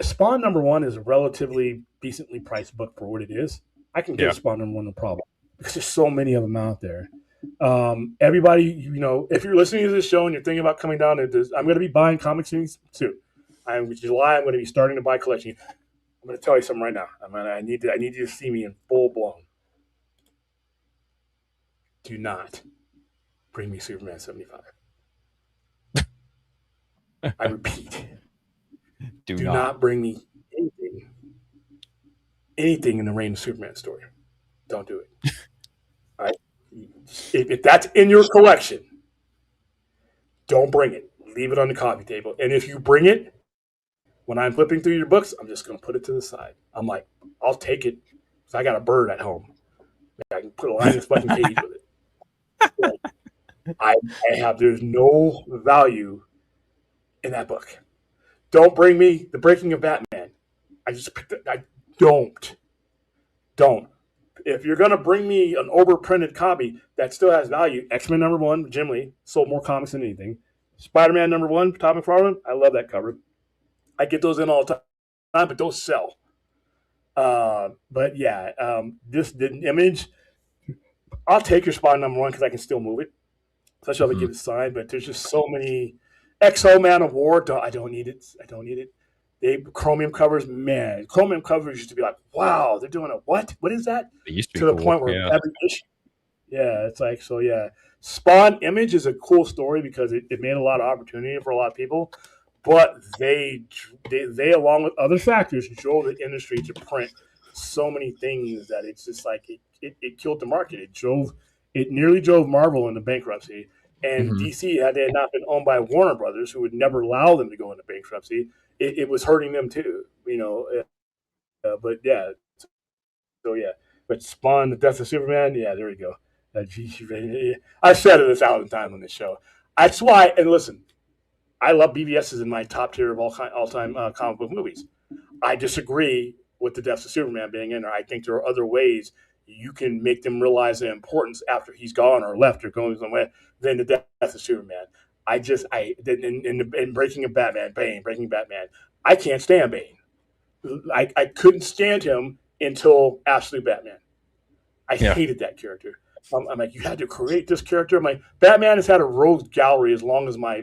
Spawn number 1 is a relatively decently priced book for what it is. I can get Spawn number 1 no problem because there's so many of them out there. Everybody, if you're listening to this show and you're thinking about coming down to this, I'm going to be buying comics soon. July, I'm going to be starting to buy collection. I'm going to tell you something right now. I need you to see me in full blown. Do not bring me Superman 75. I repeat. Do not bring me anything in the Reign of Superman story. Don't do it. All right? If that's in your collection, don't bring it. Leave it on the coffee table. And if you bring it, when I'm flipping through your books, I'm just going to put it to the side. I'm like, I'll take it because I got a bird at home. I can put a Linus fucking cage with it. So there's no value in that book. Don't bring me The Breaking of Batman. Don't. If you're going to bring me an overprinted copy that still has value, X-Men number 1, Jim Lee, sold more comics than anything. Spiderman number 1, Todd McFarlane, I love that cover. I get those in all the time, but those sell. But yeah, this didn't Image. I'll take your Spawn number 1 because I can still move it. Especially if I get it signed, but there's just so many. XO Man of War, I don't need it. Chromium covers, man. Chromium covers used to be like, wow, they're doing a what? What is that? It used to be to cool. The point where every issue. Yeah, it's like, so yeah. Spawn Image is a cool story because it made a lot of opportunity for a lot of people, but they along with other factors drove the industry to print so many things that it's just like it killed the market. It nearly drove Marvel into bankruptcy. And DC, had they not been owned by Warner Brothers, who would never allow them to go into bankruptcy, it was hurting them too, but yeah. So yeah. But Spawn, The Death of Superman, yeah, there we go. I said it 1,000 times on this show. That's why, and listen, I love BVS is in my top tier of all-time comic book movies. I disagree with The Death of Superman being in there. I think there are other ways you can make them realize the importance after he's gone or left or going somewhere than The Death of Superman. In Breaking of Batman, Breaking Batman, I can't stand Bane. I couldn't stand him until Absolute Batman. I hated that character. I'm like, you had to create this character. I'm like, Batman has had a rogues gallery as long as my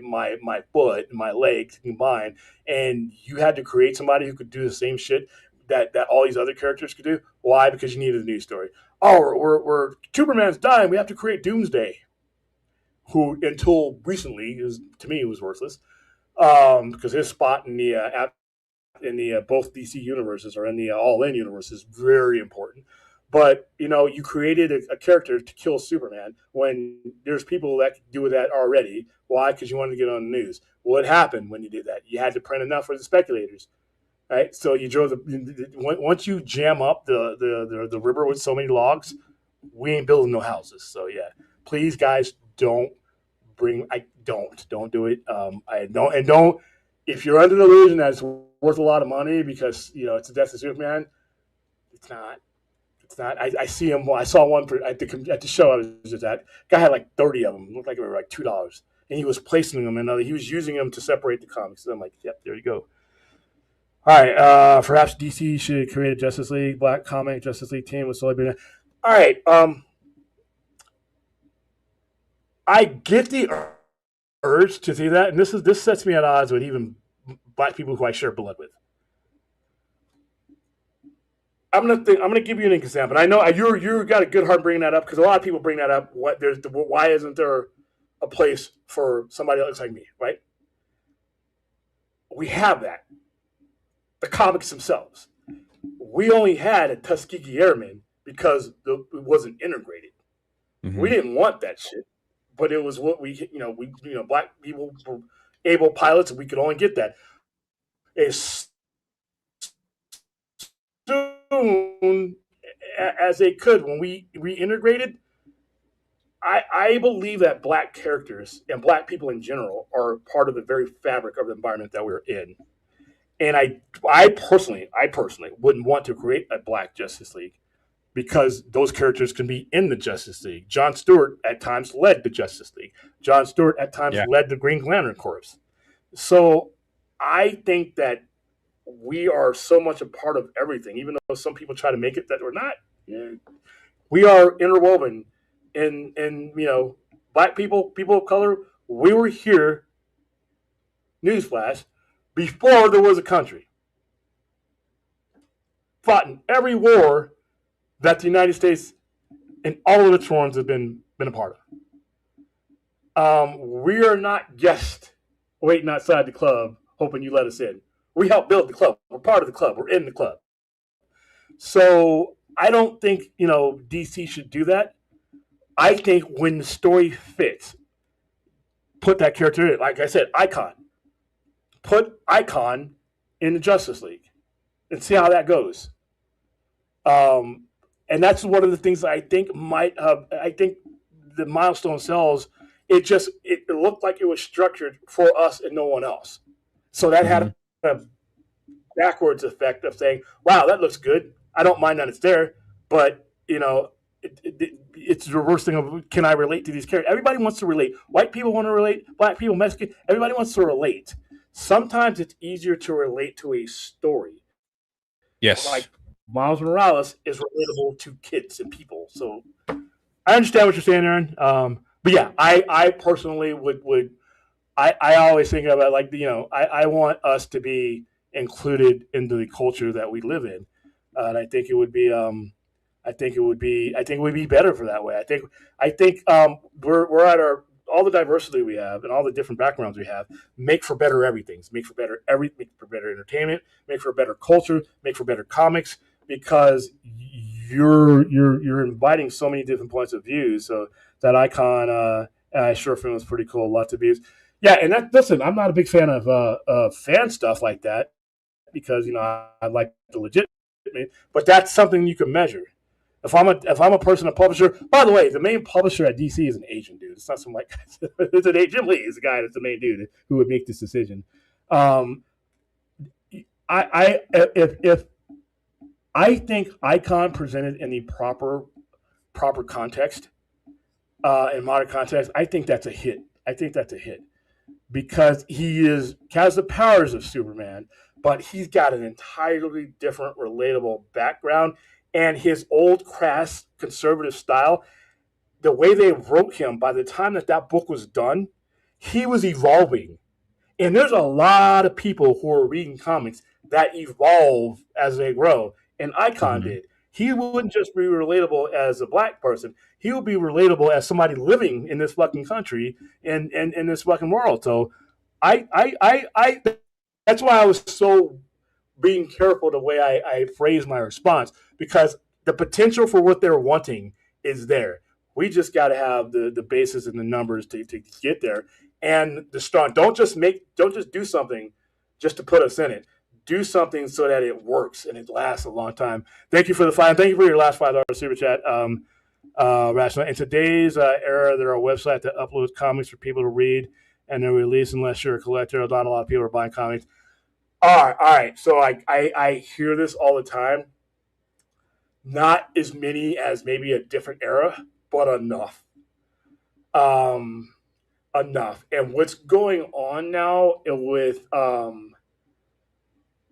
foot and my legs combined, and you had to create somebody who could do the same shit that all these other characters could do. Why? Because you needed a news story. Oh, we're Superman's dying. We have to create Doomsday, who until recently to me was worthless, because his spot in the both DC universes or in the All-In universe is very important. But you created a character to kill Superman when there's people that can do that already. Why? Because you wanted to get on the news. What happened when you did that? You had to print enough for the speculators. Right, so you drove once you jam up the river with so many logs, we ain't building no houses. So yeah, please guys, don't do it. Don't if you're under the illusion that it's worth a lot of money because it's The Death of Superman, it's not. I see him. I saw one at the show I was just at. Guy had like 30 of them. It looked like they were like $2, and he was placing them and he was using them to separate the comics. So I'm like, yep, there you go. All right, perhaps DC should create a Justice League Black comic Justice League team with solely being. All right, I get the urge to see that, and this sets me at odds with even Black people who I share blood with. I'm gonna give you an example. I know you got a good heart bringing that up because a lot of people bring that up. Why isn't there a place for somebody that looks like me, right? we have that. The comics themselves. We only had a Tuskegee Airmen because it wasn't integrated. Mm-hmm. We didn't want that shit, but it was what black people were able pilots, and we could only get that. As soon as they could, when we reintegrated, I believe that black characters and black people in general are part of the very fabric of the environment that we're in. And I personally wouldn't want to create a black Justice League because those characters can be in the Justice League. John Stewart at times led the Justice League. John Stewart at times led the Green Lantern Corps. So I think that we are so much a part of everything, even though some people try to make it that we're not. Yeah. We are interwoven, and black people of color. We were here. Newsflash: before there was a country, fought in every war that the United States and all of its forms have been a part of. We are not guests waiting outside the club hoping you let us in. We helped build the club. We're part of the club. We're in the club. So I don't think DC should do that. I think when the story fits, put that character in. Like I said, Icon. Put Icon in the Justice League and see how that goes. And that's one of the things that I think might have. I think the Milestone Cells. It looked like it was structured for us and no one else. So that had a backwards effect of saying, "Wow, that looks good. I don't mind that it's there," but it's the reverse thing of, can I relate to these characters? Everybody wants to relate. White people want to relate. Black people, Mexican, everybody wants to relate. Sometimes it's easier to relate to a story. Yes. Like Miles Morales is relatable to kids and people. So I understand what you're saying, Aaron. But yeah, I personally would I always think about I want us to be included into the culture that we live in, and I think it would be better for that way. I think we're at all the diversity we have and all the different backgrounds we have make for better everything. Make for better entertainment, make for better culture, make for better comics, because you're inviting so many different points of view. So that Icon short film was pretty cool. A lot to be. Yeah, and listen, I'm not a big fan of fan stuff like that because I like the legit, but that's something you can measure. If I'm a person, a publisher. By the way, the main publisher at DC is an Asian dude. It's not some white guy. It's an Asian. Jim Lee is the guy that's the main dude who would make this decision. If I think Icon presented in the proper context, in modern context, I think that's a hit. Because he has the powers of Superman, but he's got an entirely different, relatable background, and his old, crass, conservative style. The way they wrote him, by the time that book was done, he was evolving. And there's a lot of people who are reading comics that evolve as they grow, and Icon did. He wouldn't just be relatable as a black person. He would be relatable as somebody living in this fucking country and in this fucking world. So I that's why I was so being careful the way I phrased my response, because the potential for what they're wanting is there. We just got to have the basis and the numbers to get there. And the strong, don't just do something just to put us in it. Do something so that it works and it lasts a long time. Thank you for the $5. Thank you for your last $5 super chat, Rational. In today's era, there are websites that upload comics for people to read and then release unless you're a collector. Not a lot of people are buying comics. All right. So I hear this all the time. Not as many as maybe a different era, but enough. Enough. And what's going on now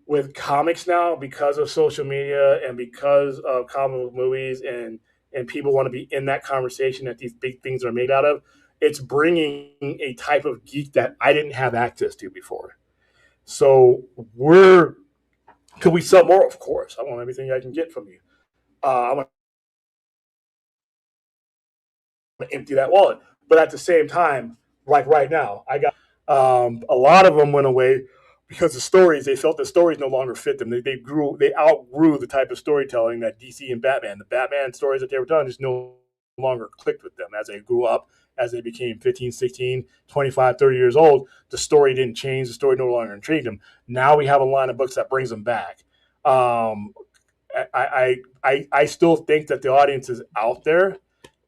with comics now, because of social media and because of comic book movies and people want to be in that conversation that these big things are made out of, it's bringing a type of geek that I didn't have access to before. So could we sell more? Of course. I want everything I can get from you. I want to empty that wallet. But at the same time, like right now, I got a lot of them went away. because they felt the stories no longer fit them. They outgrew the type of storytelling that DC and Batman, the Batman stories that they were telling just no longer clicked with them as they grew up, as they became 15, 16, 25, 30 years old. The story didn't change. The story no longer intrigued them. Now we have a line of books that brings them back. I still think that the audience is out there.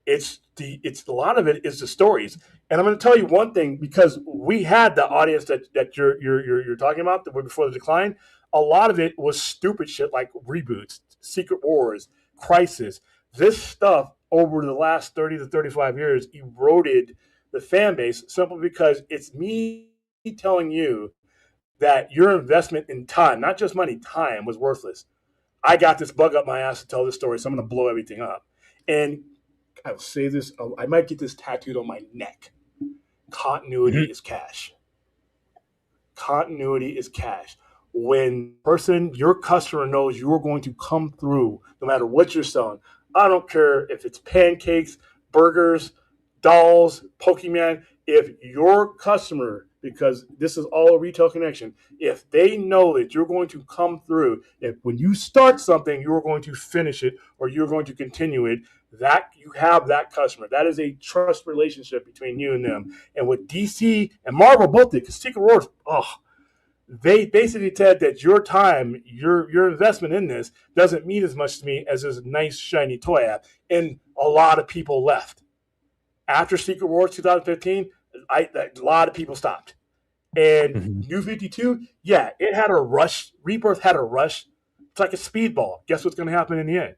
It's a lot of it is the stories. And I'm going to tell you one thing, because we had the audience that you're talking about before the decline. A lot of it was stupid shit like reboots, Secret Wars, Crisis. This stuff over the last 30 to 35 years eroded the fan base simply because it's me telling you that your investment in time, not just money, time, was worthless. I got this bug up my ass to tell this story, so I'm going to blow everything up. And I will say this, I might get this tattooed on my neck. Continuity is cash. Continuity is cash. When your customer knows you're going to come through no matter what you're selling, I don't care if it's pancakes, burgers, dolls, Pokemon, if your customer, because this is all a retail connection, if they know that you're going to come through, if when you start something, you're going to finish it or you're going to continue it, that you have that customer. That is a trust relationship between you and them. And with DC and Marvel both did, because Secret Wars, they basically said that your time, your investment in this doesn't mean as much to me as this nice shiny toy app. And a lot of people left. After Secret Wars 2015, a lot of people stopped. And New 52, yeah, it had a rush. Rebirth had a rush. It's like a speedball. Guess what's going to happen in the end?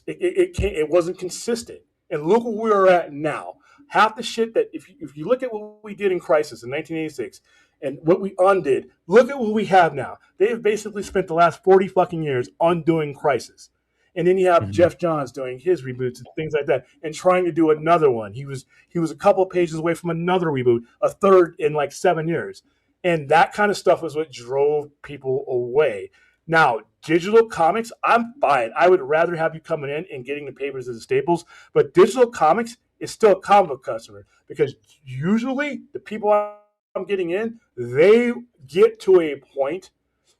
It wasn't consistent. And look where we're at now. Half the shit that if you look at what we did in Crisis in 1986 and what we undid, look at what we have now. They have basically spent the last 40 fucking years undoing Crisis. And then you have Jeff Johns doing his reboots and things like that and trying to do another one. He was a couple of pages away from another reboot, a third in like 7 years. And that kind of stuff was what drove people away. Now, digital comics, I'm fine. I would rather have you coming in and getting the papers as the staples, but digital comics is still a comic book customer because usually the people I'm getting in, they get to a point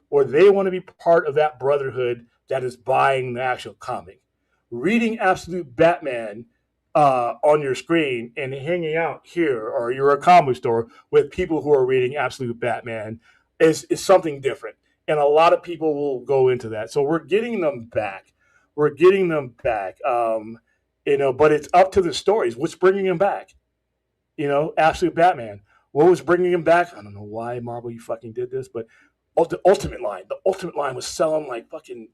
where they want to be part of that brotherhood that is buying the actual comic. Reading Absolute Batman on your screen and hanging out here, or you're a comic store with people who are reading Absolute Batman is something different. And a lot of people will go into that. So we're getting them back. But it's up to the stories. What's bringing them back? Absolute Batman. What was bringing him back? I don't know why, Marvel, you fucking did this, but the Ultimate line. The Ultimate line was selling like fucking,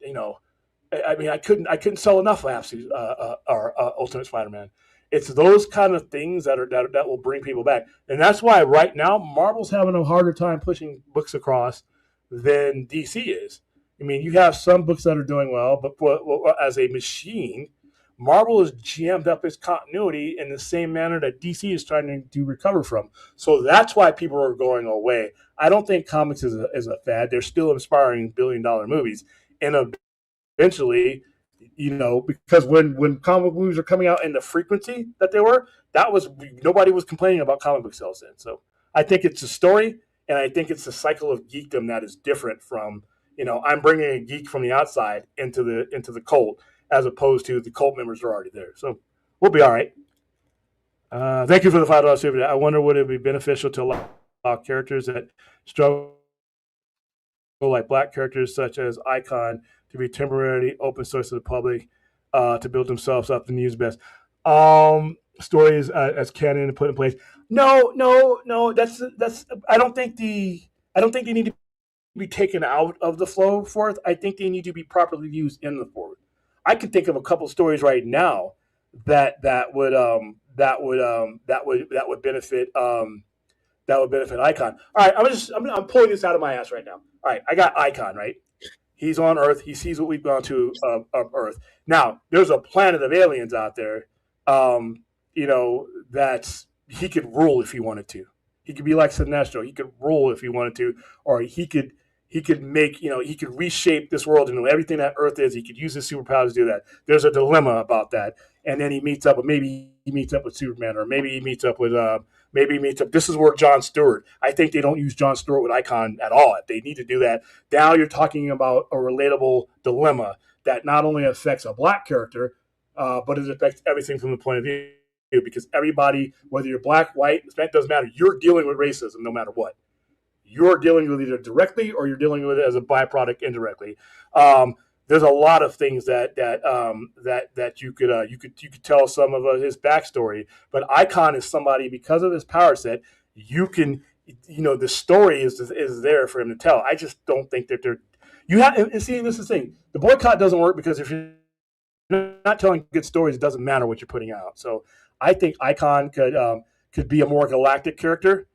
I couldn't sell enough of Absolute Ultimate Spider-Man. It's those kind of things that will bring people back. And that's why right now Marvel's having a harder time pushing books across than DC is. I mean, you have some books that are doing well, but as a machine, Marvel has jammed up its continuity in the same manner that DC is trying to recover from. So that's why people are going away. I don't think comics is a fad. They're still inspiring billion-dollar movies. And eventually, because when comic movies are coming out in the frequency that they were, nobody was complaining about comic book sales then. So I think it's a story, and I think it's a cycle of geekdom that is different from, I'm bringing a geek from the outside into the cult, as opposed to the cult members are already there. So we'll be all right. Thank you for the $5 super chat. I wonder would it be beneficial to allow characters that struggle like black characters such as Icon to be temporarily open source to the public to build themselves up and use best stories as canon and put in place. No. That's. I don't think they need to be taken out of the flow forth. I think they need to be properly used in the forward. I can think of a couple stories right now that would benefit Icon. All right, I'm pulling this out of my ass right now. All right, I got Icon, right? He's on Earth. He sees what we've gone to of Earth. Now, there's a planet of aliens out there, that he could rule if he wanted to. He could be like Sinestro. He could rule if he wanted to, or he could make, he could reshape this world and everything that Earth is. He could use his superpowers to do that. There's a dilemma about that. And then maybe he meets up with Superman, or maybe he meets up with maybe meets up. This is where Jon Stewart. I think they don't use Jon Stewart with Icon at all. They need to do that. Now you're talking about a relatable dilemma that not only affects a black character, but it affects everything from the point of view. Because everybody, whether you're black, white, Hispanic, doesn't matter. You're dealing with racism no matter what. You're dealing with it either directly or you're dealing with it as a byproduct indirectly. There's a lot of things that you could tell some of his backstory. But Icon is somebody, because of his power set, you can, the story is there for him to tell. I just don't think that you have. And see, this is the thing. The boycott doesn't work because if you're not telling good stories, it doesn't matter what you're putting out. So I think Icon could be a more galactic character.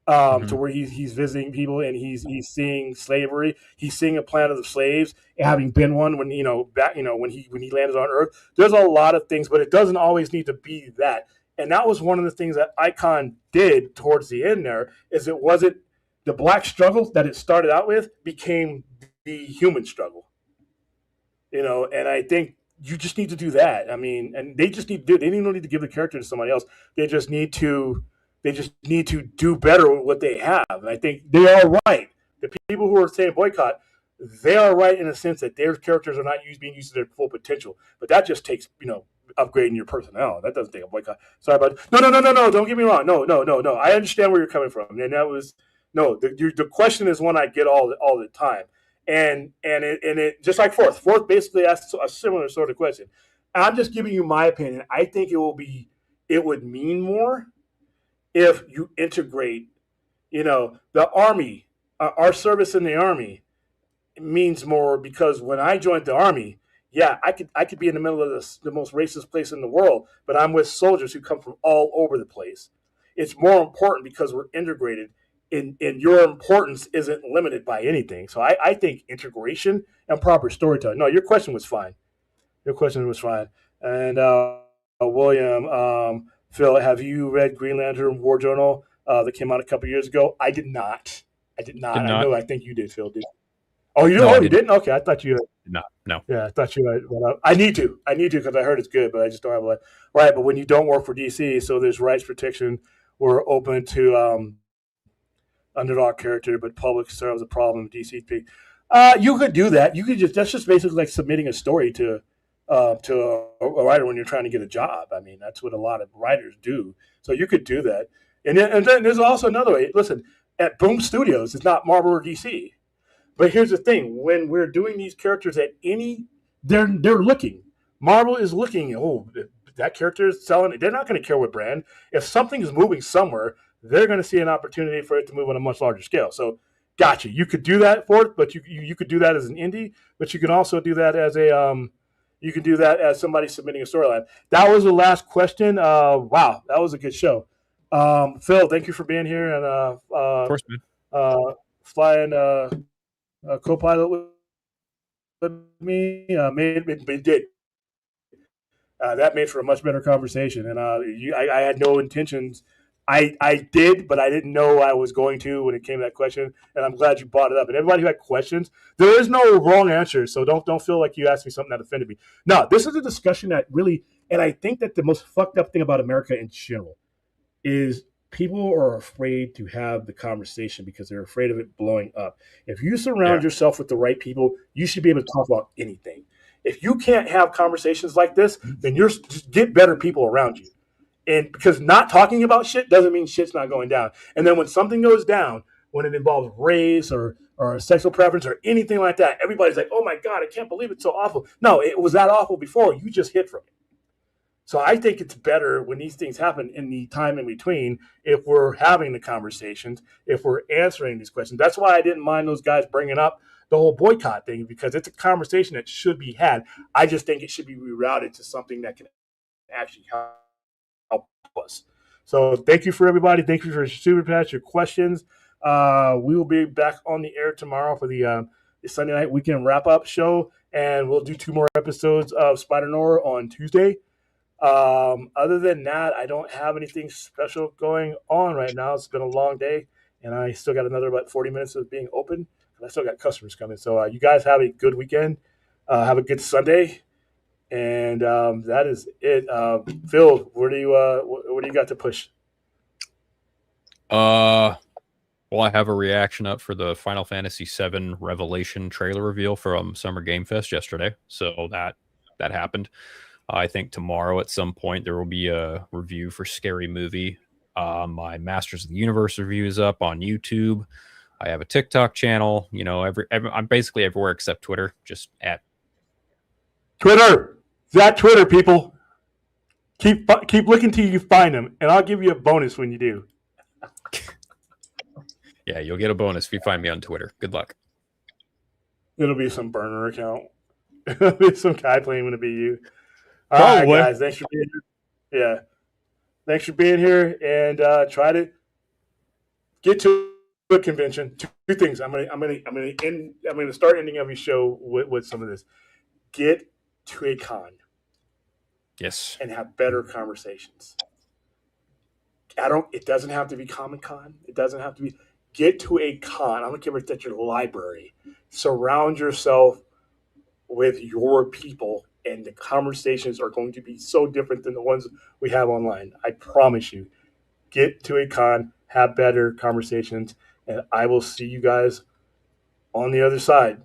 To where he's visiting people and he's seeing slavery. He's seeing a planet of slaves, having been one when when he landed on Earth. There's a lot of things, but it doesn't always need to be that. And that was one of the things that Icon did towards the end. There is it wasn't the black struggle that it started out with became the human struggle. And I think you just need to do that. I mean, and they just need to do. They don't need to give the character to somebody else. They just need to do better with what they have. And I think they are right. The people who are saying boycott, they are right in the sense that their characters are not being used to their full potential. But that just takes, upgrading your personnel. That doesn't take a boycott. Sorry about no. Don't get me wrong. No. I understand where you're coming from. And that was the question is one I get all the time. And it just like Fourth basically asked a similar sort of question. I'm just giving you my opinion. I think it would mean more if you integrate, the Army, our service in the Army means more because when I joined the Army, yeah, I could be in the middle of the most racist place in the world, but I'm with soldiers who come from all over the place. It's more important because we're integrated, and your importance isn't limited by anything. So I think integration and proper storytelling. No, your question was fine. And William, Phil, have you read Green Lantern War Journal that came out a couple years ago? I did not. I think you did, Phil. Did you? Oh, you did? No, you didn't? Okay, I thought you did not. No. Yeah, I thought you had. Well, I need to because I heard it's good, but I just don't have right. But when you don't work for DC, so there's rights protection. We're open to underdog character, but public serves a problem. DC pick. You could do that. You could that's just basically like submitting a story to a writer when you're trying to get a job. I mean, that's what a lot of writers do. So you could do that. And then there's also another way. Listen, at Boom Studios, it's not Marvel or DC. But here's the thing. When we're doing these characters they're looking. Marvel is looking, that character is selling. They're not going to care what brand. If something is moving somewhere, they're going to see an opportunity for it to move on a much larger scale. So gotcha. You could do that for it, but you could do that as an indie, but you can also do that as you can do that as somebody submitting a storyline. That was the last question. Wow, that was a good show. Phil, thank you for being here and Of course, man. flying co-pilot with me. It did. That made for a much better conversation. And I had no intentions. I did, but I didn't know I was going to when it came to that question. And I'm glad you brought it up. And everybody who had questions, there is no wrong answer. So don't feel like you asked me something that offended me. No, this is a discussion that really, and I think that the most fucked up thing about America in general is people are afraid to have the conversation because they're afraid of it blowing up. If you surround yourself with the right people, you should be able to talk about anything. If you can't have conversations like this, then just get better people around you. And because not talking about shit doesn't mean shit's not going down. And then when something goes down, when it involves race or sexual preference or anything like that, everybody's like, oh my God, I can't believe it's so awful. No, it was that awful before. You just hid from it. So I think it's better when these things happen in the time in between if we're having the conversations, if we're answering these questions. That's why I didn't mind those guys bringing up the whole boycott thing, because it's a conversation that should be had. I just think it should be rerouted to something that can actually help us. So thank you for everybody. Thank you for your super chats, your questions. We will be back on the air tomorrow for the Sunday night weekend wrap-up show, and we'll do 2 more episodes of Spider Noir on Tuesday. Other than that, I don't have anything special going on right now. It's been a long day, and I still got another about 40 minutes of being open. I still got customers coming. So you guys have a good weekend. Have a good Sunday. And that is it. Phil, where do you got to push? Well, I have a reaction up for the Final Fantasy VII Revelation trailer reveal from Summer Game Fest yesterday. So that happened. I think tomorrow at some point there will be a review for Scary Movie. My Masters of the Universe review is up on YouTube. I have a TikTok channel. You know, I'm basically everywhere except Twitter. Just at Twitter. That Twitter, people. Keep looking till you find them, and I'll give you a bonus when you do. Yeah, you'll get a bonus if you find me on Twitter. Good luck. It'll be some burner account. It'll be some guy claiming to be you. All right, guys. Thanks for being here. Yeah. Thanks for being here, and try to get to a convention. Two things. I'm gonna start ending every show with some of this. Get to a con. Yes. And have better conversations. It doesn't have to be Comic-Con. It doesn't have to be. Get to a con. I don't care if it's at your library. Surround yourself with your people, and the conversations are going to be so different than the ones we have online. I promise you. Get to a con, have better conversations, and I will see you guys on the other side.